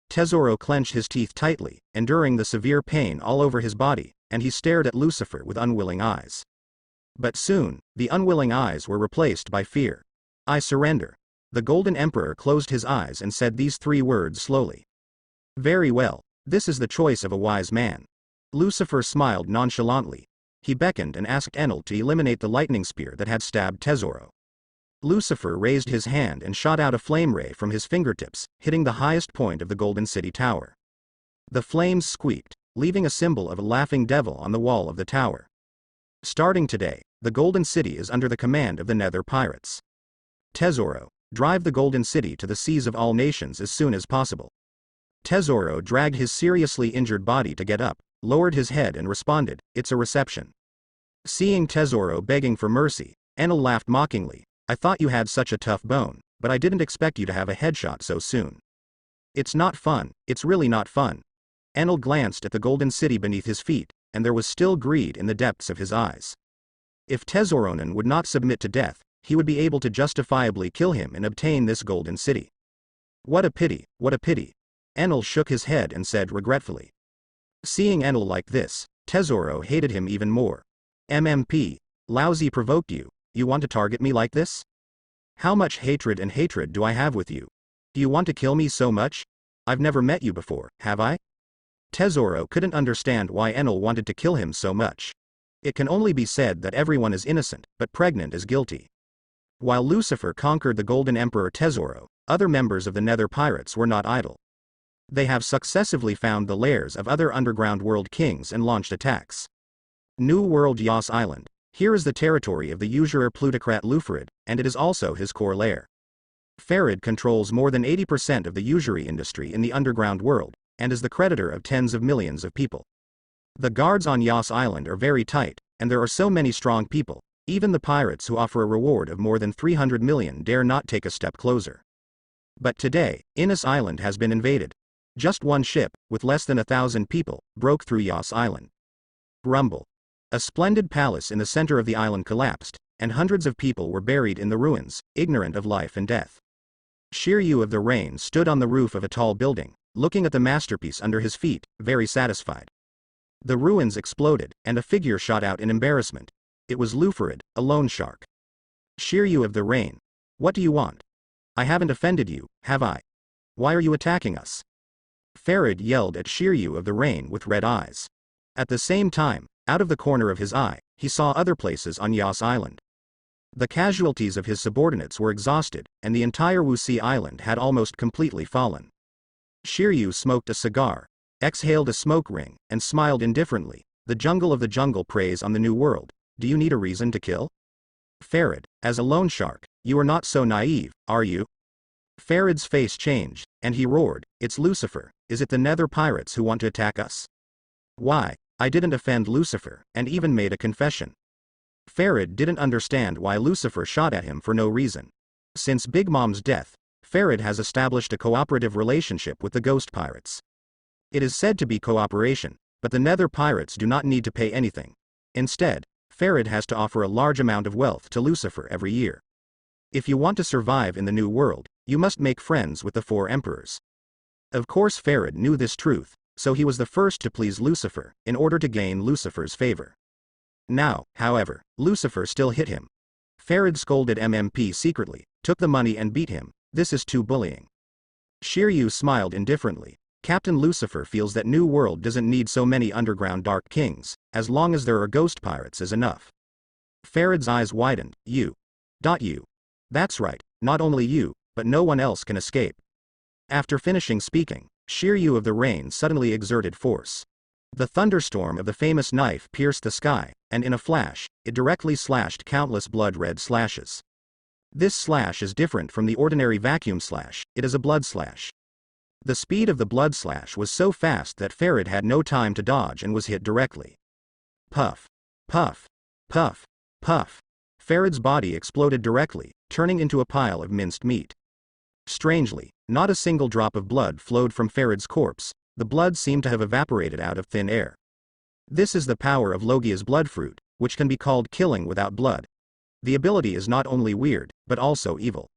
Tesoro clenched his teeth tightly, enduring the severe pain all over his body, and he stared at Lucifer with unwilling eyes. But soon, the unwilling eyes were replaced by fear. I surrender. The Golden Emperor closed his eyes and said these 3 words slowly. Very well, this is the choice of a wise man. Lucifer smiled nonchalantly. He beckoned and asked Enel to eliminate the lightning spear that had stabbed Tesoro. Lucifer raised his hand and shot out a flame ray from his fingertips, hitting the highest point of the Golden City Tower. The flames squeaked, leaving a symbol of a laughing devil on the wall of the tower. Starting today, the Golden City is under the command of the Nether Pirates. Tesoro, drive the Golden City to the seas of all nations as soon as possible. Tesoro dragged his seriously injured body to get up, lowered his head and responded, it's a reception. Seeing Tesoro begging for mercy, Enel laughed mockingly. I thought you had such a tough bone, but I didn't expect you to have a headshot so soon. It's not fun, it's really not fun. Enel glanced at the Golden City beneath his feet, and there was still greed in the depths of his eyes. If Tesoronen would not submit to death, he would be able to justifiably kill him and obtain this Golden City. What a pity, what a pity. Enel shook his head and said regretfully. Seeing Enel like this, Tesoro hated him even more. MMP, lousy provoked you, you want to target me like this? How much hatred do I have with you? Do you want to kill me so much? I've never met you before, have I? Tesoro couldn't understand why Enel wanted to kill him so much. It can only be said that everyone is innocent, but pregnant is guilty. While Lucifer conquered the Golden Emperor Tesoro, other members of the Nether Pirates were not idle. They have successively found the lairs of other underground world kings and launched attacks. New World Yas Island. Here is the territory of the usurer plutocrat Lufarid, and it is also his core lair. Farid controls more than 80% of the usury industry in the underground world, and is the creditor of tens of millions of people. The guards on Yas Island are very tight, and there are so many strong people, even the pirates who offer a reward of more than 300 million dare not take a step closer. But today, Innis Island has been invaded. Just one ship, with less than 1,000 people, broke through Yas Island. Rumble. A splendid palace in the center of the island collapsed, and hundreds of people were buried in the ruins, ignorant of life and death. Shiryu of the Rain stood on the roof of a tall building, looking at the masterpiece under his feet, very satisfied. The ruins exploded, and a figure shot out in embarrassment. It was Lufarid, a loan shark. Shiryu of the Rain. What do you want? I haven't offended you, have I? Why are you attacking us? Farid yelled at Shiryu of the Rain with red eyes. At the same time, out of the corner of his eye, he saw other places on Yas Island. The casualties of his subordinates were exhausted, and the entire Wuxi Island had almost completely fallen. Shiryu smoked a cigar, exhaled a smoke ring, and smiled indifferently. The jungle of the jungle preys on the new world. Do you need a reason to kill? Farid, as a loan shark, you are not so naive, are you? Farid's face changed, and he roared, it's Lucifer, is it the Nether Pirates who want to attack us? Why, I didn't offend Lucifer, and even made a confession. Farid didn't understand why Lucifer shot at him for no reason. Since Big Mom's death, Farid has established a cooperative relationship with the Ghost Pirates. It is said to be cooperation, but the Nether Pirates do not need to pay anything. Instead, Farid has to offer a large amount of wealth to Lucifer every year. If you want to survive in the new world, you must make friends with the 4 emperors. Of course Farid knew this truth, so he was the first to please Lucifer, in order to gain Lucifer's favor. Now, however, Lucifer still hit him. Farid scolded MMP secretly, took the money and beat him. This is too bullying. Shiryu smiled indifferently. Captain Lucifer feels that New World doesn't need so many underground dark kings, as long as there are ghost pirates is enough. Farid's eyes widened. You. That's right, not only you, but no one else can escape. After finishing speaking, Shiryu of the Rain suddenly exerted force. The thunderstorm of the famous knife pierced the sky, and in a flash, it directly slashed countless blood-red slashes. This slash is different from the ordinary vacuum slash, it is a blood slash. The speed of the blood slash was so fast that Farid had no time to dodge and was hit directly. Puff. Puff. Puff. Puff. Farid's body exploded directly, turning into a pile of minced meat. Strangely, not a single drop of blood flowed from Farid's corpse, the blood seemed to have evaporated out of thin air. This is the power of Logia's blood fruit, which can be called killing without blood. The ability is not only weird, but also evil.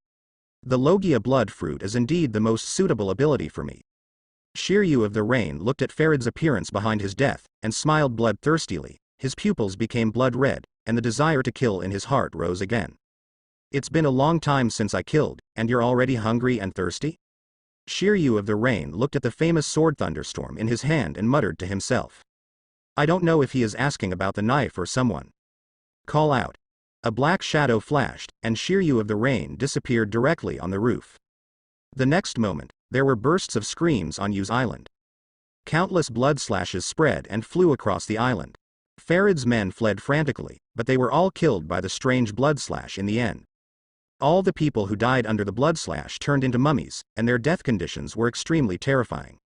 The Logia blood fruit is indeed the most suitable ability for me. Shiryu of the Rain looked at Farid's appearance behind his death, and smiled bloodthirstily. His pupils became blood red, and the desire to kill in his heart rose again. It's been a long time since I killed, and you're already hungry and thirsty? Shiryu of the Rain looked at the famous sword thunderstorm in his hand and muttered to himself. I don't know if he is asking about the knife or someone. Call out. A black shadow flashed, and Shiryu of the Rain disappeared directly on the roof. The next moment, there were bursts of screams on Yu's island. Countless blood slashes spread and flew across the island. Farid's men fled frantically, but they were all killed by the strange blood slash in the end. All the people who died under the blood slash turned into mummies, and their death conditions were extremely terrifying.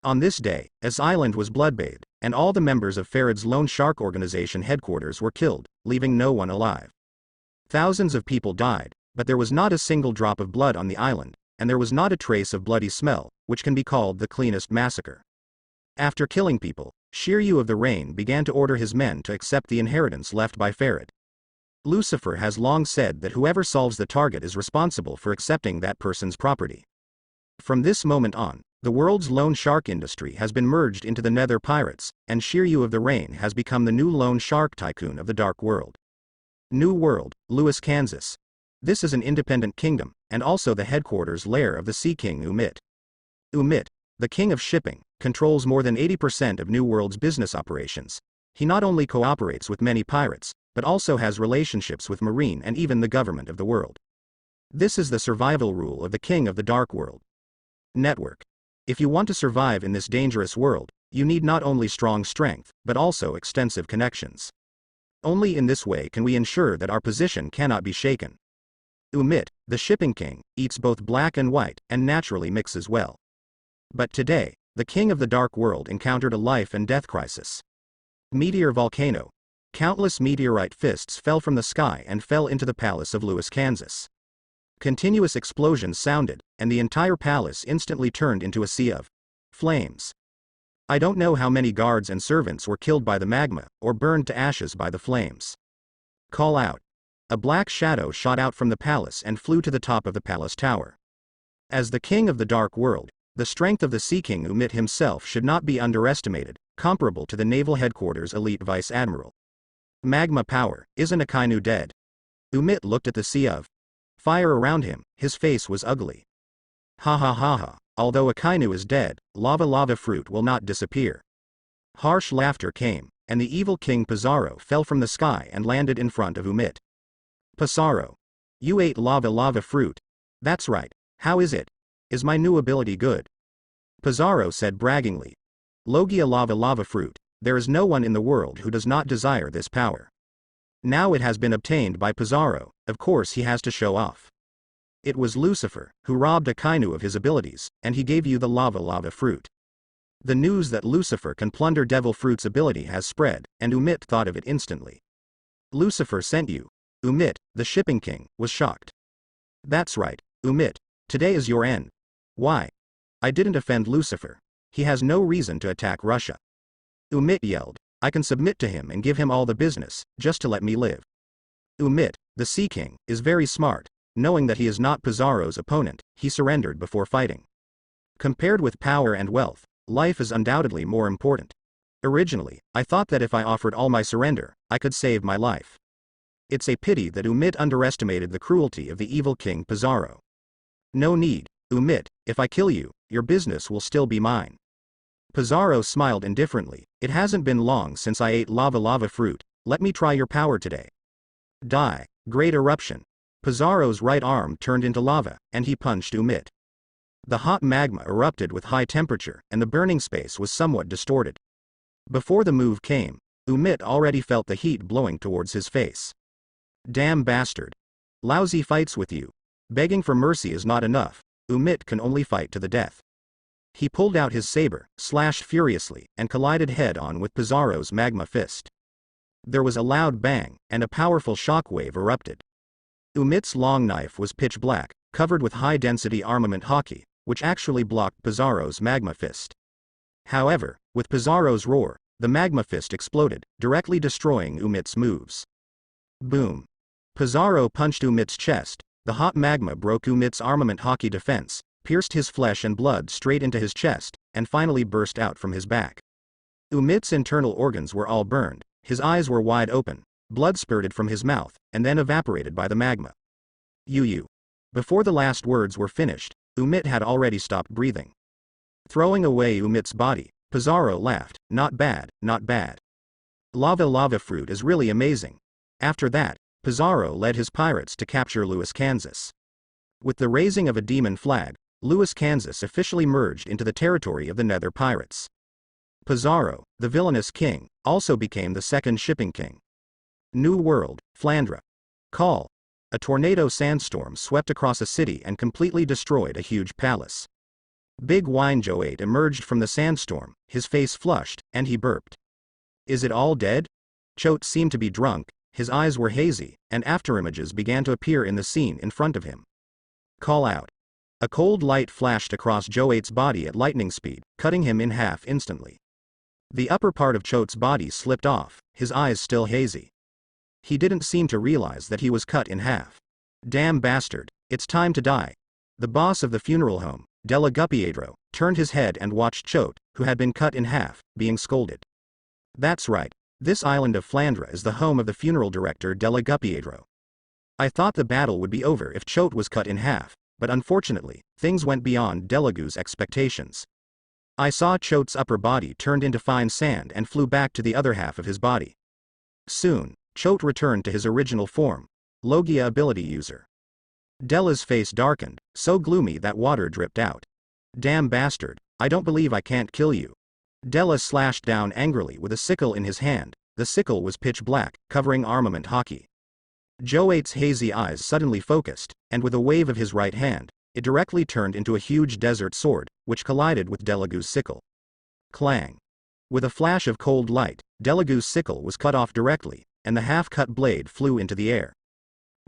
On this day, his island was bloodbathed, and all the members of Farid's Lone Shark Organization headquarters were killed, leaving no one alive. Thousands of people died, but there was not a single drop of blood on the island, and there was not a trace of bloody smell, which can be called the cleanest massacre. After killing people, Shiryu of the Rain began to order his men to accept the inheritance left by Farid. Lucifer has long said that whoever solves the target is responsible for accepting that person's property. From this moment on, the world's loan shark industry has been merged into the Nether Pirates, and Shiryu of the Rain has become the new loan shark tycoon of the Dark World. New World, Lewis, Kansas. This is an independent kingdom, and also the headquarters lair of the Sea King Umit. Umit, the king of shipping, controls more than 80% of New World's business operations. He not only cooperates with many pirates, but also has relationships with Marine and even the government of the world. This is the survival rule of the king of the Dark World. Network. If you want to survive in this dangerous world, you need not only strong strength, but also extensive connections. Only in this way can we ensure that our position cannot be shaken. Umit, the shipping king, eats both black and white, and naturally mixes well. But today, the king of the Dark World encountered a life and death crisis. Meteor volcano. Countless meteorite fists fell from the sky and fell into the palace of Lewis, Kansas. Continuous explosions sounded, and the entire palace instantly turned into a sea of flames. I don't know how many guards and servants were killed by the magma, or burned to ashes by the flames. Call out. A black shadow shot out from the palace and flew to the top of the palace tower. As the king of the Dark World, the strength of the Sea King Umit himself should not be underestimated, comparable to the naval headquarters elite vice admiral. Magma power, isn't Akainu dead? Umit looked at the sea of fire around him, his face was ugly. Ha ha ha ha, although Akainu is dead, lava fruit will not disappear. Harsh laughter came, and the evil King Pizarro fell from the sky and landed in front of Umit. Pizarro. You ate lava fruit. That's right, how is it? Is my new ability good? Pizarro said braggingly. Logia lava fruit, there is no one in the world who does not desire this power. Now it has been obtained by Pizarro, of course he has to show off. It was Lucifer, who robbed Akainu of his abilities, and he gave you the lava fruit. The news that Lucifer can plunder Devil Fruit's ability has spread, and Umit thought of it instantly. Lucifer sent you. Umit, the shipping king, was shocked. That's right, Umit, today is your end. Why? I didn't offend Lucifer. He has no reason to attack Russia. Umit yelled. I can submit to him and give him all the business, just to let me live. Umit, the Sea King, is very smart. Knowing that he is not Pizarro's opponent, he surrendered before fighting. Compared with power and wealth, life is undoubtedly more important. Originally, I thought that if I offered all my surrender, I could save my life. It's a pity that Umit underestimated the cruelty of the evil King Pizarro. No need, Umit, if I kill you, your business will still be mine. Pizarro smiled indifferently. It hasn't been long since I ate lava fruit, let me try your power today. Die. Great eruption. Pizarro's right arm turned into lava, and he punched Umit. The hot magma erupted with high temperature, and the burning space was somewhat distorted. Before the move came, Umit already felt the heat blowing towards his face. Damn bastard. Lousy fights with you. Begging for mercy is not enough, Umit can only fight to the death. He pulled out his saber, slashed furiously, and collided head-on with Pizarro's magma fist. There was a loud bang, and a powerful shockwave erupted. Umit's long knife was pitch black, covered with high-density armament hockey, which actually blocked Pizarro's magma fist. However, with Pizarro's roar, the magma fist exploded, directly destroying Umit's moves. Boom. Pizarro punched Umit's chest. The hot magma broke Umit's armament hockey defense, pierced his flesh and blood straight into his chest, and finally burst out from his back. Umit's internal organs were all burned, his eyes were wide open, blood spurted from his mouth, and then evaporated by the magma. You. Before the last words were finished, Umit had already stopped breathing. Throwing away Umit's body, Pizarro laughed, not bad, not bad. Lava fruit is really amazing. After that, Pizarro led his pirates to capture Lewis, Kansas. With the raising of a demon flag, Lewis, Kansas officially merged into the territory of the Nether Pirates. Pizarro, the villainous king, also became the second shipping king. New World, Flandra. Call. A tornado sandstorm swept across a city and completely destroyed a huge palace. Big Wine Joate emerged from the sandstorm, his face flushed, and he burped. Is it all dead? Choate seemed to be drunk, his eyes were hazy, and afterimages began to appear in the scene in front of him. Call out. A cold light flashed across Joate's body at lightning speed, cutting him in half instantly. The upper part of Choate's body slipped off, his eyes still hazy. He didn't seem to realize that he was cut in half. Damn bastard, it's time to die. The boss of the funeral home, Della Guppiedro, turned his head and watched Choate, who had been cut in half, being scolded. That's right, this island of Flandra is the home of the funeral director Della Guppiedro. I thought the battle would be over if Choate was cut in half, but unfortunately, things went beyond Delagu's expectations. I saw Choate's upper body turned into fine sand and flew back to the other half of his body. Soon, Choate returned to his original form, Logia ability user. Della's face darkened, so gloomy that water dripped out. Damn bastard, I don't believe I can't kill you. Della slashed down angrily with a sickle in his hand. The sickle was pitch black, covering armament hockey. Joate's hazy eyes suddenly focused, and with a wave of his right hand, it directly turned into a huge desert sword, which collided with Delagu's sickle. Clang. With a flash of cold light, Delagu's sickle was cut off directly, and the half-cut blade flew into the air.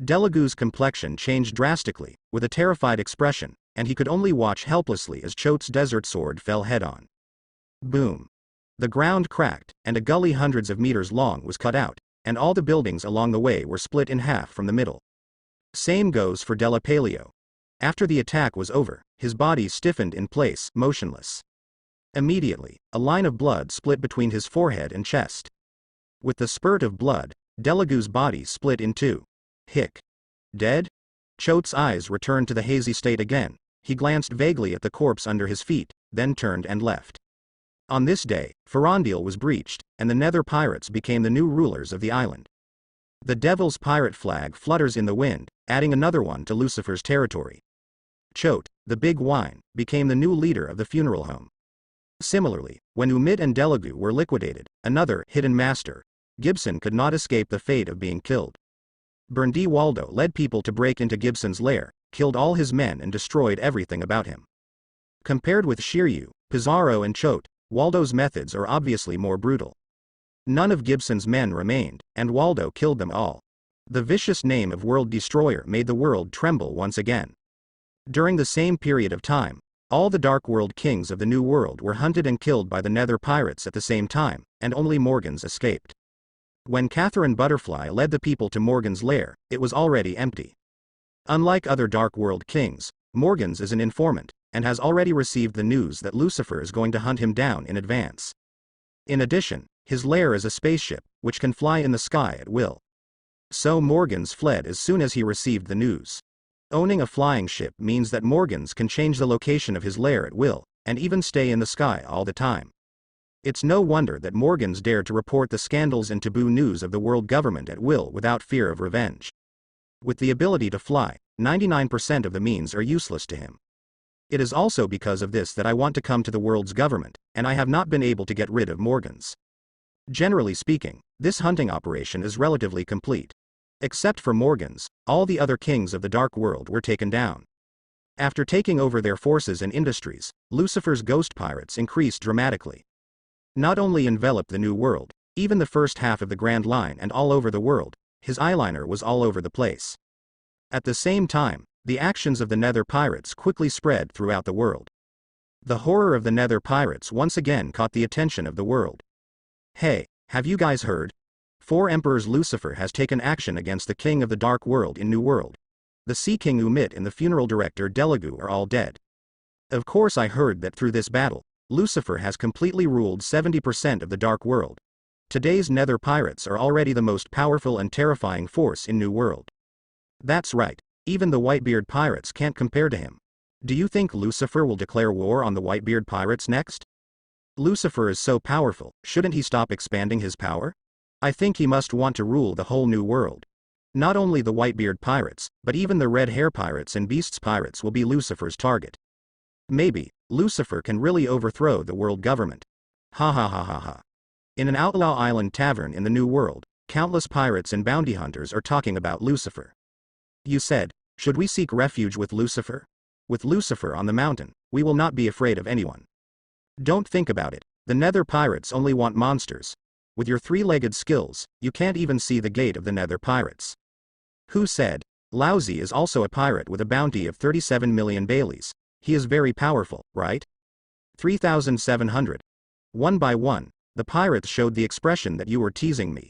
Delagu's complexion changed drastically, with a terrified expression, and he could only watch helplessly as Choate's desert sword fell head-on. Boom. The ground cracked, and a gully hundreds of meters long was cut out, and all the buildings along the way were split in half from the middle. Same goes for Della Paleo. After the attack was over, his body stiffened in place, motionless. Immediately, a line of blood split between his forehead and chest. With the spurt of blood, Delagu's body split in two. Hick. Dead? Choate's eyes returned to the hazy state again. He glanced vaguely at the corpse under his feet, then turned and left. On this day, Ferondil was breached, and the Nether Pirates became the new rulers of the island. The Devil's pirate flag flutters in the wind, adding another one to Lucifer's territory. Choate, the Big Wine, became the new leader of the funeral home. Similarly, when Umit and Delagu were liquidated, another hidden master, Gibson, could not escape the fate of being killed. Berndi Waldo led people to break into Gibson's lair, killed all his men and destroyed everything about him. Compared with Shiryu, Pizarro and Choate, Waldo's methods are obviously more brutal. None of Gibson's men remained, and Waldo killed them all. The vicious name of World Destroyer made the world tremble once again. During the same period of time, All the Dark World kings of the New World were hunted and killed by the Nether pirates at the same time, and only Morgan's escaped. When Catherine Butterfly led the people to Morgan's lair, it was already empty. Unlike other Dark World kings, Morgan's is an informant, and has already received the news that Lucifer is going to hunt him down in advance. In addition, his lair is a spaceship, which can fly in the sky at will. So Morgan's fled as soon as he received the news. Owning a flying ship means that Morgan's can change the location of his lair at will, and even stay in the sky all the time. It's no wonder that Morgan's dared to report the scandals and taboo news of the world government at will without fear of revenge. With the ability to fly, 99% of the means are useless to him. It is also because of this that I want to come to the world's government, and I have not been able to get rid of Morgan's. Generally speaking, this hunting operation is relatively complete. Except for Morgan's, all the other kings of the Dark World were taken down. After taking over their forces and industries, Lucifer's ghost pirates increased dramatically. Not only enveloped the New World, even the first half of the Grand Line and all over the world, his eyeliner was all over the place. At the same time, the actions of the Nether pirates quickly spread throughout the world. The horror of the Nether pirates once again caught the attention of the world. Hey, have you guys heard? 4 Emperors Lucifer has taken action against the King of the Dark World in New World. The Sea King Umit and the funeral director Delagu are all dead. Of course I heard that through this battle, Lucifer has completely ruled 70% of the Dark World. Today's Nether pirates are already the most powerful and terrifying force in New World. That's right, even the Whitebeard pirates can't compare to him. Do you think Lucifer will declare war on the Whitebeard pirates next? Lucifer is so powerful, shouldn't he stop expanding his power? I think he must want to rule the whole New World. Not only the Whitebeard pirates, but even the Red Hair pirates and Beasts pirates will be Lucifer's target. Maybe, Lucifer can really overthrow the world government. Ha ha ha ha ha. In an outlaw island tavern in the New World, countless pirates and bounty hunters are talking about Lucifer. You said, should we seek refuge with Lucifer? With Lucifer on the mountain, we will not be afraid of anyone. Don't think about it, the Nether pirates only want monsters. With your 3-legged skills, you can't even see the gate of the Nether pirates. Who said? Lousy is also a pirate with a bounty of 37 million Baileys. He is very powerful, right? 3,700. One by one, the pirates showed the expression that you were teasing me.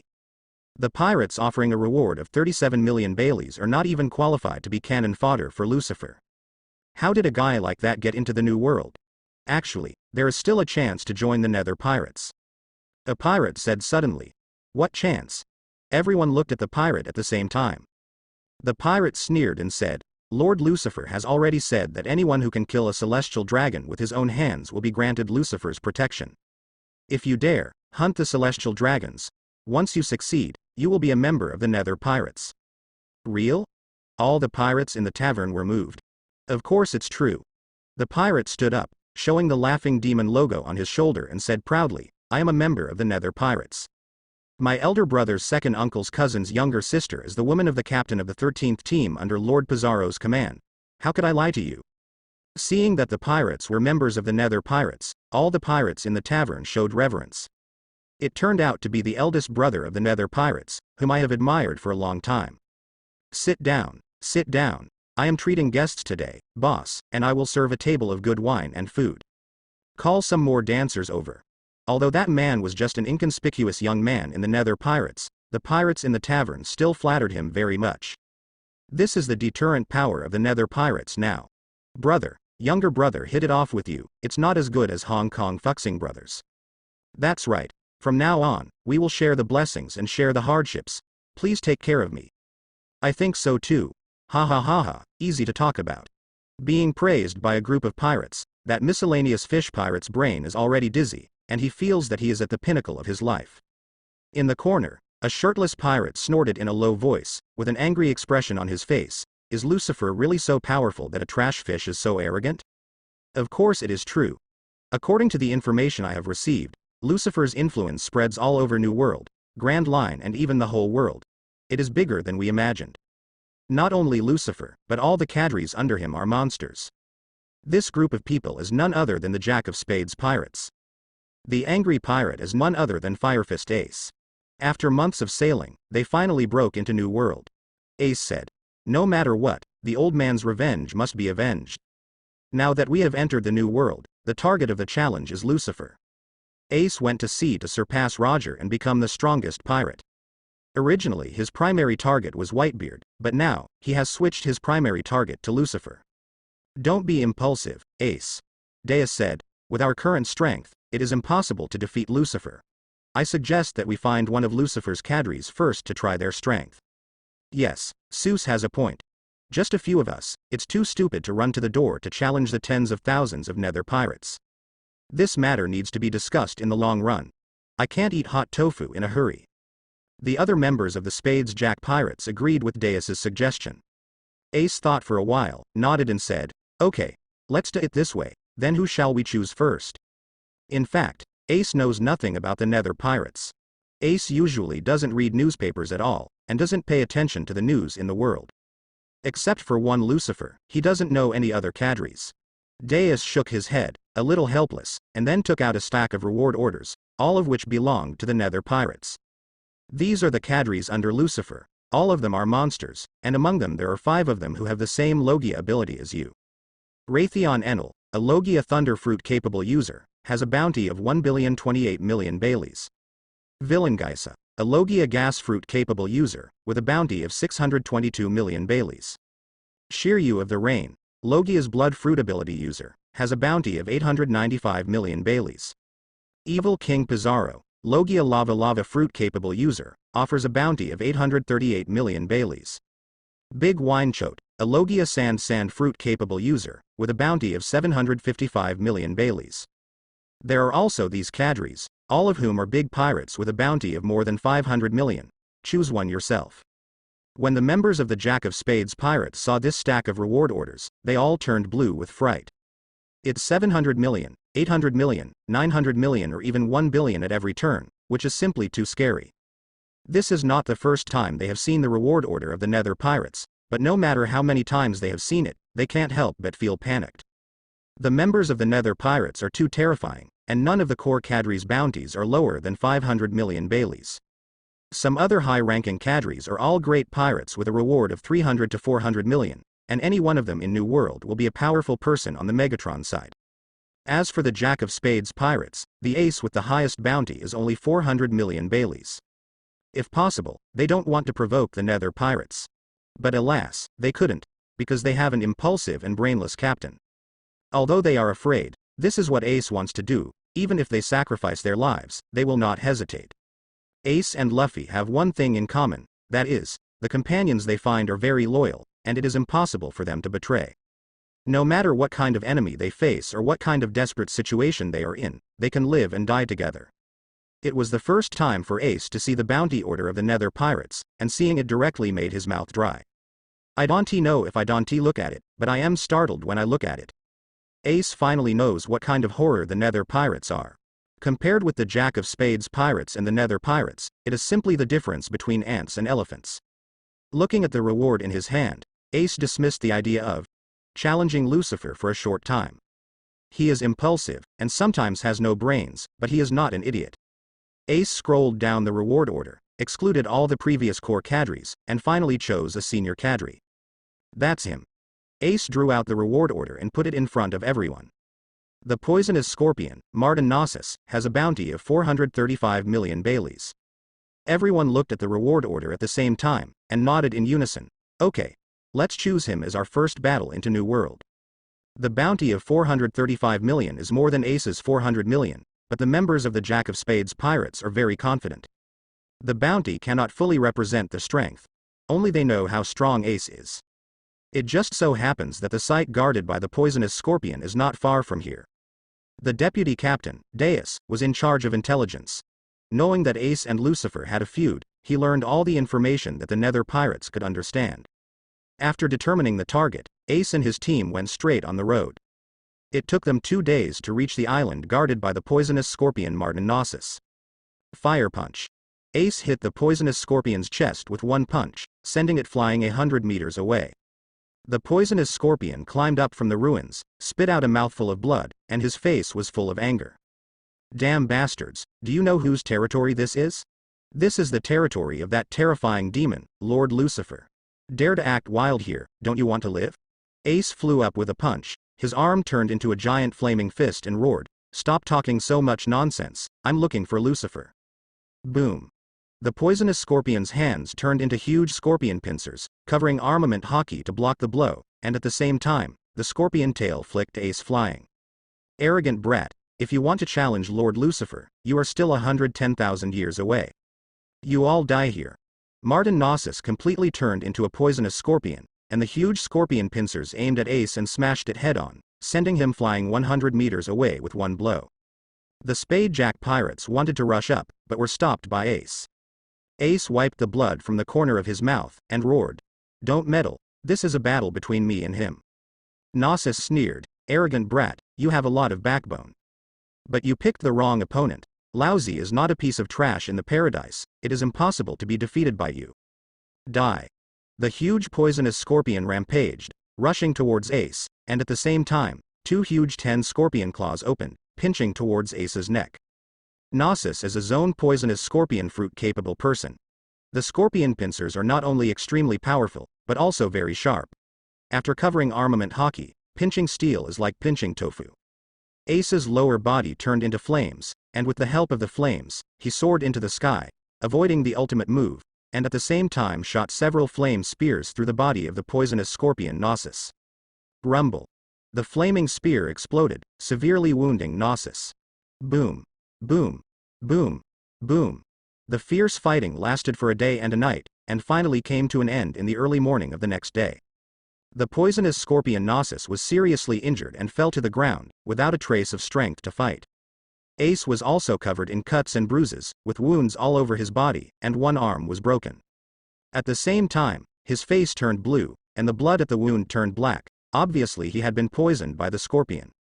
The pirates offering a reward of 37 million Baileys are not even qualified to be cannon fodder for Lucifer. How did a guy like that get into the New World? Actually, there is still a chance to join the Nether pirates. A pirate said suddenly. What chance? Everyone looked at the pirate at the same time. The pirate sneered and said, Lord Lucifer has already said that anyone who can kill a celestial dragon with his own hands will be granted Lucifer's protection. If you dare, hunt the celestial dragons. Once you succeed, you will be a member of the Nether pirates. Real? All the pirates in the tavern were moved. Of course it's true. The pirate stood up, showing the laughing demon logo on his shoulder and said proudly, I am a member of the Nether pirates. My elder brother's second uncle's cousin's younger sister is the woman of the captain of the 13th team under Lord Pizarro's command. How could I lie to you? Seeing that the pirates were members of the Nether pirates, all the pirates in the tavern showed reverence. It turned out to be the eldest brother of the Nether pirates, whom I have admired for a long time. Sit down, sit down. I am treating guests today, boss, and I will serve a table of good wine and food. Call some more dancers over. Although that man was just an inconspicuous young man in the Nether pirates, the pirates in the tavern still flattered him very much. This is the deterrent power of the Nether pirates now. Brother, younger brother hit it off with you, it's not as good as Hong Kong Fuxing brothers. That's right, from now on, we will share the blessings and share the hardships, please take care of me. I think so too. Ha ha ha ha, easy to talk about. Being praised by a group of pirates, that miscellaneous fish pirate's brain is already dizzy, and he feels that he is at the pinnacle of his life. In the corner, a shirtless pirate snorted in a low voice, with an angry expression on his face, is Lucifer really so powerful that a trash fish is so arrogant? Of course it is true. According to the information I have received, Lucifer's influence spreads all over New World, Grand Line and even the whole world. It is bigger than we imagined. Not only Lucifer, but all the cadres under him are monsters. This group of people is none other than the Jack of Spades pirates. The angry pirate is none other than Firefist Ace. After months of sailing, they finally broke into New World. Ace said, no matter what, the old man's revenge must be avenged. Now that we have entered the new world, the target of the challenge is Lucifer. Ace went to sea to surpass Roger and become the strongest pirate. Originally his primary target was Whitebeard, but now, he has switched his primary target to Lucifer. Don't be impulsive, Ace. Deus said, with our current strength, it is impossible to defeat Lucifer. I suggest that we find one of Lucifer's cadres first to try their strength. Yes, Seuss has a point. Just a few of us, it's too stupid to run to the door to challenge the tens of thousands of nether pirates. This matter needs to be discussed in the long run. I can't eat hot tofu in a hurry. The other members of the Spades Jack Pirates agreed with Deus's suggestion. Ace thought for a while, nodded and said, okay, let's do it this way, then who shall we choose first? In fact, Ace knows nothing about the nether pirates. Ace usually doesn't read newspapers at all, and doesn't pay attention to the news in the world. Except for one Lucifer, he doesn't know any other cadres. Deus shook his head, a little helpless, and then took out a stack of reward orders, all of which belonged to the nether pirates. These are the cadres under Lucifer, all of them are monsters, and among them there are 5 of them who have the same Logia ability as you. Raytheon Enel, a Logia Thunderfruit capable user, has a bounty of 1,028,000,000 Baileys. Villangeisa, a Logia Gas Fruit capable user, with a bounty of 622,000,000 Baileys. Shiryu of the Rain, Logia's Blood Fruit ability user, has a bounty of 895,000,000 Baileys. Evil King Pizarro, Logia Lava Fruit capable user, offers a bounty of 838,000,000 Baileys. Big Winechote, a Logia Sand Fruit capable user, with a bounty of 755,000,000 Baileys. There are also these cadres, all of whom are big pirates with a bounty of more than 500,000,000. Choose one yourself. When the members of the Jack of Spades pirates saw this stack of reward orders, they all turned blue with fright. It's 700,000,000, 800,000,000, 900,000,000 or even 1 billion at every turn, which is simply too scary. This is not the first time they have seen the reward order of the nether pirates, but no matter how many times they have seen it, they can't help but feel panicked. The members of the nether pirates are too terrifying, and none of the core cadres' bounties are lower than 500,000,000 Baileys. Some other high-ranking cadres are all great pirates with a reward of 300 to 400,000,000, and any one of them in New World will be a powerful person on the Megatron side. As for the Jack of Spades pirates, the ace with the highest bounty is only 400,000,000 Baileys. If possible, they don't want to provoke the nether pirates. But alas, they couldn't, because they have an impulsive and brainless captain. Although they are afraid, this is what Ace wants to do, even if they sacrifice their lives, they will not hesitate. Ace and Luffy have one thing in common, that is, the companions they find are very loyal, and it is impossible for them to betray. No matter what kind of enemy they face or what kind of desperate situation they are in, they can live and die together. It was the first time for Ace to see the bounty order of the nether pirates, and seeing it directly made his mouth dry. I don't know if I don't look at it, but I am startled when I look at it. Ace finally knows what kind of horror the nether pirates are. Compared with the Jack of Spades pirates and the nether pirates, it is simply the difference between ants and elephants. Looking at the reward in his hand, Ace dismissed the idea of challenging Lucifer for a short time. He is impulsive, and sometimes has no brains, but he is not an idiot. Ace scrolled down the reward order, excluded all the previous core cadres, and finally chose a senior cadre. That's him. Ace drew out the reward order and put it in front of everyone. The poisonous scorpion, Martin Gnosis, has a bounty of 435,000,000 Baileys. Everyone looked at the reward order at the same time, and nodded in unison. Okay, let's choose him as our first battle into New World. The bounty of 435,000,000 is more than Ace's 400,000,000, but the members of the Jack of Spades pirates are very confident. The bounty cannot fully represent the strength. Only they know how strong Ace is. It just so happens that the site guarded by the poisonous scorpion is not far from here. The deputy captain, Deus, was in charge of intelligence. Knowing that Ace and Lucifer had a feud, he learned all the information that the nether pirates could understand. After determining the target, Ace and his team went straight on the road. It took them 2 days to reach the island guarded by the poisonous scorpion Martin Gnosis. Fire punch. Ace hit the poisonous scorpion's chest with one punch, sending it flying 100 meters away. The poisonous scorpion climbed up from the ruins, spit out a mouthful of blood, and his face was full of anger. Damn bastards, do you know whose territory this is? This is the territory of that terrifying demon, Lord Lucifer. Dare to act wild here, don't you want to live? Ace flew up with a punch, His arm turned into a giant flaming fist and roared, "Stop talking so much nonsense, I'm looking for Lucifer." Boom. The poisonous scorpion's hands turned into huge scorpion pincers, covering armament hockey to block the blow, and at the same time, the scorpion tail flicked Ace flying. "Arrogant brat, if you want to challenge Lord Lucifer, you are still 110,000 years away. You all die here." Martin Gnosis completely turned into a poisonous scorpion, and the huge scorpion pincers aimed at Ace and smashed it head-on, sending him flying 100 meters away with one blow. The Spade-Jack pirates wanted to rush up, but were stopped by Ace. Ace wiped the blood from the corner of his mouth, and roared, "Don't meddle, this is a battle between me and him." Gnosis sneered, "Arrogant brat, you have a lot of backbone. But you picked the wrong opponent. Lousy is not a piece of trash in the paradise, it is impossible to be defeated by you. Die." The huge poisonous scorpion rampaged, rushing towards Ace, and at the same time, two huge 10 scorpion claws opened, pinching towards Ace's neck. Gnosis is a zone poisonous scorpion fruit-capable person. The scorpion pincers are not only extremely powerful, but also very sharp. After covering armament hockey, pinching steel is like pinching tofu. Ace's lower body turned into flames, and with the help of the flames, he soared into the sky, avoiding the ultimate move, and at the same time shot several flame spears through the body of the poisonous scorpion Gnosis. Rumble. The flaming spear exploded, severely wounding Gnosis. Boom. Boom. Boom. Boom. The fierce fighting lasted for a day and a night, and finally came to an end in the early morning of the next day. The poisonous scorpion Gnosis was seriously injured and fell to the ground, without a trace of strength to fight. Ace was also covered in cuts and bruises, with wounds all over his body, and one arm was broken. At the same time, his face turned blue, and the blood at the wound turned black. Obviously he had been poisoned by the scorpion.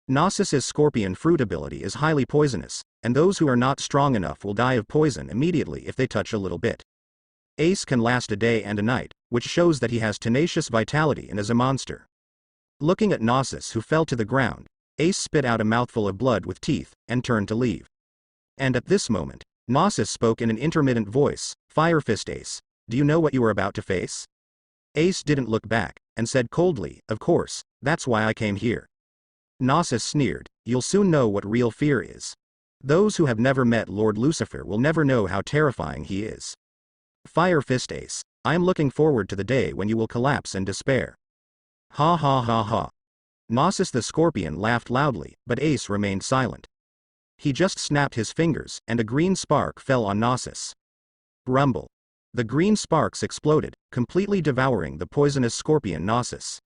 Gnosis's scorpion fruit ability is highly poisonous, and those who are not strong enough will die of poison immediately if they touch a little bit. Ace can last a day and a night, which shows that he has tenacious vitality and is a monster. Looking at Gnosis, who fell to the ground, Ace spit out a mouthful of blood with teeth, and turned to leave. And at this moment, Gnosis spoke in an intermittent voice, "Fire Fist Ace, do you know what you are about to face?" Ace didn't look back, and said coldly, "Of course, that's why I came here." Gnosis sneered, "You'll soon know what real fear is. Those who have never met Lord Lucifer will never know how terrifying he is. Fire Fist Ace, I am looking forward to the day when you will collapse in despair." Ha ha ha ha. Gnosis the scorpion laughed loudly, but Ace remained silent. He just snapped his fingers, and a green spark fell on Gnosis. Rumble. The green sparks exploded, completely devouring the poisonous scorpion Gnosis.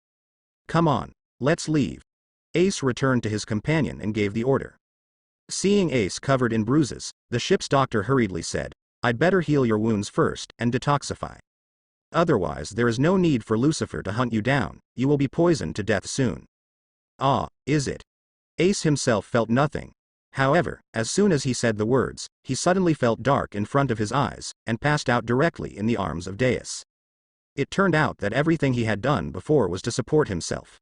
"Come on, let's leave." Ace returned to his companion and gave the order. Seeing Ace covered in bruises, the ship's doctor hurriedly said, "I'd better heal your wounds first and detoxify. Otherwise there is no need for Lucifer to hunt you down, you will be poisoned to death soon." "Ah, is it?" Ace himself felt nothing. However, as soon as he said the words, he suddenly felt dark in front of his eyes, and passed out directly in the arms of Deus. It turned out that everything he had done before was to support himself.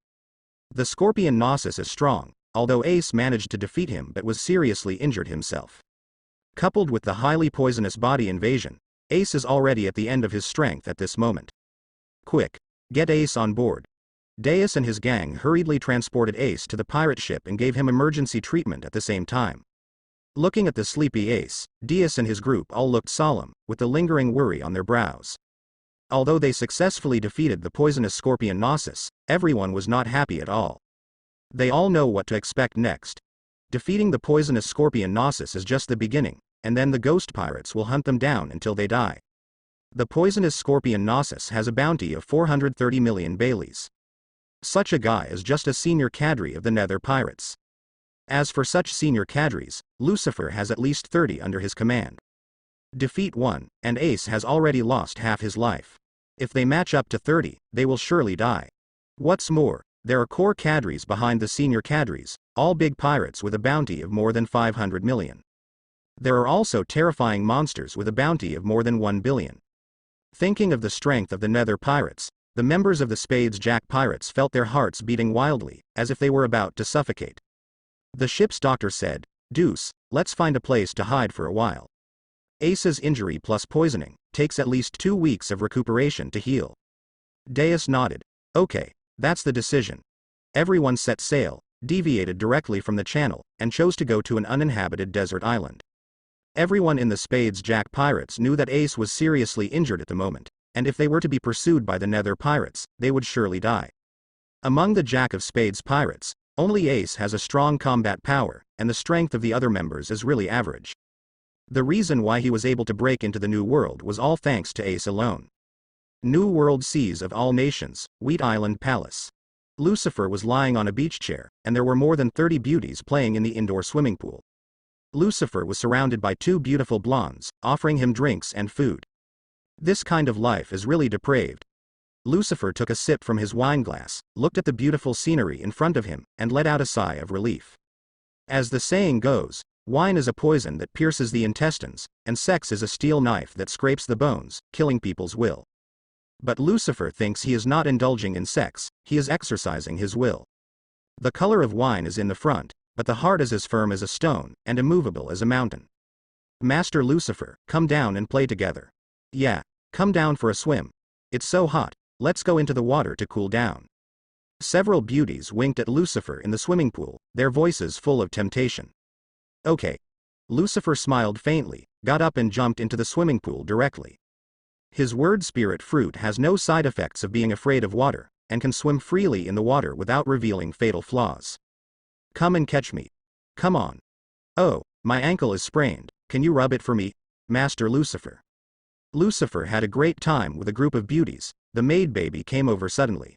The scorpion Gnosis is strong, although Ace managed to defeat him but was seriously injured himself. Coupled with the highly poisonous body invasion, Ace is already at the end of his strength at this moment. "Quick, get Ace on board." Deus and his gang hurriedly transported Ace to the pirate ship and gave him emergency treatment at the same time. Looking at the sleepy Ace, Deus and his group all looked solemn, with the lingering worry on their brows. Although they successfully defeated the poisonous scorpion Gnosis, everyone was not happy at all. They all know what to expect next. Defeating the poisonous scorpion Gnosis is just the beginning, and then the ghost pirates will hunt them down until they die. The poisonous scorpion Gnosis has a bounty of 430 million Baileys. Such a guy is just a senior cadre of the Nether Pirates. As for such senior cadres, Lucifer has at least 30 under his command. Defeat one, and Ace has already lost half his life. If they match up to 30, they will surely die. What's more, there are core cadres behind the senior cadres, all big pirates with a bounty of more than 500 million. There are also terrifying monsters with a bounty of more than 1 billion. Thinking of the strength of the Nether Pirates, the members of the Spades Jack Pirates felt their hearts beating wildly, as if they were about to suffocate. The ship's doctor said, "Deuce, let's find a place to hide for a while." Ace's injury plus poisoning takes at least 2 weeks of recuperation to heal. Deus nodded. "Okay, that's the decision. Everyone set sail, deviated directly from the channel, and chose to go to an uninhabited desert island. Everyone in the Spades Jack pirates knew that Ace was seriously injured at the moment, and if they were to be pursued by the Nether pirates, they would surely die. Among the Jack of Spades pirates, only Ace has a strong combat power, and the strength of the other members is really average. The reason why he was able to break into the New World was all thanks to Ace alone. New World Seas of all nations, Wheat Island Palace. Lucifer was lying on a beach chair, and there were more than 30 beauties playing in the indoor swimming pool. Lucifer was surrounded by 2 beautiful blondes, offering him drinks and food. This kind of life is really depraved. Lucifer took a sip from his wine glass, looked at the beautiful scenery in front of him, and let out a sigh of relief. As the saying goes, wine is a poison that pierces the intestines, and sex is a steel knife that scrapes the bones, killing people's will. But Lucifer thinks he is not indulging in sex, he is exercising his will. The color of wine is in the front, but the heart is as firm as a stone, and immovable as a mountain. Master Lucifer, come down and play together. Yeah, come down for a swim. It's so hot, let's go into the water to cool down. Several beauties winked at Lucifer in the swimming pool, their voices full of temptation. Okay. Lucifer smiled faintly, got up and jumped into the swimming pool directly. His word spirit fruit has no side effects of being afraid of water, and can swim freely in the water without revealing fatal flaws. Come and catch me. Come on. Oh, my ankle is sprained, can you rub it for me, Master Lucifer? Lucifer had a great time with a group of beauties. The maid baby came over suddenly.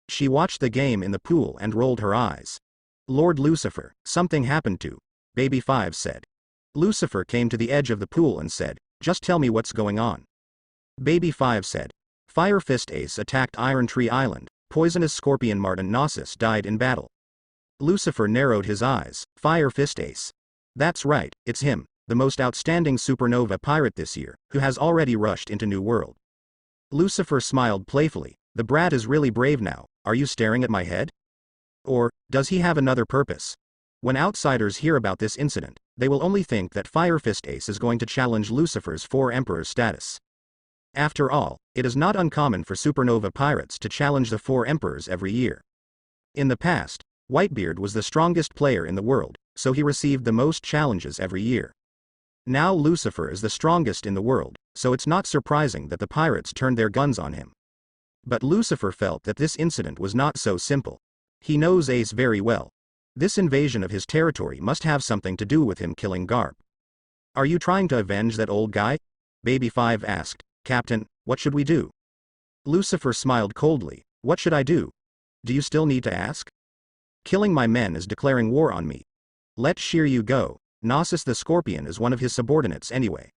She watched the game in the pool and rolled her eyes. Lord Lucifer, something happened to Baby 5 said. Lucifer came to the edge of the pool and said, just tell me what's going on. Baby 5 said, Fire Fist Ace attacked Iron Tree Island, poisonous scorpion Martin Gnosis died in battle. Lucifer narrowed his eyes, Fire Fist Ace. That's right, it's him, the most outstanding supernova pirate this year, who has already rushed into New World. Lucifer smiled playfully, the brat is really brave now, are you staring at my head? Or, does he have another purpose? When outsiders hear about this incident, they will only think that Fire Fist Ace is going to challenge Lucifer's 4 Emperors status. After all, it is not uncommon for supernova pirates to challenge the 4 Emperors every year. In the past, Whitebeard was the strongest player in the world, so he received the most challenges every year. Now Lucifer is the strongest in the world, so it's not surprising that the pirates turned their guns on him. But Lucifer felt that this incident was not so simple. He knows Ace very well. This invasion of his territory must have something to do with him killing Garp. Are you trying to avenge that old guy? Baby 5 asked. Captain, what should we do? Lucifer smiled coldly. What should I do? Do you still need to ask? Killing my men is declaring war on me. Let Shiryu go. Gnosis the Scorpion is one of his subordinates anyway.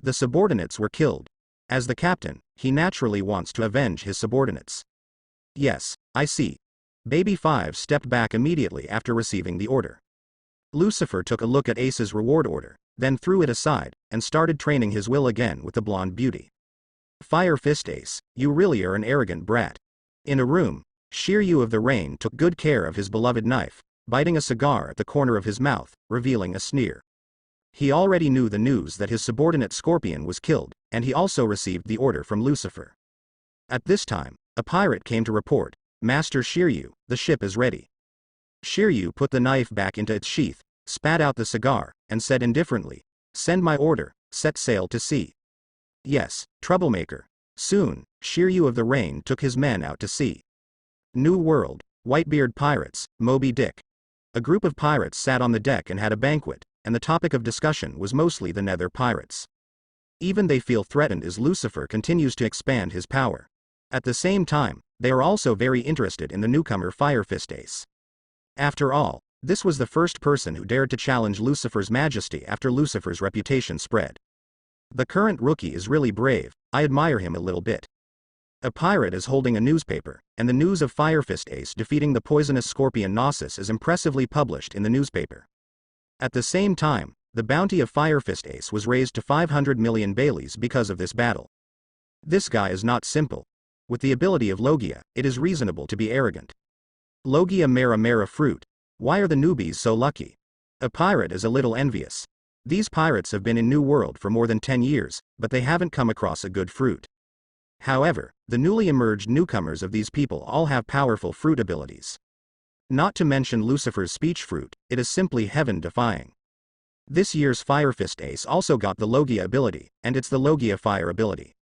The subordinates were killed. As the captain, he naturally wants to avenge his subordinates. Yes, I see. Baby 5 stepped back immediately after receiving the order. Lucifer took a look at Ace's reward order, then threw it aside, and started training his will again with the blonde beauty. Fire Fist Ace, you really are an arrogant brat. In a room, Shiryu of the Rain took good care of his beloved knife, biting a cigar at the corner of his mouth, revealing a sneer. He already knew the news that his subordinate Scorpion was killed, and he also received the order from Lucifer. At this time, a pirate came to report, Master Shiryu, the ship is ready. Shiryu put the knife back into its sheath, spat out the cigar, and said indifferently, send my order, set sail to sea. Yes, troublemaker. Soon, Shiryu of the Rain took his men out to sea. New World, Whitebeard Pirates, Moby Dick. A group of pirates sat on the deck and had a banquet, and the topic of discussion was mostly the Nether pirates. Even they feel threatened as Lucifer continues to expand his power. At the same time, they are also very interested in the newcomer Fire Fist Ace. After all, this was the first person who dared to challenge Lucifer's majesty after Lucifer's reputation spread. The current rookie is really brave, I admire him a little bit. A pirate is holding a newspaper, and the news of Fire Fist Ace defeating the poisonous scorpion Gnosis is impressively published in the newspaper. At the same time, the bounty of Fire Fist Ace was raised to 500 million Baileys because of this battle. This guy is not simple. With the ability of Logia, it is reasonable to be arrogant. Logia Mera Mera fruit. Why are the newbies so lucky? A pirate is a little envious. These pirates have been in New World for more than 10 years, but they haven't come across a good fruit. However, the newly emerged newcomers of these people all have powerful fruit abilities. Not to mention Lucifer's speech fruit, it is simply heaven-defying. This year's Fire Fist ace also got the Logia ability, and it's the Logia Fire ability.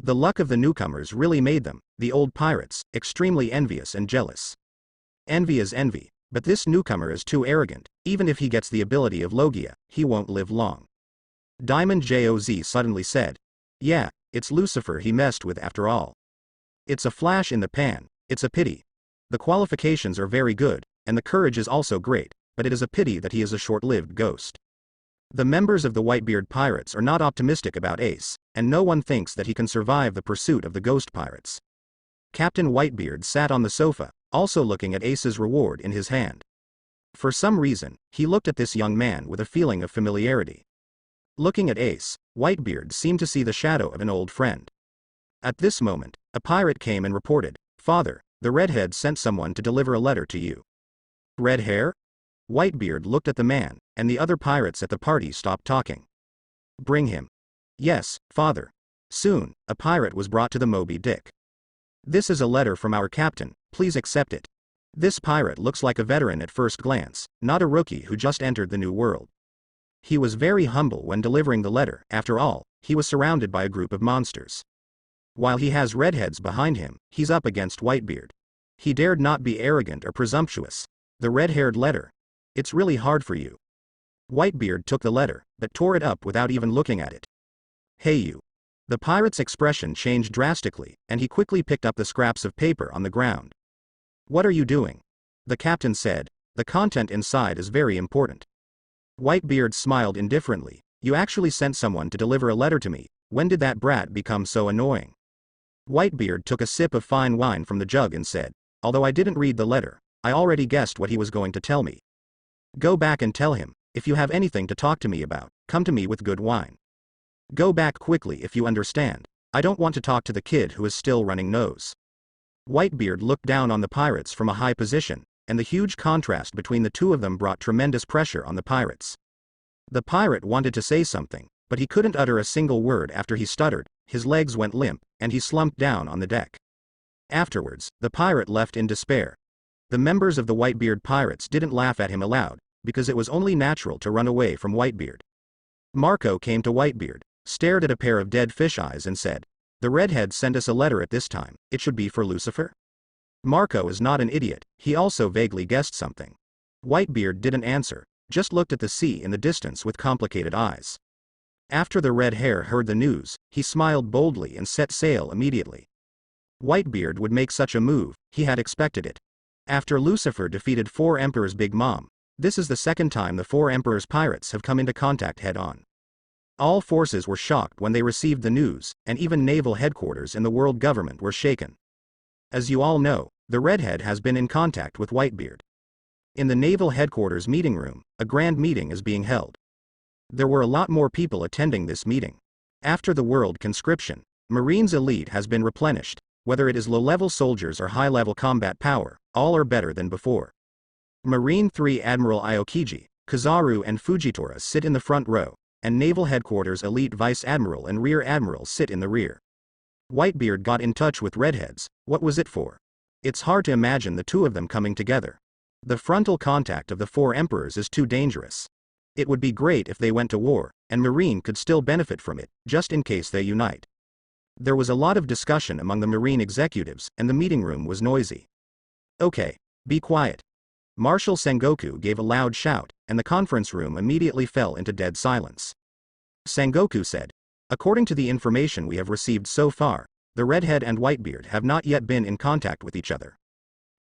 The luck of the newcomers really made them, the old pirates, extremely envious and jealous. Envy is envy, but this newcomer is too arrogant. Even if he gets the ability of Logia, he won't live long. Diamond Joz suddenly said. Yeah, it's Lucifer he messed with after all. It's a flash in the pan, it's a pity. The qualifications are very good, and the courage is also great, but it is a pity that he is a short-lived ghost. The members of the Whitebeard pirates are not optimistic about Ace, and no one thinks that he can survive the pursuit of the ghost pirates. Captain Whitebeard sat on the sofa, also looking at Ace's reward in his hand. For some reason, he looked at this young man with a feeling of familiarity. Looking at Ace, Whitebeard seemed to see the shadow of an old friend. At this moment, a pirate came and reported, "Father, the Redhead sent someone to deliver a letter to you." Redhair? Whitebeard looked at the man, and the other pirates at the party stopped talking. Bring him. Yes, father. Soon, a pirate was brought to the Moby Dick. This is a letter from our captain, please accept it. This pirate looks like a veteran at first glance, not a rookie who just entered the new world. He was very humble when delivering the letter. After all, he was surrounded by a group of monsters. While he has redheads behind him, he's up against Whitebeard. He dared not be arrogant or presumptuous. The red-haired letter. It's really hard for you. Whitebeard took the letter, but tore it up without even looking at it. Hey you. The pirate's expression changed drastically, and he quickly picked up the scraps of paper on the ground. What are you doing? The captain said. The content inside is very important. Whitebeard smiled indifferently. You actually sent someone to deliver a letter to me. When did that brat become so annoying? Whitebeard took a sip of fine wine from the jug and said, although I didn't read the letter, I already guessed what he was going to tell me. Go back and tell him, if you have anything to talk to me about, come to me with good wine. Go back quickly if you understand. I don't want to talk to the kid who is still running nose. Whitebeard looked down on the pirates from a high position, and the huge contrast between the two of them brought tremendous pressure on the pirates. The pirate wanted to say something, but he couldn't utter a single word after he stuttered, his legs went limp, and he slumped down on the deck. Afterwards, the pirate left in despair. The members of the Whitebeard pirates didn't laugh at him aloud, because it was only natural to run away from Whitebeard. Marco came to Whitebeard, stared at a pair of dead fish eyes and said, the redhead sent us a letter at this time, it should be for Lucifer? Marco is not an idiot, he also vaguely guessed something. Whitebeard didn't answer, just looked at the sea in the distance with complicated eyes. After the red hair heard the news, he smiled boldly and set sail immediately. Whitebeard would make such a move, he had expected it. After Lucifer defeated 4 Emperors Big Mom, this is the second time the 4 Emperors pirates have come into contact head-on. All forces were shocked when they received the news, and even naval headquarters in the world government were shaken. As you all know, the Redhead has been in contact with Whitebeard. In the naval headquarters meeting room, a grand meeting is being held. There were a lot more people attending this meeting. After the world conscription, Marine's elite has been replenished, whether it is low-level soldiers or high-level combat power, all are better than before. Marine 3 Admiral Aokiji, Kizaru and Fujitora sit in the front row, and Naval Headquarters Elite Vice Admiral and Rear Admiral sit in the rear. Whitebeard got in touch with Redheads, what was it for? It's hard to imagine the two of them coming together. The frontal contact of the 4 Emperors is too dangerous. It would be great if they went to war, and Marine could still benefit from it, just in case they unite. There was a lot of discussion among the Marine executives, and the meeting room was noisy. Okay, be quiet. Marshal Sengoku gave a loud shout, and the conference room immediately fell into dead silence. Sengoku said, according to the information we have received so far, the Redhead and Whitebeard have not yet been in contact with each other.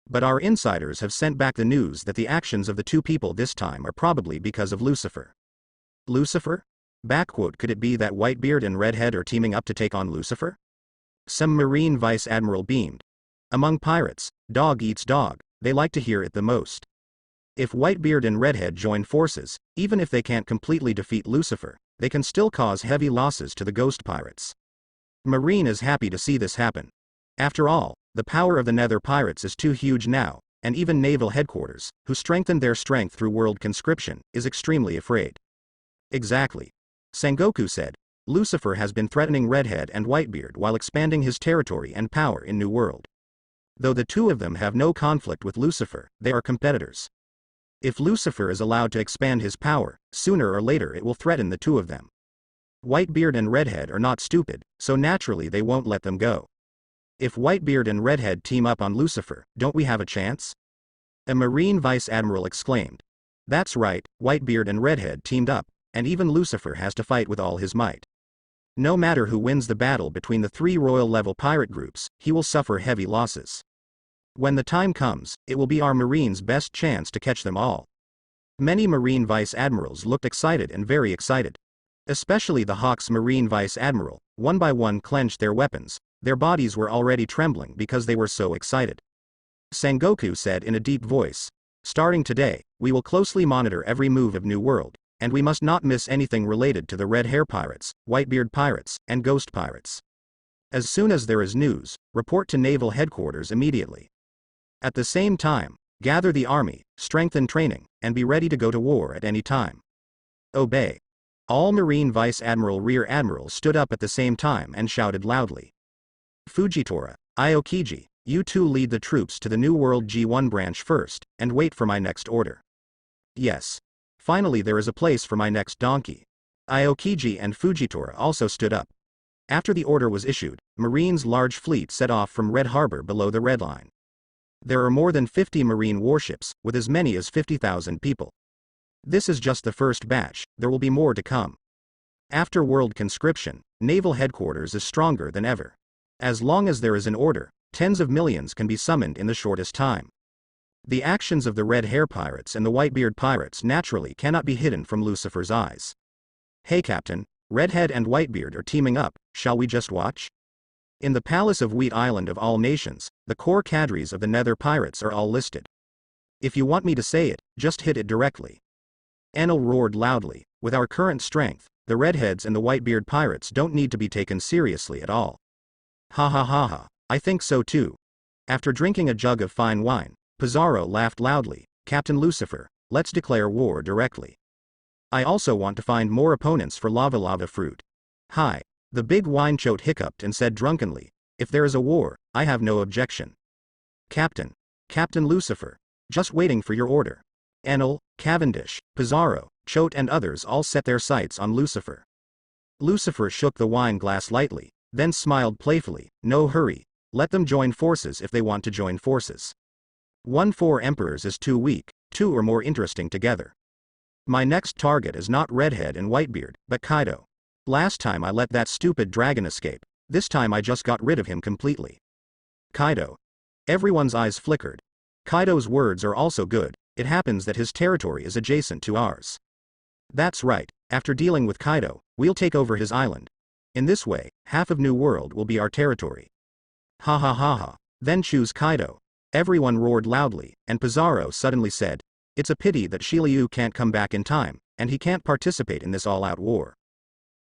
But our insiders have sent back the news that the actions of the two people this time are probably because of Lucifer. Lucifer? Could it be that Whitebeard and Redhead are teaming up to take on Lucifer? Some Marine Vice Admiral beamed. Among pirates, dog eats dog, they like to hear it the most. If Whitebeard and Redhead join forces, even if they can't completely defeat Lucifer, they can still cause heavy losses to the ghost pirates. Marine is happy to see this happen. After all, the power of the Nether pirates is too huge now, and even Naval Headquarters, who strengthened their strength through world conscription, is extremely afraid. Exactly. Sengoku said, Lucifer has been threatening Redhead and Whitebeard while expanding his territory and power in New World. Though the two of them have no conflict with Lucifer, they are competitors. If Lucifer is allowed to expand his power, sooner or later it will threaten the two of them. Whitebeard and Redhead are not stupid, so naturally they won't let them go. If Whitebeard and Redhead team up on Lucifer, don't we have a chance? A Marine Vice Admiral exclaimed. That's right, Whitebeard and Redhead teamed up, and even Lucifer has to fight with all his might. No matter who wins the battle between the three royal-level pirate groups, he will suffer heavy losses. When the time comes, it will be our Marines' best chance to catch them all. Many Marine Vice Admirals looked excited and very excited. Especially the Hawks Marine Vice Admiral, one by one clenched their weapons, their bodies were already trembling because they were so excited. Sengoku said in a deep voice, starting today, we will closely monitor every move of New World, and we must not miss anything related to the Red Hair Pirates, Whitebeard Pirates, and Ghost Pirates. As soon as there is news, report to Naval Headquarters immediately. At the same time, gather the army, strengthen training, and be ready to go to war at any time. Obey. All Marine Vice Admiral Rear Admiral stood up at the same time and shouted loudly. Fujitora, Aokiji, you two lead the troops to the New World G1 branch first, and wait for my next order. Yes. Finally there is a place for my next donkey. Aokiji and Fujitora also stood up. After the order was issued, Marine's large fleet set off from Red Harbor below the Red Line. There are more than 50 Marine warships, with as many as 50,000 people. This is just the first batch, there will be more to come. After world conscription, Naval Headquarters is stronger than ever. As long as there is an order, tens of millions can be summoned in the shortest time. The actions of the Red Hair Pirates and the Whitebeard Pirates naturally cannot be hidden from Lucifer's eyes. Hey Captain, Redhead and Whitebeard are teaming up, shall we just watch? In the Palace of Wheat Island of all nations, the core cadres of the Nether Pirates are all listed. If you want me to say it, just hit it directly. Enel roared loudly, with our current strength, the Redheads and the Whitebeard Pirates don't need to be taken seriously at all. Ha ha ha ha, I think so too. After drinking a jug of fine wine, Pizarro laughed loudly, Captain Lucifer, let's declare war directly. I also want to find more opponents for lava fruit. Hi. The big winechote hiccuped and said drunkenly, if there is a war, I have no objection. Captain Lucifer, just waiting for your order. Enel, Cavendish, Pizarro, Choate and others all set their sights on Lucifer. Lucifer shook the wine glass lightly, then smiled playfully, no hurry, let them join forces if they want to join forces. 4 emperors is too weak, 2 are more interesting together. My next target is not Redhead and Whitebeard, but Kaido. Last time I let that stupid dragon escape, this time I just got rid of him completely. Kaido. Everyone's eyes flickered. Kaido's words are also good, it happens that his territory is adjacent to ours. That's right, after dealing with Kaido, we'll take over his island. In this way, half of New World will be our territory. Ha ha ha ha, then choose Kaido. Everyone roared loudly, and Pizarro suddenly said, it's a pity that Shiryu can't come back in time, and he can't participate in this all-out war.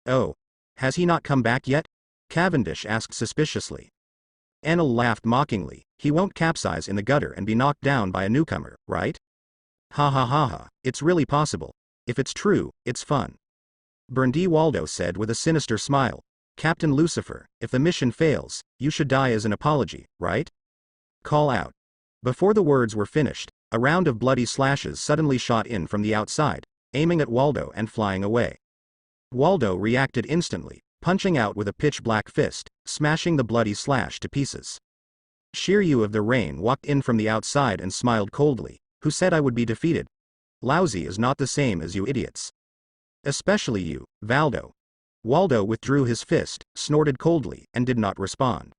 Oh. Has he not come back yet? Cavendish asked suspiciously. Enel laughed mockingly, he won't capsize in the gutter and be knocked down by a newcomer, right? Ha ha ha ha, it's really possible. If it's true, it's fun. Berndi Waldo said with a sinister smile, Captain Lucifer, if the mission fails, you should die as an apology, right? Call out. Before the words were finished, a round of bloody slashes suddenly shot in from the outside, aiming at Waldo and flying away. Waldo reacted instantly, punching out with a pitch-black fist, smashing the bloody slash to pieces. Shiryu of the Rain walked in from the outside and smiled coldly, who said I would be defeated? Lousy is not the same as you idiots. Especially you, Valdo. Waldo withdrew his fist, snorted coldly, and did not respond.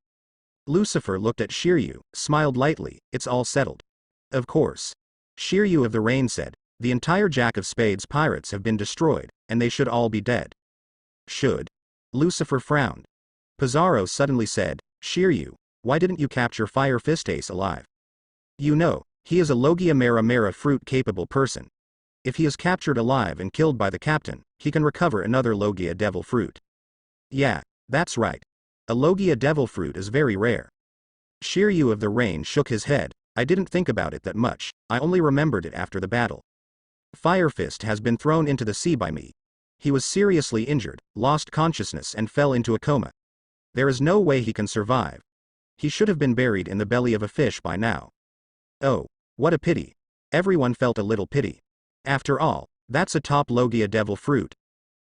Lucifer looked at Shiryu, smiled lightly, it's all settled. Of course. Shiryu of the Rain said, the entire Jack of Spades pirates have been destroyed, and they should all be dead. Should? Lucifer frowned. Pizarro suddenly said, Shiryu, why didn't you capture Fire Fist Ace alive? You know, he is a Logia Mera fruit-capable person. If he is captured alive and killed by the captain, he can recover another Logia Devil Fruit. Yeah, that's right. A Logia Devil Fruit is very rare. Shiryu of the Rain shook his head, I didn't think about it that much, I only remembered it after the battle. Fire Fist has been thrown into the sea by me. He was seriously injured, lost consciousness and fell into a coma. There is no way he can survive. He should have been buried in the belly of a fish by now. Oh, what a pity. Everyone felt a little pity. After all, that's a top Logia devil fruit.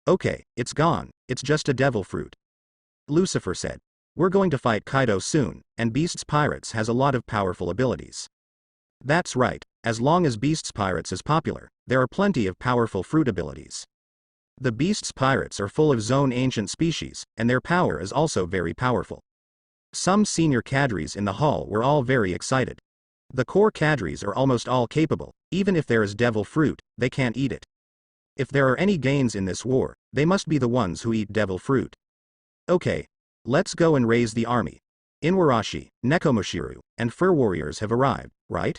Okay, it's gone, it's just a devil fruit. Lucifer said. We're going to fight Kaido soon, and Beast's Pirates has a lot of powerful abilities. That's right, as long as Beast's Pirates is popular, there are plenty of powerful fruit abilities. The Beast's Pirates are full of zone ancient species, and their power is also very powerful. Some senior cadres in the hall were all very excited. The core cadres are almost all capable, even if there is devil fruit, they can't eat it. If there are any gains in this war, they must be the ones who eat devil fruit. Okay. Let's go and raise the army. Inuarashi, Nekomushiru, and Fur Warriors have arrived, right?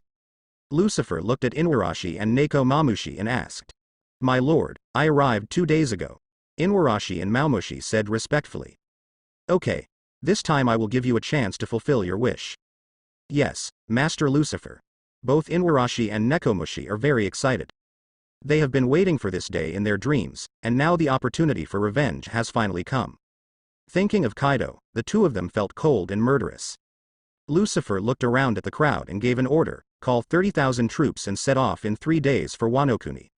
Lucifer looked at Inuarashi and Nekomamushi and asked. My lord, I arrived 2 days ago. Inuarashi and Maumushi said respectfully. Okay. This time I will give you a chance to fulfill your wish. Yes, Master Lucifer. Both Inuarashi and Nekomushi are very excited. They have been waiting for this day in their dreams, and now the opportunity for revenge has finally come. Thinking of Kaido, the two of them felt cold and murderous. Lucifer looked around at the crowd and gave an order, call 30,000 troops and set off in 3 days for Wano-Kuni.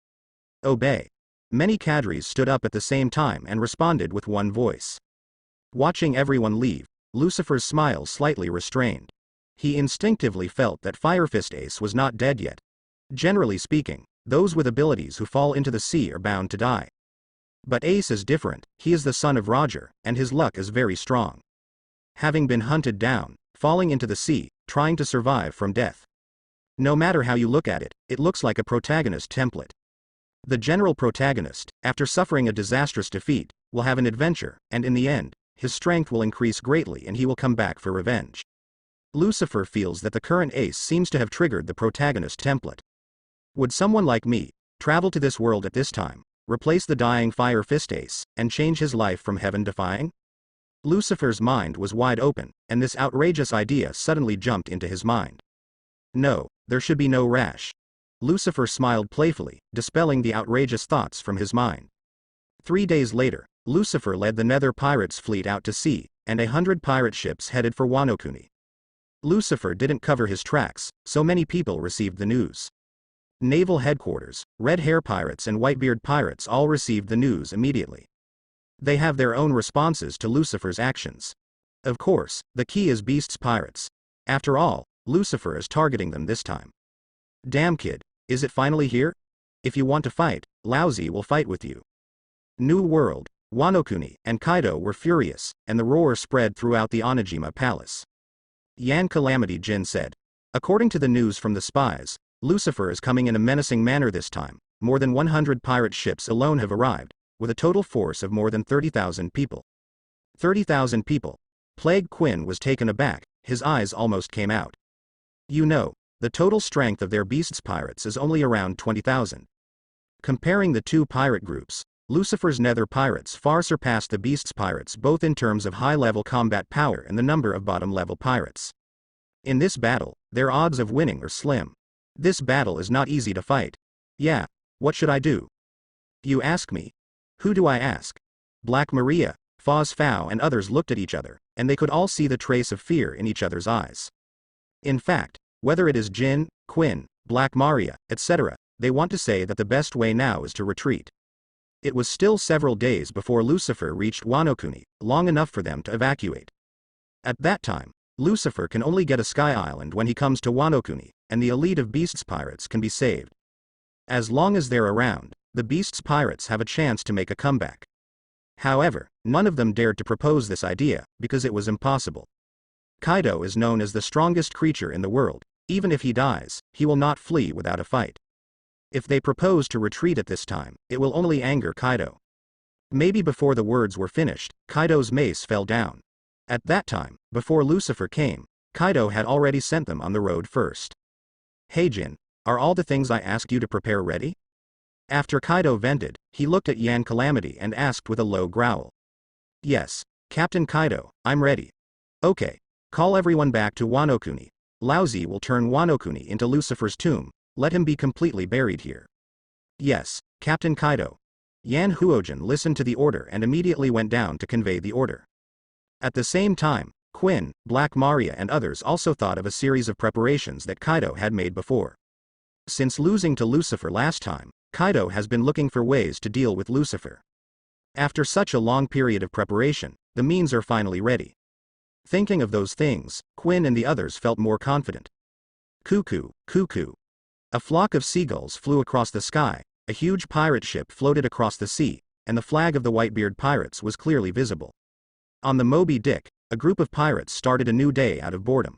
Obey. Many cadres stood up at the same time and responded with one voice. Watching everyone leave, Lucifer's smile slightly restrained. He instinctively felt that Fire Fist Ace was not dead yet. Generally speaking, those with abilities who fall into the sea are bound to die. But Ace is different, he is the son of Roger, and his luck is very strong. Having been hunted down, falling into the sea, trying to survive from death. No matter how you look at it, it looks like a protagonist template. The general protagonist, after suffering a disastrous defeat, will have an adventure, and in the end, his strength will increase greatly and he will come back for revenge. Lucifer feels that the current Ace seems to have triggered the protagonist template. Would someone like me travel to this world at this time, replace the dying Fire Fist Ace, and change his life from heaven-defying? Lucifer's mind was wide open, and this outrageous idea suddenly jumped into his mind. No, there should be no rash. Lucifer smiled playfully, dispelling the outrageous thoughts from his mind. 3 days later, Lucifer led the Nether Pirates fleet out to sea, and 100 pirate ships headed for Wano-Kuni. Lucifer didn't cover his tracks, so many people received the news. Naval headquarters, Red Hair Pirates and Whitebeard Pirates all received the news immediately. They have their own responses to Lucifer's actions. Of course, the key is Beast's Pirates. After all, Lucifer is targeting them this time. Damn kid, is it finally here? If you want to fight, Lousy will fight with you. New World, Wano-Kuni, and Kaido were furious, and the roar spread throughout the Onijima Palace. Yan Calamity Jin said. According to the news from the spies, Lucifer is coming in a menacing manner this time. More than 100 pirate ships alone have arrived, with a total force of more than 30,000 people. 30,000 people. Plague Quinn was taken aback, his eyes almost came out. You know, the total strength of their Beast's Pirates is only around 20,000. Comparing the two pirate groups, Lucifer's Nether Pirates far surpassed the Beast's Pirates both in terms of high-level combat power and the number of bottom-level pirates. In this battle, their odds of winning are slim. This battle is not easy to fight. Yeah, what should I do? You ask me. Who do I ask? Black Maria, Foz Fao and others looked at each other, and they could all see the trace of fear in each other's eyes. In fact, whether it is Jin, Quinn, Black Maria, etc., they want to say that the best way now is to retreat. It was still several days before Lucifer reached Wano-Kuni, long enough for them to evacuate. At that time, Lucifer can only get a Sky Island when he comes to Wano-Kuni, and the elite of Beast's Pirates can be saved. As long as they're around, the Beast's Pirates have a chance to make a comeback. However, none of them dared to propose this idea, because it was impossible. Kaido is known as the strongest creature in the world. Even if he dies, he will not flee without a fight. If they propose to retreat at this time, it will only anger Kaido. Maybe before the words were finished, Kaido's mace fell down. At that time, before Lucifer came, Kaido had already sent them on the road first. Hey Jin, are all the things I asked you to prepare ready? After Kaido vented, he looked at Yan Calamity and asked with a low growl. Yes, Captain Kaido, I'm ready. Okay, call everyone back to Wano-Kuni. Lousy will turn Wano-Kuni into Lucifer's tomb, let him be completely buried here. Yes, Captain Kaido. Yan Huojin listened to the order and immediately went down to convey the order. At the same time, Quinn, Black Maria and others also thought of a series of preparations that Kaido had made before. Since losing to Lucifer last time, Kaido has been looking for ways to deal with Lucifer. After such a long period of preparation, the means are finally ready. Thinking of those things, Quinn and the others felt more confident. Cuckoo, cuckoo. A flock of seagulls flew across the sky, a huge pirate ship floated across the sea, and the flag of the Whitebeard pirates was clearly visible. On the Moby Dick, a group of pirates started a new day out of boredom.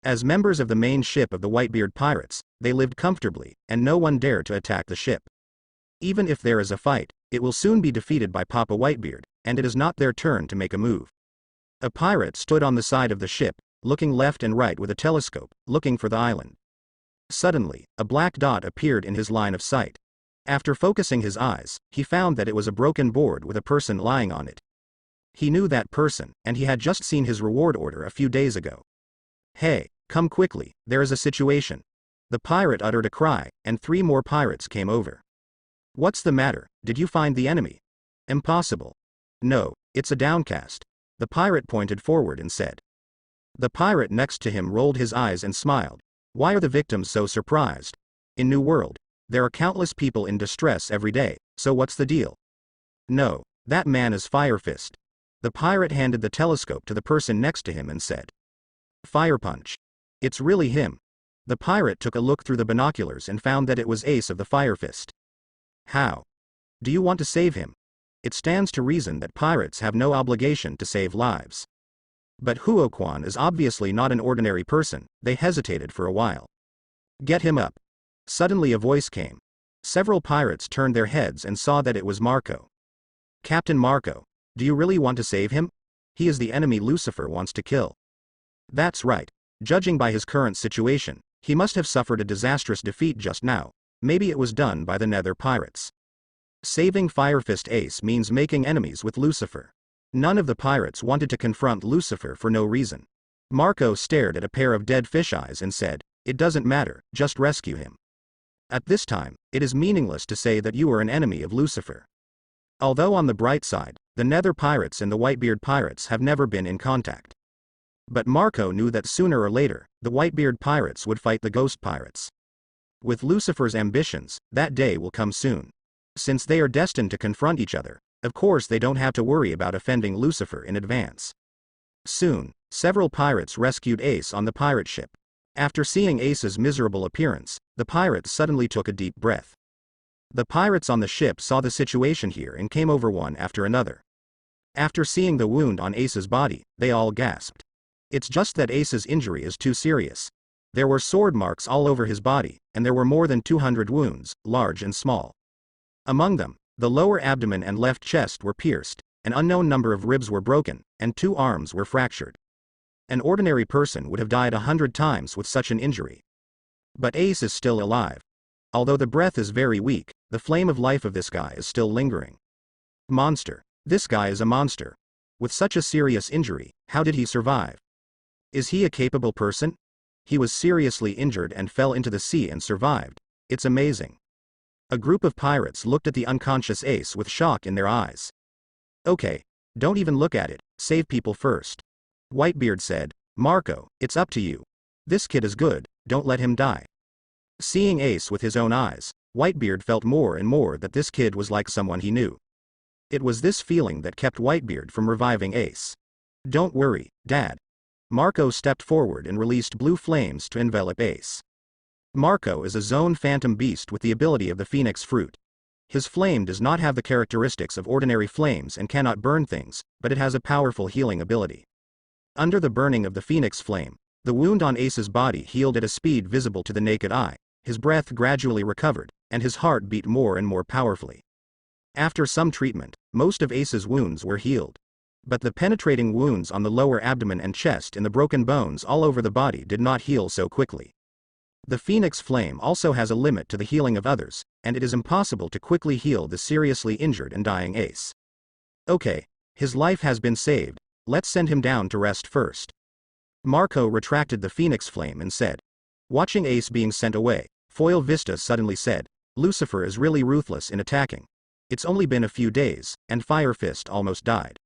As members of the main ship of the Whitebeard pirates, they lived comfortably, and no one dared to attack the ship. Even if there is a fight, it will soon be defeated by Papa Whitebeard, and it is not their turn to make a move. A pirate stood on the side of the ship, looking left and right with a telescope, looking for the island. Suddenly, a black dot appeared in his line of sight. After focusing his eyes, he found that it was a broken board with a person lying on it. He knew that person, and he had just seen his reward order a few days ago. "Hey, come quickly, there is a situation." The pirate uttered a cry, and 3 more pirates came over. "What's the matter, did you find the enemy?" "Impossible. No, it's a downcast." The pirate pointed forward and said. The pirate next to him rolled his eyes and smiled. "Why are the victims so surprised? In New World, there are countless people in distress every day, so what's the deal?" "No, that man is Fire Fist." The pirate handed the telescope to the person next to him and said. "Fire Punch. It's really him." The pirate took a look through the binoculars and found that it was Ace of the Fire Fist. "How? Do you want to save him?" It stands to reason that pirates have no obligation to save lives. But Huoquan is obviously not an ordinary person. They hesitated for a while. "Get him up." Suddenly a voice came. Several pirates turned their heads and saw that it was Marco. "Captain Marco, do you really want to save him? He is the enemy Lucifer wants to kill." "That's right. Judging by his current situation, he must have suffered a disastrous defeat just now. Maybe it was done by the Nether pirates." Saving Firefist Ace means making enemies with Lucifer. None of the pirates wanted to confront Lucifer for no reason. Marco stared at a pair of dead fish eyes and said, "It doesn't matter, just rescue him." At this time, it is meaningless to say that you are an enemy of Lucifer. Although on the bright side, the Nether pirates and the Whitebeard pirates have never been in contact. But Marco knew that sooner or later, the Whitebeard pirates would fight the Ghost pirates. With Lucifer's ambitions, that day will come soon. Since they are destined to confront each other, of course they don't have to worry about offending Lucifer in advance. Soon, several pirates rescued Ace on the pirate ship. After seeing Ace's miserable appearance, the pirates suddenly took a deep breath. The pirates on the ship saw the situation here and came over one after another. After seeing the wound on Ace's body, they all gasped. It's just that Ace's injury is too serious. There were sword marks all over his body, and there were more than 200 wounds, large and small. Among them, the lower abdomen and left chest were pierced, an unknown number of ribs were broken, and 2 arms were fractured. An ordinary person would have died 100 times with such an injury. But Ace is still alive. Although the breath is very weak, the flame of life of this guy is still lingering. Monster. This guy is a monster. With such a serious injury, how did he survive? Is he a capable person? He was seriously injured and fell into the sea and survived. It's amazing. A group of pirates looked at the unconscious Ace with shock in their eyes. "Okay, don't even look at it, save people first." Whitebeard said, "Marco, it's up to you. This kid is good, don't let him die." Seeing Ace with his own eyes, Whitebeard felt more and more that this kid was like someone he knew. It was this feeling that kept Whitebeard from reviving Ace. "Don't worry, Dad." Marco stepped forward and released blue flames to envelop Ace. Marco is a zone phantom beast with the ability of the phoenix fruit. His flame does not have the characteristics of ordinary flames and cannot burn things, but it has a powerful healing ability. Under the burning of the phoenix flame, the wound on Ace's body healed at a speed visible to the naked eye, his breath gradually recovered, and his heart beat more and more powerfully. After some treatment, most of Ace's wounds were healed. But the penetrating wounds on the lower abdomen and chest and the broken bones all over the body did not heal so quickly. The phoenix flame also has a limit to the healing of others, and it is impossible to quickly heal the seriously injured and dying Ace. "Okay, his life has been saved, let's send him down to rest first." Marco retracted the phoenix flame and said. Watching Ace being sent away, Foil Vista suddenly said, "Lucifer is really ruthless in attacking. It's only been a few days, and Fire Fist almost died."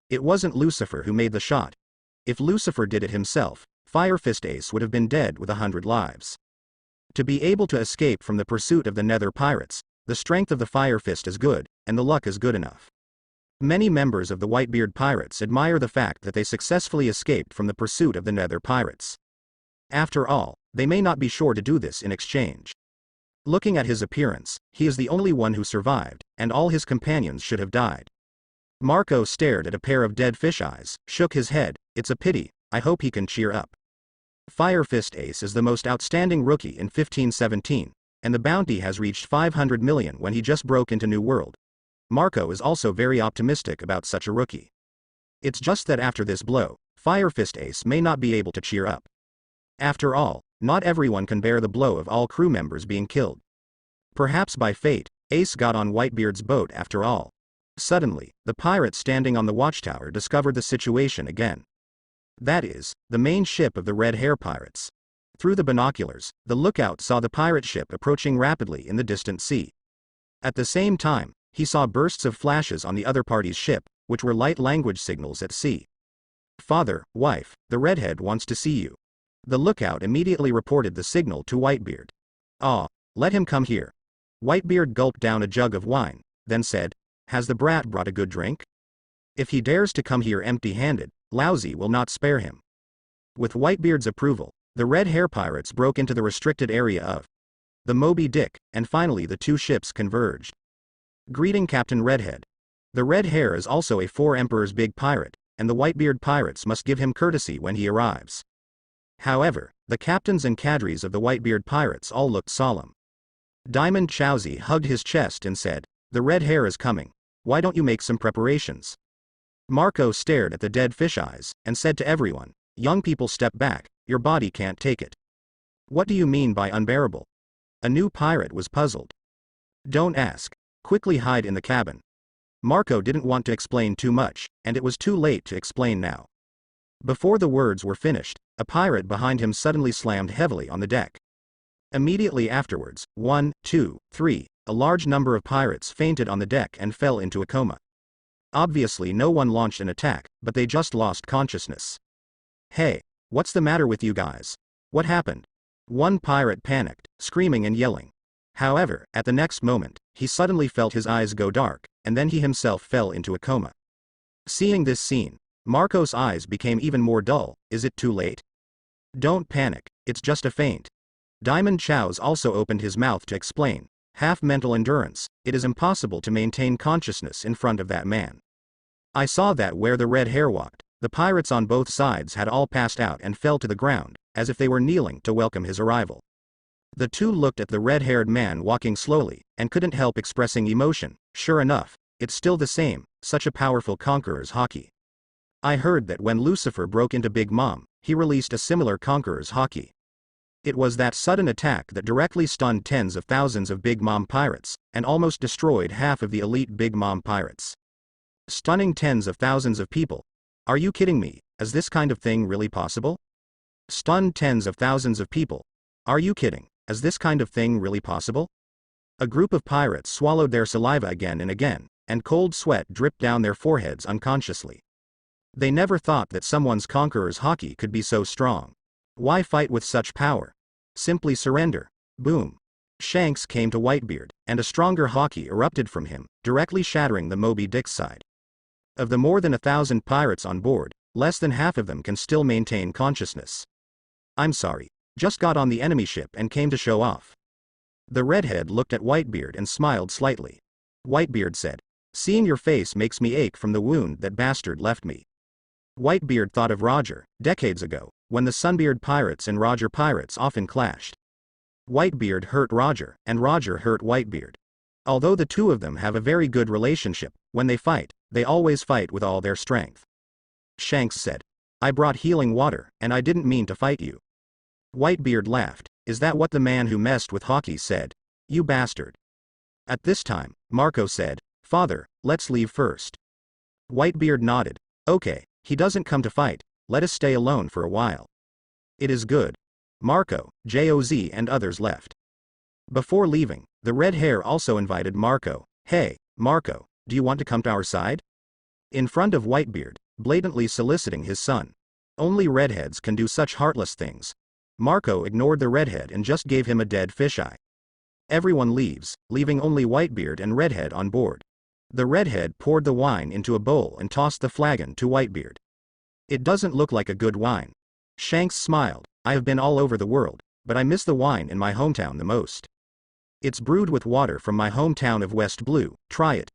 It wasn't Lucifer who made the shot, If Lucifer did it himself, Firefist Ace would have been dead with 100 lives. To be able to escape from the pursuit of the Nether Pirates, the strength of the Firefist is good, and the luck is good enough. Many members of the Whitebeard Pirates admire the fact that they successfully escaped from the pursuit of the Nether Pirates. After all, they may not be sure to do this in exchange. Looking at his appearance, he is the only one who survived, and all his companions should have died. Marco stared at a pair of dead fish eyes, shook his head. It's a pity, I hope he can cheer up. Firefist Ace is the most outstanding rookie in 1517, and the bounty has reached 500 million when he just broke into New World. Marco is also very optimistic about such a rookie. It's just that after this blow, Firefist Ace may not be able to cheer up. After all, not everyone can bear the blow of all crew members being killed. Perhaps by fate, Ace got on Whitebeard's boat after all. Suddenly, the pirate standing on the watchtower discovered the situation again. That is, the main ship of the Red Hair Pirates. Through the binoculars, the lookout saw the pirate ship approaching rapidly in the distant sea. At the same time, he saw bursts of flashes on the other party's ship, which were light language signals at sea. Father, wife, the redhead wants to see you. The lookout immediately reported the signal to Whitebeard. Ah, let him come here. Whitebeard gulped down a jug of wine, then said, has the brat brought a good drink? If he dares to come here empty-handed, Lousy will not spare him. With Whitebeard's approval, the Red Hair Pirates broke into the restricted area of the Moby Dick, and finally the two ships converged. Greeting Captain Redhead. The Red Hair is also a Four Emperors big pirate, and the Whitebeard Pirates must give him courtesy when he arrives. However, the captains and cadres of the Whitebeard Pirates all looked solemn. Diamond Chowsy hugged his chest and said, the Red Hair is coming. Why don't you make some preparations? Marco stared at the dead fish eyes, and said to everyone, young people step back, your body can't take it. What do you mean by unbearable? A new pirate was puzzled. Don't ask. Quickly hide in the cabin. Marco didn't want to explain too much, and it was too late to explain now. Before the words were finished, a pirate behind him suddenly slammed heavily on the deck. Immediately afterwards, 1, 2, 3, a large number of pirates fainted on the deck and fell into a coma. Obviously no one launched an attack, but they just lost consciousness. Hey, what's the matter with you guys? What happened? One pirate panicked, screaming and yelling. However, at the next moment, he suddenly felt his eyes go dark, and then he himself fell into a coma. Seeing this scene, Marco's eyes became even more dull. Is it too late? Don't panic, it's just a faint. Diamond Chows also opened his mouth to explain. Half mental endurance, it is impossible to maintain consciousness in front of that man. I saw that where the Red Hair walked, the pirates on both sides had all passed out and fell to the ground, as if they were kneeling to welcome his arrival. The two looked at the red-haired man walking slowly, and couldn't help expressing emotion. Sure enough, it's still the same, such a powerful conqueror's hockey. I heard that when Lucifer broke into Big Mom, he released a similar conqueror's hockey. It was that sudden attack that directly stunned tens of thousands of Big Mom pirates, and almost destroyed half of the elite Big Mom pirates. Stunning tens of thousands of people. Are you kidding me? Is this kind of thing really possible? Stunned tens of thousands of people. Are you kidding? Is this kind of thing really possible? A group of pirates swallowed their saliva again and again, and cold sweat dripped down their foreheads unconsciously. They never thought that someone's conqueror's hockey could be so strong. Why fight with such power? Simply surrender. Boom. Shanks came to Whitebeard, and a stronger hockey erupted from him, directly shattering the Moby Dick's side. Of the more than 1,000 pirates on board, less than half of them can still maintain consciousness. I'm sorry. Just got on the enemy ship and came to show off. The redhead looked at Whitebeard and smiled slightly. Whitebeard said, seeing your face makes me ache from the wound that bastard left me. Whitebeard thought of Roger, decades ago, when the Sunbeard pirates and Roger pirates often clashed. Whitebeard hurt Roger, and Roger hurt Whitebeard. Although the two of them have a very good relationship, when they fight, they always fight with all their strength. Shanks said, I brought healing water, and I didn't mean to fight you. Whitebeard laughed. Is that what the man who messed with hockey said? You bastard. At this time, Marco said, Father, let's leave first. Whitebeard nodded. Okay, he doesn't come to fight, let us stay alone for a while. It is good. Marco, Joz and others left. Before leaving, the Red Hair also invited Marco. Hey, Marco, do you want to come to our side? In front of Whitebeard, blatantly soliciting his son. Only redheads can do such heartless things. Marco ignored the redhead and just gave him a dead fisheye. Everyone leaves, leaving only Whitebeard and Redhead on board. The redhead poured the wine into a bowl and tossed the flagon to Whitebeard. It doesn't look like a good wine. Shanks smiled. I have been all over the world, but I miss the wine in my hometown the most. It's brewed with water from my hometown of West Blue, try it.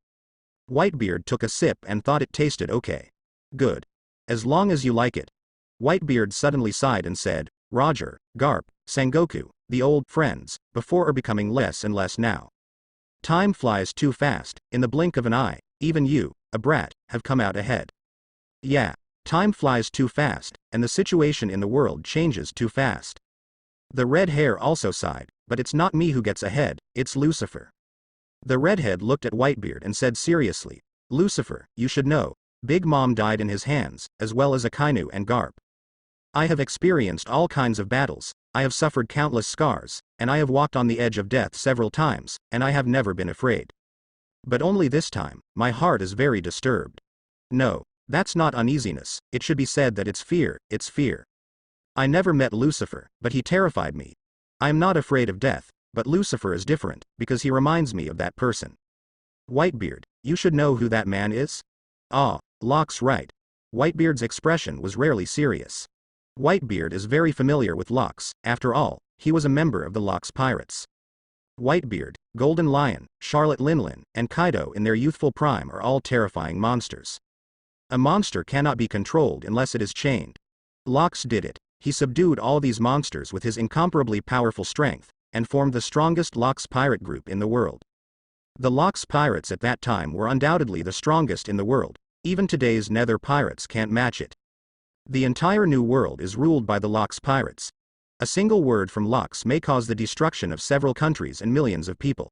Whitebeard took a sip and thought it tasted okay. Good. As long as you like it. Whitebeard suddenly sighed and said, Roger, Garp, Sangoku, the old friends, before are becoming less and less now. Time flies too fast, in the blink of an eye, even you, a brat, have come out ahead. Yeah, time flies too fast, and the situation in the world changes too fast. The red hair also sighed, but it's not me who gets ahead, it's Lucifer. The redhead looked at Whitebeard and said seriously, Lucifer, you should know, Big Mom died in his hands, as well as Akainu and Garp. I have experienced all kinds of battles, I have suffered countless scars, and I have walked on the edge of death several times, and I have never been afraid. But only this time, my heart is very disturbed. No, that's not uneasiness, it should be said that it's fear, it's fear. I never met Lucifer, but he terrified me. I am not afraid of death, but Lucifer is different, because he reminds me of that person. Whitebeard, you should know who that man is? Ah, Locke's right. Whitebeard's expression was rarely serious. Whitebeard is very familiar with Locke's, after all, he was a member of the Locke's Pirates. Whitebeard, Golden Lion, Charlotte Linlin, and Kaido in their youthful prime are all terrifying monsters. A monster cannot be controlled unless it is chained. Locke's did it, he subdued all these monsters with his incomparably powerful strength, and formed the strongest Locke's pirate group in the world. The Locke's pirates at that time were undoubtedly the strongest in the world, even today's Nether pirates can't match it. The entire New World is ruled by the Locke's pirates. A single word from Locke's may cause the destruction of several countries and millions of people.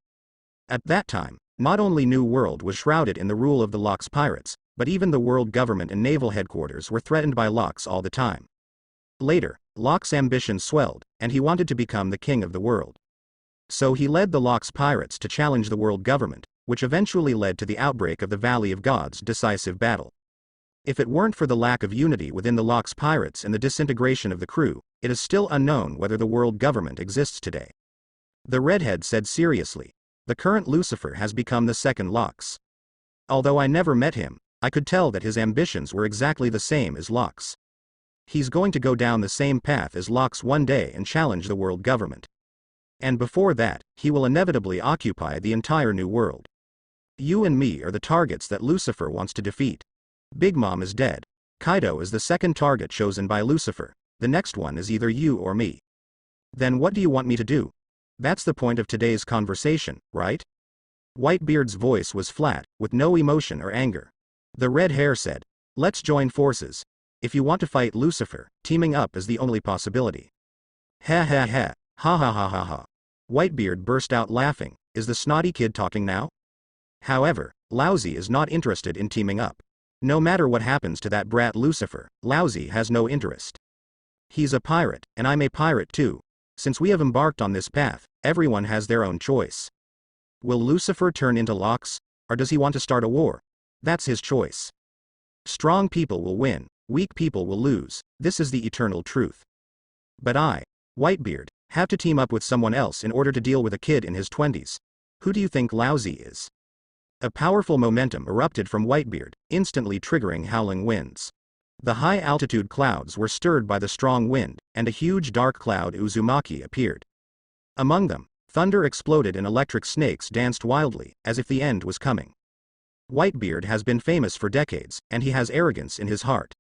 At that time, not only New World was shrouded in the rule of the Locke's pirates, but even the world government and naval headquarters were threatened by Locke's all the time. Later, Locke's ambition swelled, and he wanted to become the king of the world. So he led the Locke's pirates to challenge the world government, which eventually led to the outbreak of the Valley of Gods' decisive battle. If it weren't for the lack of unity within the Locke's pirates and the disintegration of the crew, it is still unknown whether the world government exists today. The redhead said seriously, the current Lucifer has become the second Locke's. Although I never met him, I could tell that his ambitions were exactly the same as Locke's. He's going to go down the same path as Locke's one day and challenge the world government. And before that, he will inevitably occupy the entire New World. You and me are the targets that Lucifer wants to defeat. Big Mom is dead. Kaido is the second target chosen by Lucifer, the next one is either you or me. Then what do you want me to do? That's the point of today's conversation, right? Whitebeard's voice was flat, with no emotion or anger. The red hair said, let's join forces. If you want to fight Lucifer, teaming up is the only possibility. Ha ha ha, ha ha ha ha ha. Whitebeard burst out laughing, is the snotty kid talking now? However, Lousy is not interested in teaming up. No matter what happens to that brat Lucifer, Lousy has no interest. He's a pirate, and I'm a pirate too. Since we have embarked on this path, everyone has their own choice. Will Lucifer turn into Locke's, or does he want to start a war? That's his choice. Strong people will win, weak people will lose, this is the eternal truth. But I, Whitebeard, have to team up with someone else in order to deal with a kid in his 20s. Who do you think Lousy is? A powerful momentum erupted from Whitebeard, instantly triggering howling winds. The high-altitude clouds were stirred by the strong wind, and a huge dark cloud Uzumaki appeared. Among them, thunder exploded and electric snakes danced wildly, as if the end was coming. Whitebeard has been famous for decades, and he has arrogance in his heart.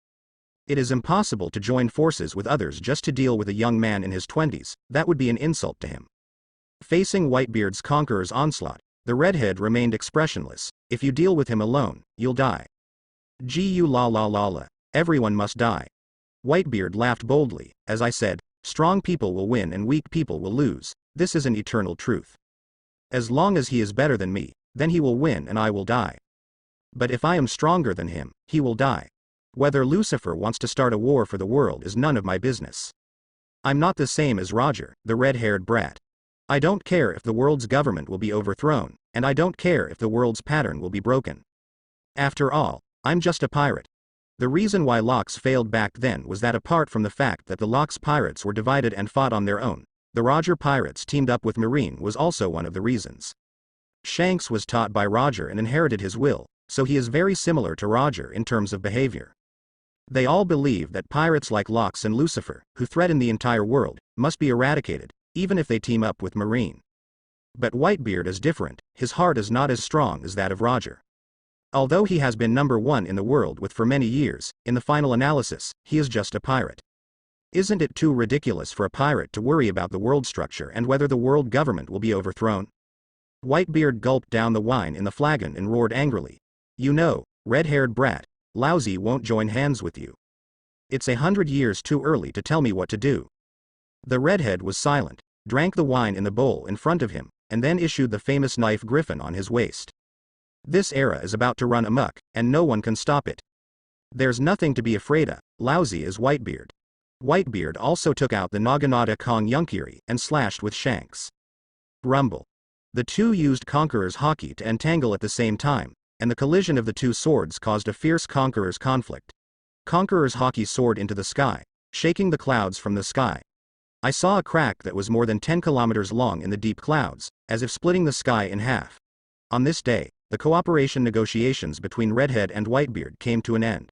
It is impossible to join forces with others just to deal with a young man in his 20s, that would be an insult to him. Facing Whitebeard's conqueror's onslaught, the redhead remained expressionless, if you deal with him alone, you'll die. Gu la la la la, everyone must die. Whitebeard laughed boldly, as I said, strong people will win and weak people will lose, this is an eternal truth. As long as he is better than me, then he will win and I will die. But if I am stronger than him, he will die. Whether Lucifer wants to start a war for the world is none of my business. I'm not the same as Roger, the red-haired brat. I don't care if the world's government will be overthrown, and I don't care if the world's pattern will be broken. After all, I'm just a pirate. The reason why Locks failed back then was that apart from the fact that the Locks pirates were divided and fought on their own, the Roger pirates teamed up with Marine was also one of the reasons. Shanks was taught by Roger and inherited his will, so he is very similar to Roger in terms of behavior. They all believe that pirates like Locks and Lucifer, who threaten the entire world, must be eradicated, even if they team up with Marine. But Whitebeard is different, his heart is not as strong as that of Roger. Although he has been number one in the world for many years, in the final analysis, he is just a pirate. Isn't it too ridiculous for a pirate to worry about the world structure and whether the world government will be overthrown? Whitebeard gulped down the wine in the flagon and roared angrily. You know, red-haired brat, Lousy won't join hands with you. It's 100 years too early to tell me what to do. The redhead was silent, drank the wine in the bowl in front of him, and then issued the famous knife griffin on his waist. This era is about to run amok, and no one can stop it. There's nothing to be afraid of, Lousy is Whitebeard. Whitebeard also took out the Naginata Kong Yunkiri and slashed with Shanks. Rumble. The two used Conqueror's Haki to entangle at the same time, and the collision of the two swords caused a fierce Conqueror's conflict. Conqueror's Haki soared into the sky, shaking the clouds from the sky. I saw a crack that was more than 10 kilometers long in the deep clouds, as if splitting the sky in half. On this day, the cooperation negotiations between Redhead and Whitebeard came to an end.